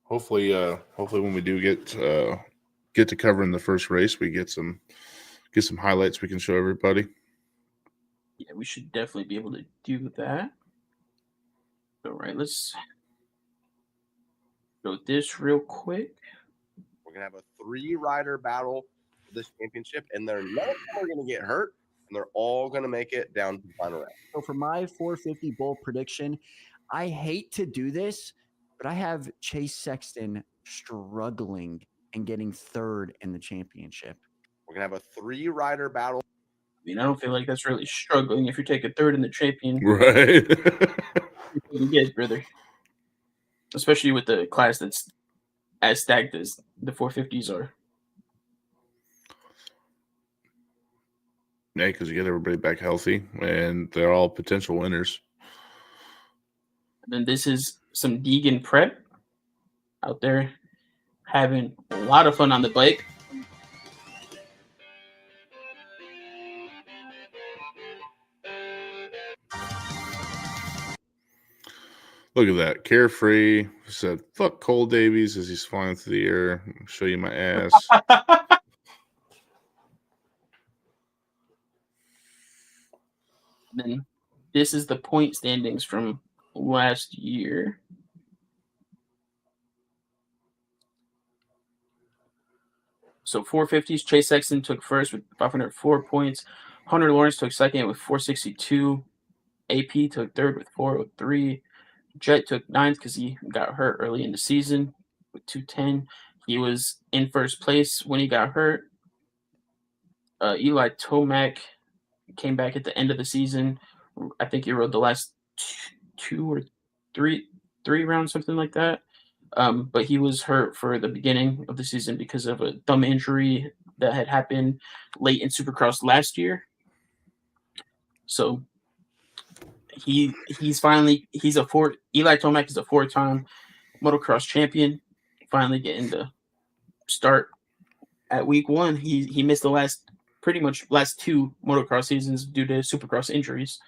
Hopefully when we do get to covering the first race, we get some highlights we can show everybody. Yeah, we should definitely be able to do that. All right, let's go this real quick. We're gonna have a 3-rider battle for this championship, and none of them are gonna get hurt, and they're all gonna make it down to the final round. So for my 450 bowl prediction, I hate to do this, but I have Chase Sexton struggling and getting third in the championship. We're gonna have a 3-rider battle. mean, I don't feel like that's really struggling if you take a third in the champion. Right. You can get, brother. Especially with the class that's as stacked as the 450s are. Yeah, because you get everybody back healthy, and they're all potential winners. And then this is some Deegan prep out there having a lot of fun on the bike. Look at that. Carefree said, fuck Cole Davies as he's flying through the air. I'll show you my ass. Then this is the point standings from last year. So 450s, Chase Sexton took first with 504 points. Hunter Lawrence took second with 462. AP took third with 403. Jet took ninth because he got hurt early in the season with 210. He was in first place when he got hurt. Eli Tomac came back at the end of the season. I think he rode the last two or three rounds, something like that. But he was hurt for the beginning of the season because of a thumb injury that had happened late in Supercross last year. So Eli Tomac is a 4-time motocross champion. Finally getting to start at week 1. He missed the pretty much last 2 motocross seasons due to Supercross injuries.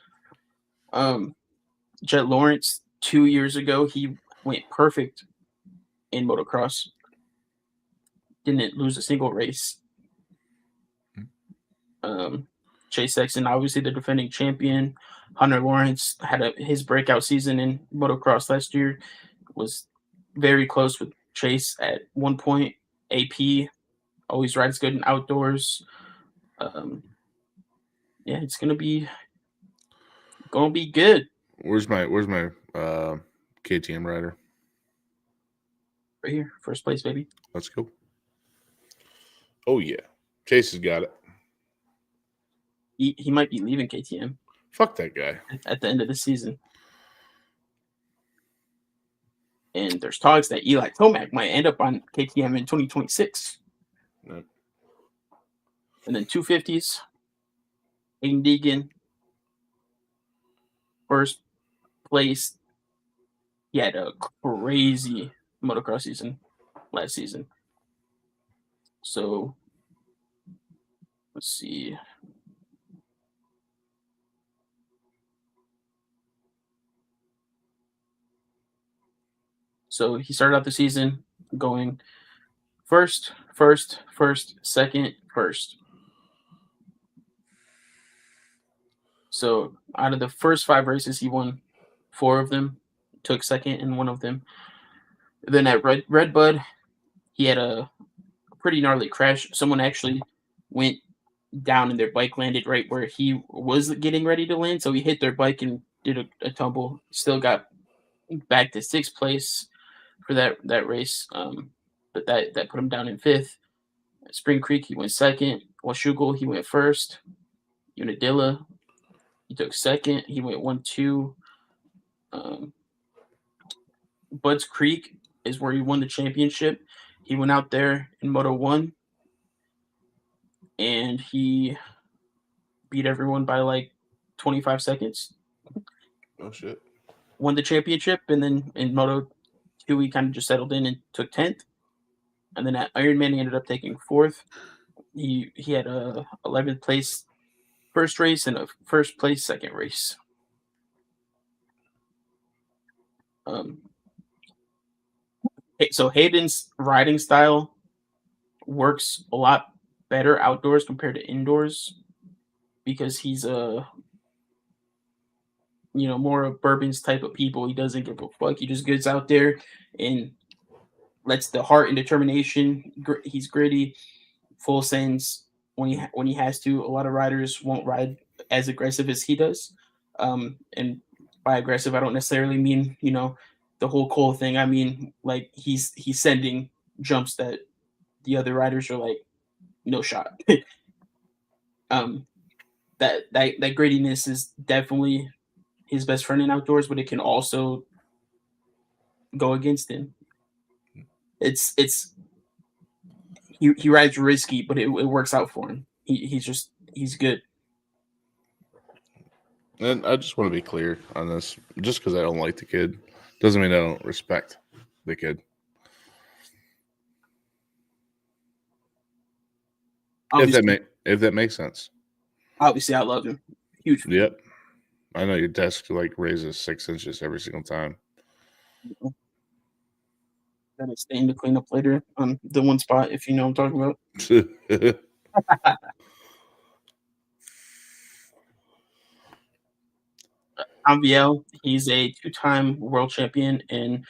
Jet Lawrence 2 years ago, he went perfect in motocross. Didn't lose a single race. Chase Sexton, obviously the defending champion. Hunter Lawrence had his breakout season in motocross last year. Was very close with Chase at one point. AP always rides good in outdoors. Yeah, it's gonna be good. Where's my KTM rider? Right here, first place, baby. Let's go. Oh yeah, Chase has got it. He might be leaving KTM. Fuck that guy. At the end of the season. And there's talks that Eli Tomac might end up on KTM in 2026. Nope. And then 250s, Aiden Deegan, first place. He had a crazy motocross season last season. So let's see. So he started out the season going first, second, first. So out of the first 5 races, he won 4 of them, took second in 1 of them. Then at Red Bud, he had a pretty gnarly crash. Someone actually went down and their bike landed right where he was getting ready to land. So he hit their bike and did a tumble. Still got back to 6th place for that race. But that put him down in 5th. At Spring Creek, he went 2nd. Washougal, he went 1st. Unadilla, he took 2nd. He went 1-2. Budds Creek is where he won the championship. He went out there in Moto 1 and he beat everyone by like 25 seconds. Oh shit. Won the championship, and then in Moto 2 he kind of just settled in and took 10th. And then at Ironman he ended up taking 4th. He had a 11th place first race and a first place second race. So Hayden's riding style works a lot better outdoors compared to indoors because he's more of Bourbon's type of people. He doesn't give a fuck. He just gets out there and lets the heart and determination. He's gritty, full sends when he has to. A lot of riders won't ride as aggressive as he does. And by aggressive, I don't necessarily mean, the whole Cole thing. I mean, like he's sending jumps that the other riders are like, no shot. that grittiness is definitely his best friend in outdoors, but it can also go against him. It's he rides risky, but it works out for him. He's good. And I just want to be clear on this. Just because I don't like the kid doesn't mean I don't respect the kid. If that makes sense. Obviously, I love him. Huge. Yep. I know your desk like raises 6 inches every single time. Gotta stay in to clean up later on the one spot, if you know what I'm talking about. Ambiel, he's a 2-time world champion in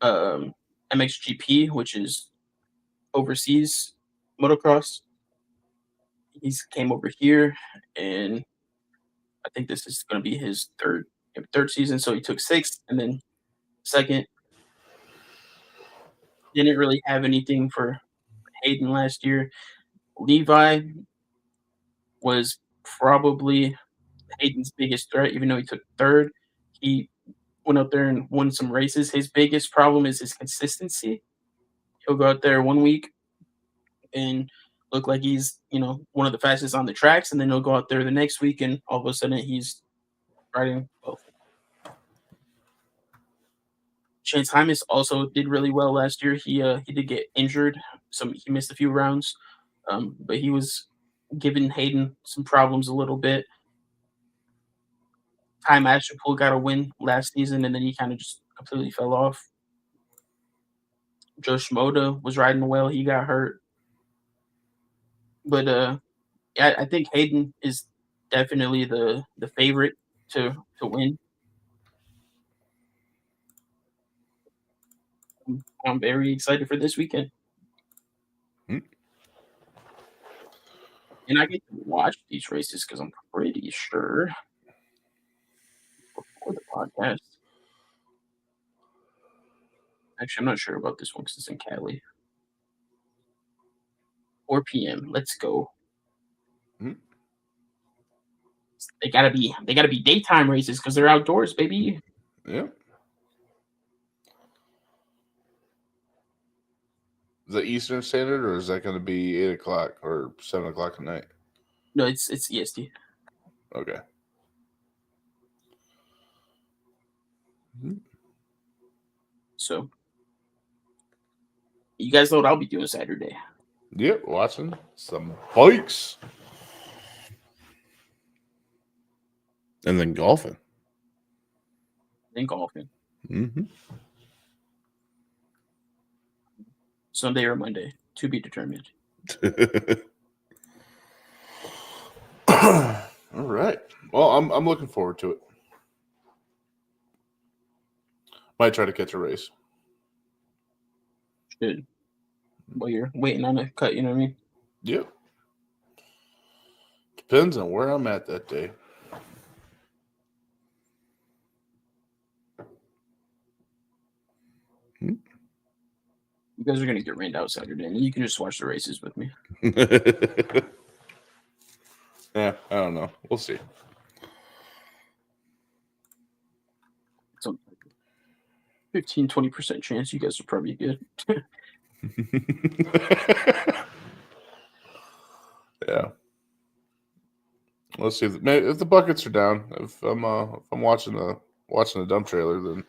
MXGP, which is overseas motocross. He's came over here, and I think this is going to be his third season. So he took 6th and then 2nd. Didn't really have anything for Hayden last year. Levi was probably Hayden's biggest threat, even though he took 3rd. He went out there and won some races. His biggest problem is his consistency. He'll go out there one week and look like he's, one of the fastest on the tracks, and then he'll go out there the next week and all of a sudden he's riding both. Chance Hymas also did really well last year. He did get injured. He missed a few rounds, but he was giving Hayden some problems a little bit. Ty Mastropool got a win last season, and then he kind of just completely fell off. Joe Shimoda was riding well. He got hurt. But I think Hayden is definitely the favorite to win. I'm very excited for this weekend. And I get to watch these races because I'm pretty sure before the podcast. Actually, I'm not sure about this one because it's in Cali. 4 p.m. Let's go. They gotta be daytime races because they're outdoors, baby. Yeah. Is that Eastern Standard, or is that going to be 8 o'clock or 7 o'clock at night? No, it's EST. Okay. So, you guys know what I'll be doing Saturday. Yep, watching some bikes. And then golfing. Mm-hmm. Sunday or Monday, to be determined. All right. Well, I'm looking forward to it. Might try to catch a race. Good. Well, you're waiting on a cut, you know what I mean? Yep. Depends on where I'm at that day. You guys are going to get rained out Saturday, and you can just watch the races with me. Yeah, I don't know. We'll see. So 15-20% chance you guys are probably good. Yeah. Let's see if the buckets are down. If I'm watching the dump trailer, then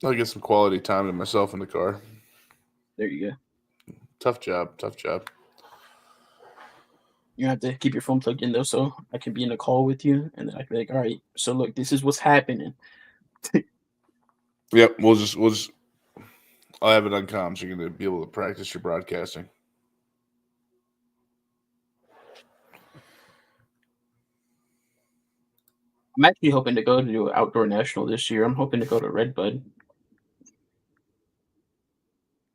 I'll get some quality time to myself in the car. There you go. Tough job. You have to keep your phone plugged in though, so I can be in a call with you, and then I can be like, all right, so look, this is what's happening. Yep, we'll just I'll have it on comms. You're gonna be able to practice your broadcasting. I'm actually hoping to go to Outdoor National this year. I'm hoping to go to Redbud.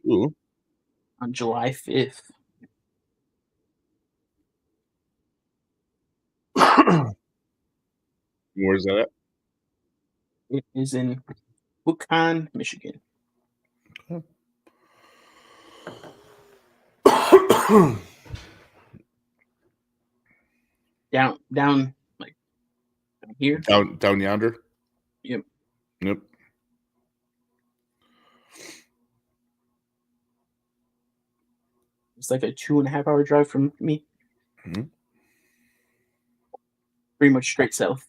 Ooh. On July 5th. Where's that at? It is in Buchan, Michigan. down like down here. Down yonder. Yep. Yep. It's like a 2.5 hour drive from me. Mhm. Pretty much straight south.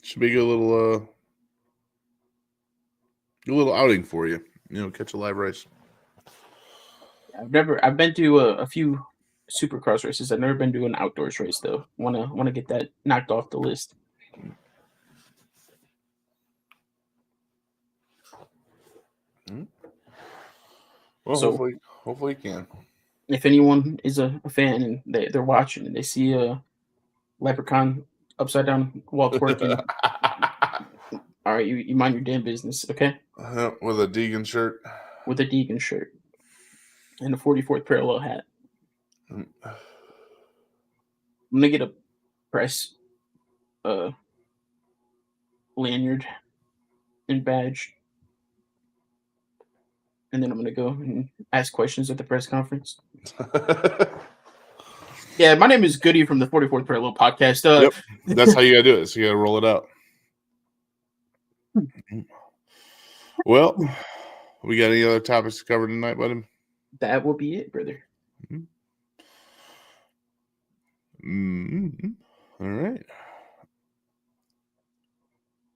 Should be a little outing for you. Catch a live race. I've been to a few Supercross races. I've never been to an outdoors race though. Wanna get that knocked off the list. Well, So- hopefully you can. If anyone is a fan and they're watching and they see a leprechaun upside down while twerking, all right, you mind your damn business, okay? With a Deegan shirt. With a Deegan shirt and a 44th parallel hat. I'm gonna get a press lanyard and badge, and then I'm gonna go and ask questions at the press conference. Yeah, my name is Goody from the 44th Parallel Podcast. Yep, that's how you gotta do it. So you gotta roll it out. Well, we got any other topics to cover tonight, buddy? That will be it, brother. All right.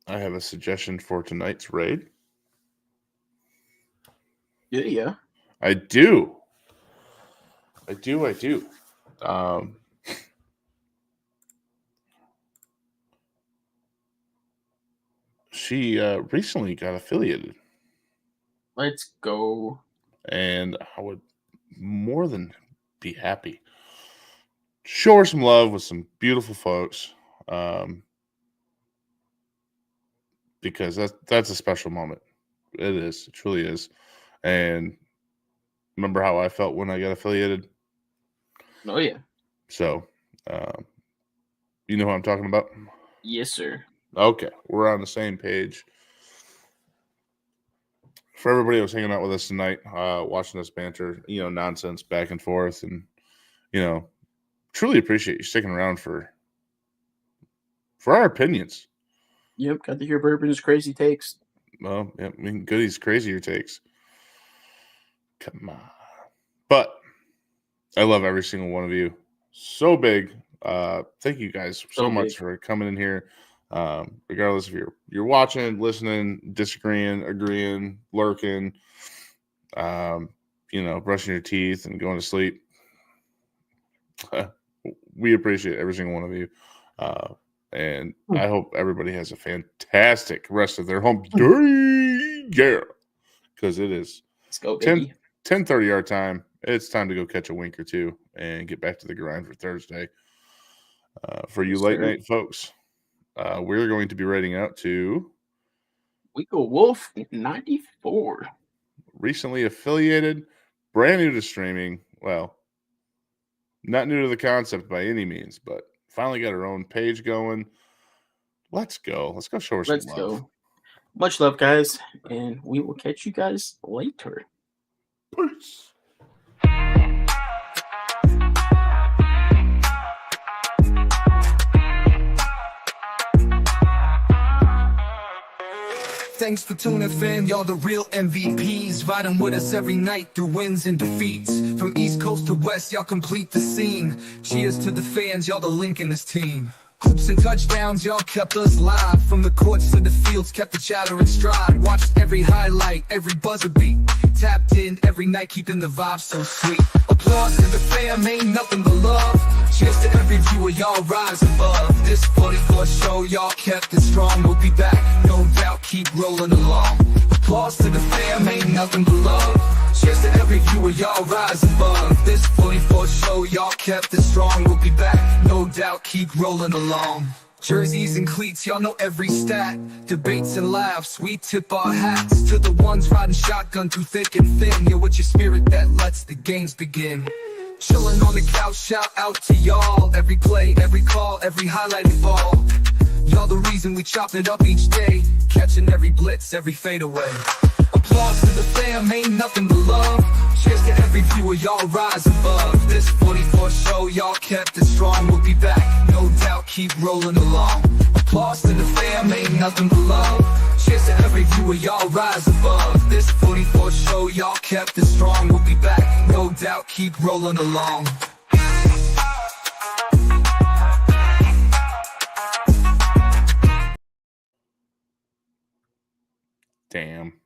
I have a suggestion for tonight's raid. Yeah. I do. She recently got affiliated, Let's go. and I would more than be happy. Show her some love with some beautiful folks, because that's a special moment. It is. It truly is. And remember how I felt when I got affiliated? Oh yeah. So, you know who I'm talking about? Yes, sir. Okay, we're on the same page. For everybody that was hanging out with us tonight, watching us banter, nonsense back and forth, and truly appreciate you sticking around for our opinions. Yep, got to hear Bourbon's crazy takes. Well, yeah, I mean, Goody's crazier takes. Come on. But I love every single one of you. So big. Thank you guys so much big. for coming in here. Regardless if you're watching, listening, disagreeing, agreeing, lurking, brushing your teeth and going to sleep. We appreciate every single one of you. And I hope everybody has a fantastic rest of their home day. Yeah. Because it is Let's go, baby. 10:30 our time. It's time to go catch a wink or two and get back to the grind for Thursday. For you Yes, late sir. night folks, we're going to be rating out to Winkle Wolf 94. recently affiliated, brand new to streaming. Well, not new to the concept by any means, but finally got her own page going. Let's go. Let's go show her Let's some love. go. Much love, guys, and we will catch you guys later. Peace. Thanks for tuning in, y'all the real MVPs. Riding with us every night through wins and defeats. From East Coast to West, y'all complete the scene. Cheers to the fans, y'all the link in this team. Hoops and touchdowns, y'all kept us live. From the courts to the fields, kept the chatter in stride. Watched every highlight, every buzzer beat. Tapped in every night, keeping the vibe so sweet. Applause to the fam, ain't nothing but love. Cheers to every viewer, y'all rise above. This 44 show, y'all kept it strong. We'll be back, no doubt, keep rolling along. Applause to the fam, ain't nothing but love. Cheers to every viewer, y'all rise above. This 44 show, y'all kept it strong. We'll be back, no doubt, keep rolling along. Jerseys and cleats, y'all know every stat. Debates and laughs, we tip our hats to the ones riding shotgun through thick and thin. You're with your spirit that lets the games begin. Chilling on the couch, shout out to y'all. Every play, every call, every highlighted ball. Y'all the reason we chop it up each day. Catching every blitz, every fadeaway. Applause to the fam, ain't nothing but love. Cheers to every viewer, y'all rise above. This 44 show, y'all kept it strong. We'll be back, no doubt, keep rolling along. Applause to the fam, ain't nothing but love. Cheers to every viewer, y'all rise above. This 44 show, y'all kept it strong. We'll be back, no doubt, keep rolling along. Damn.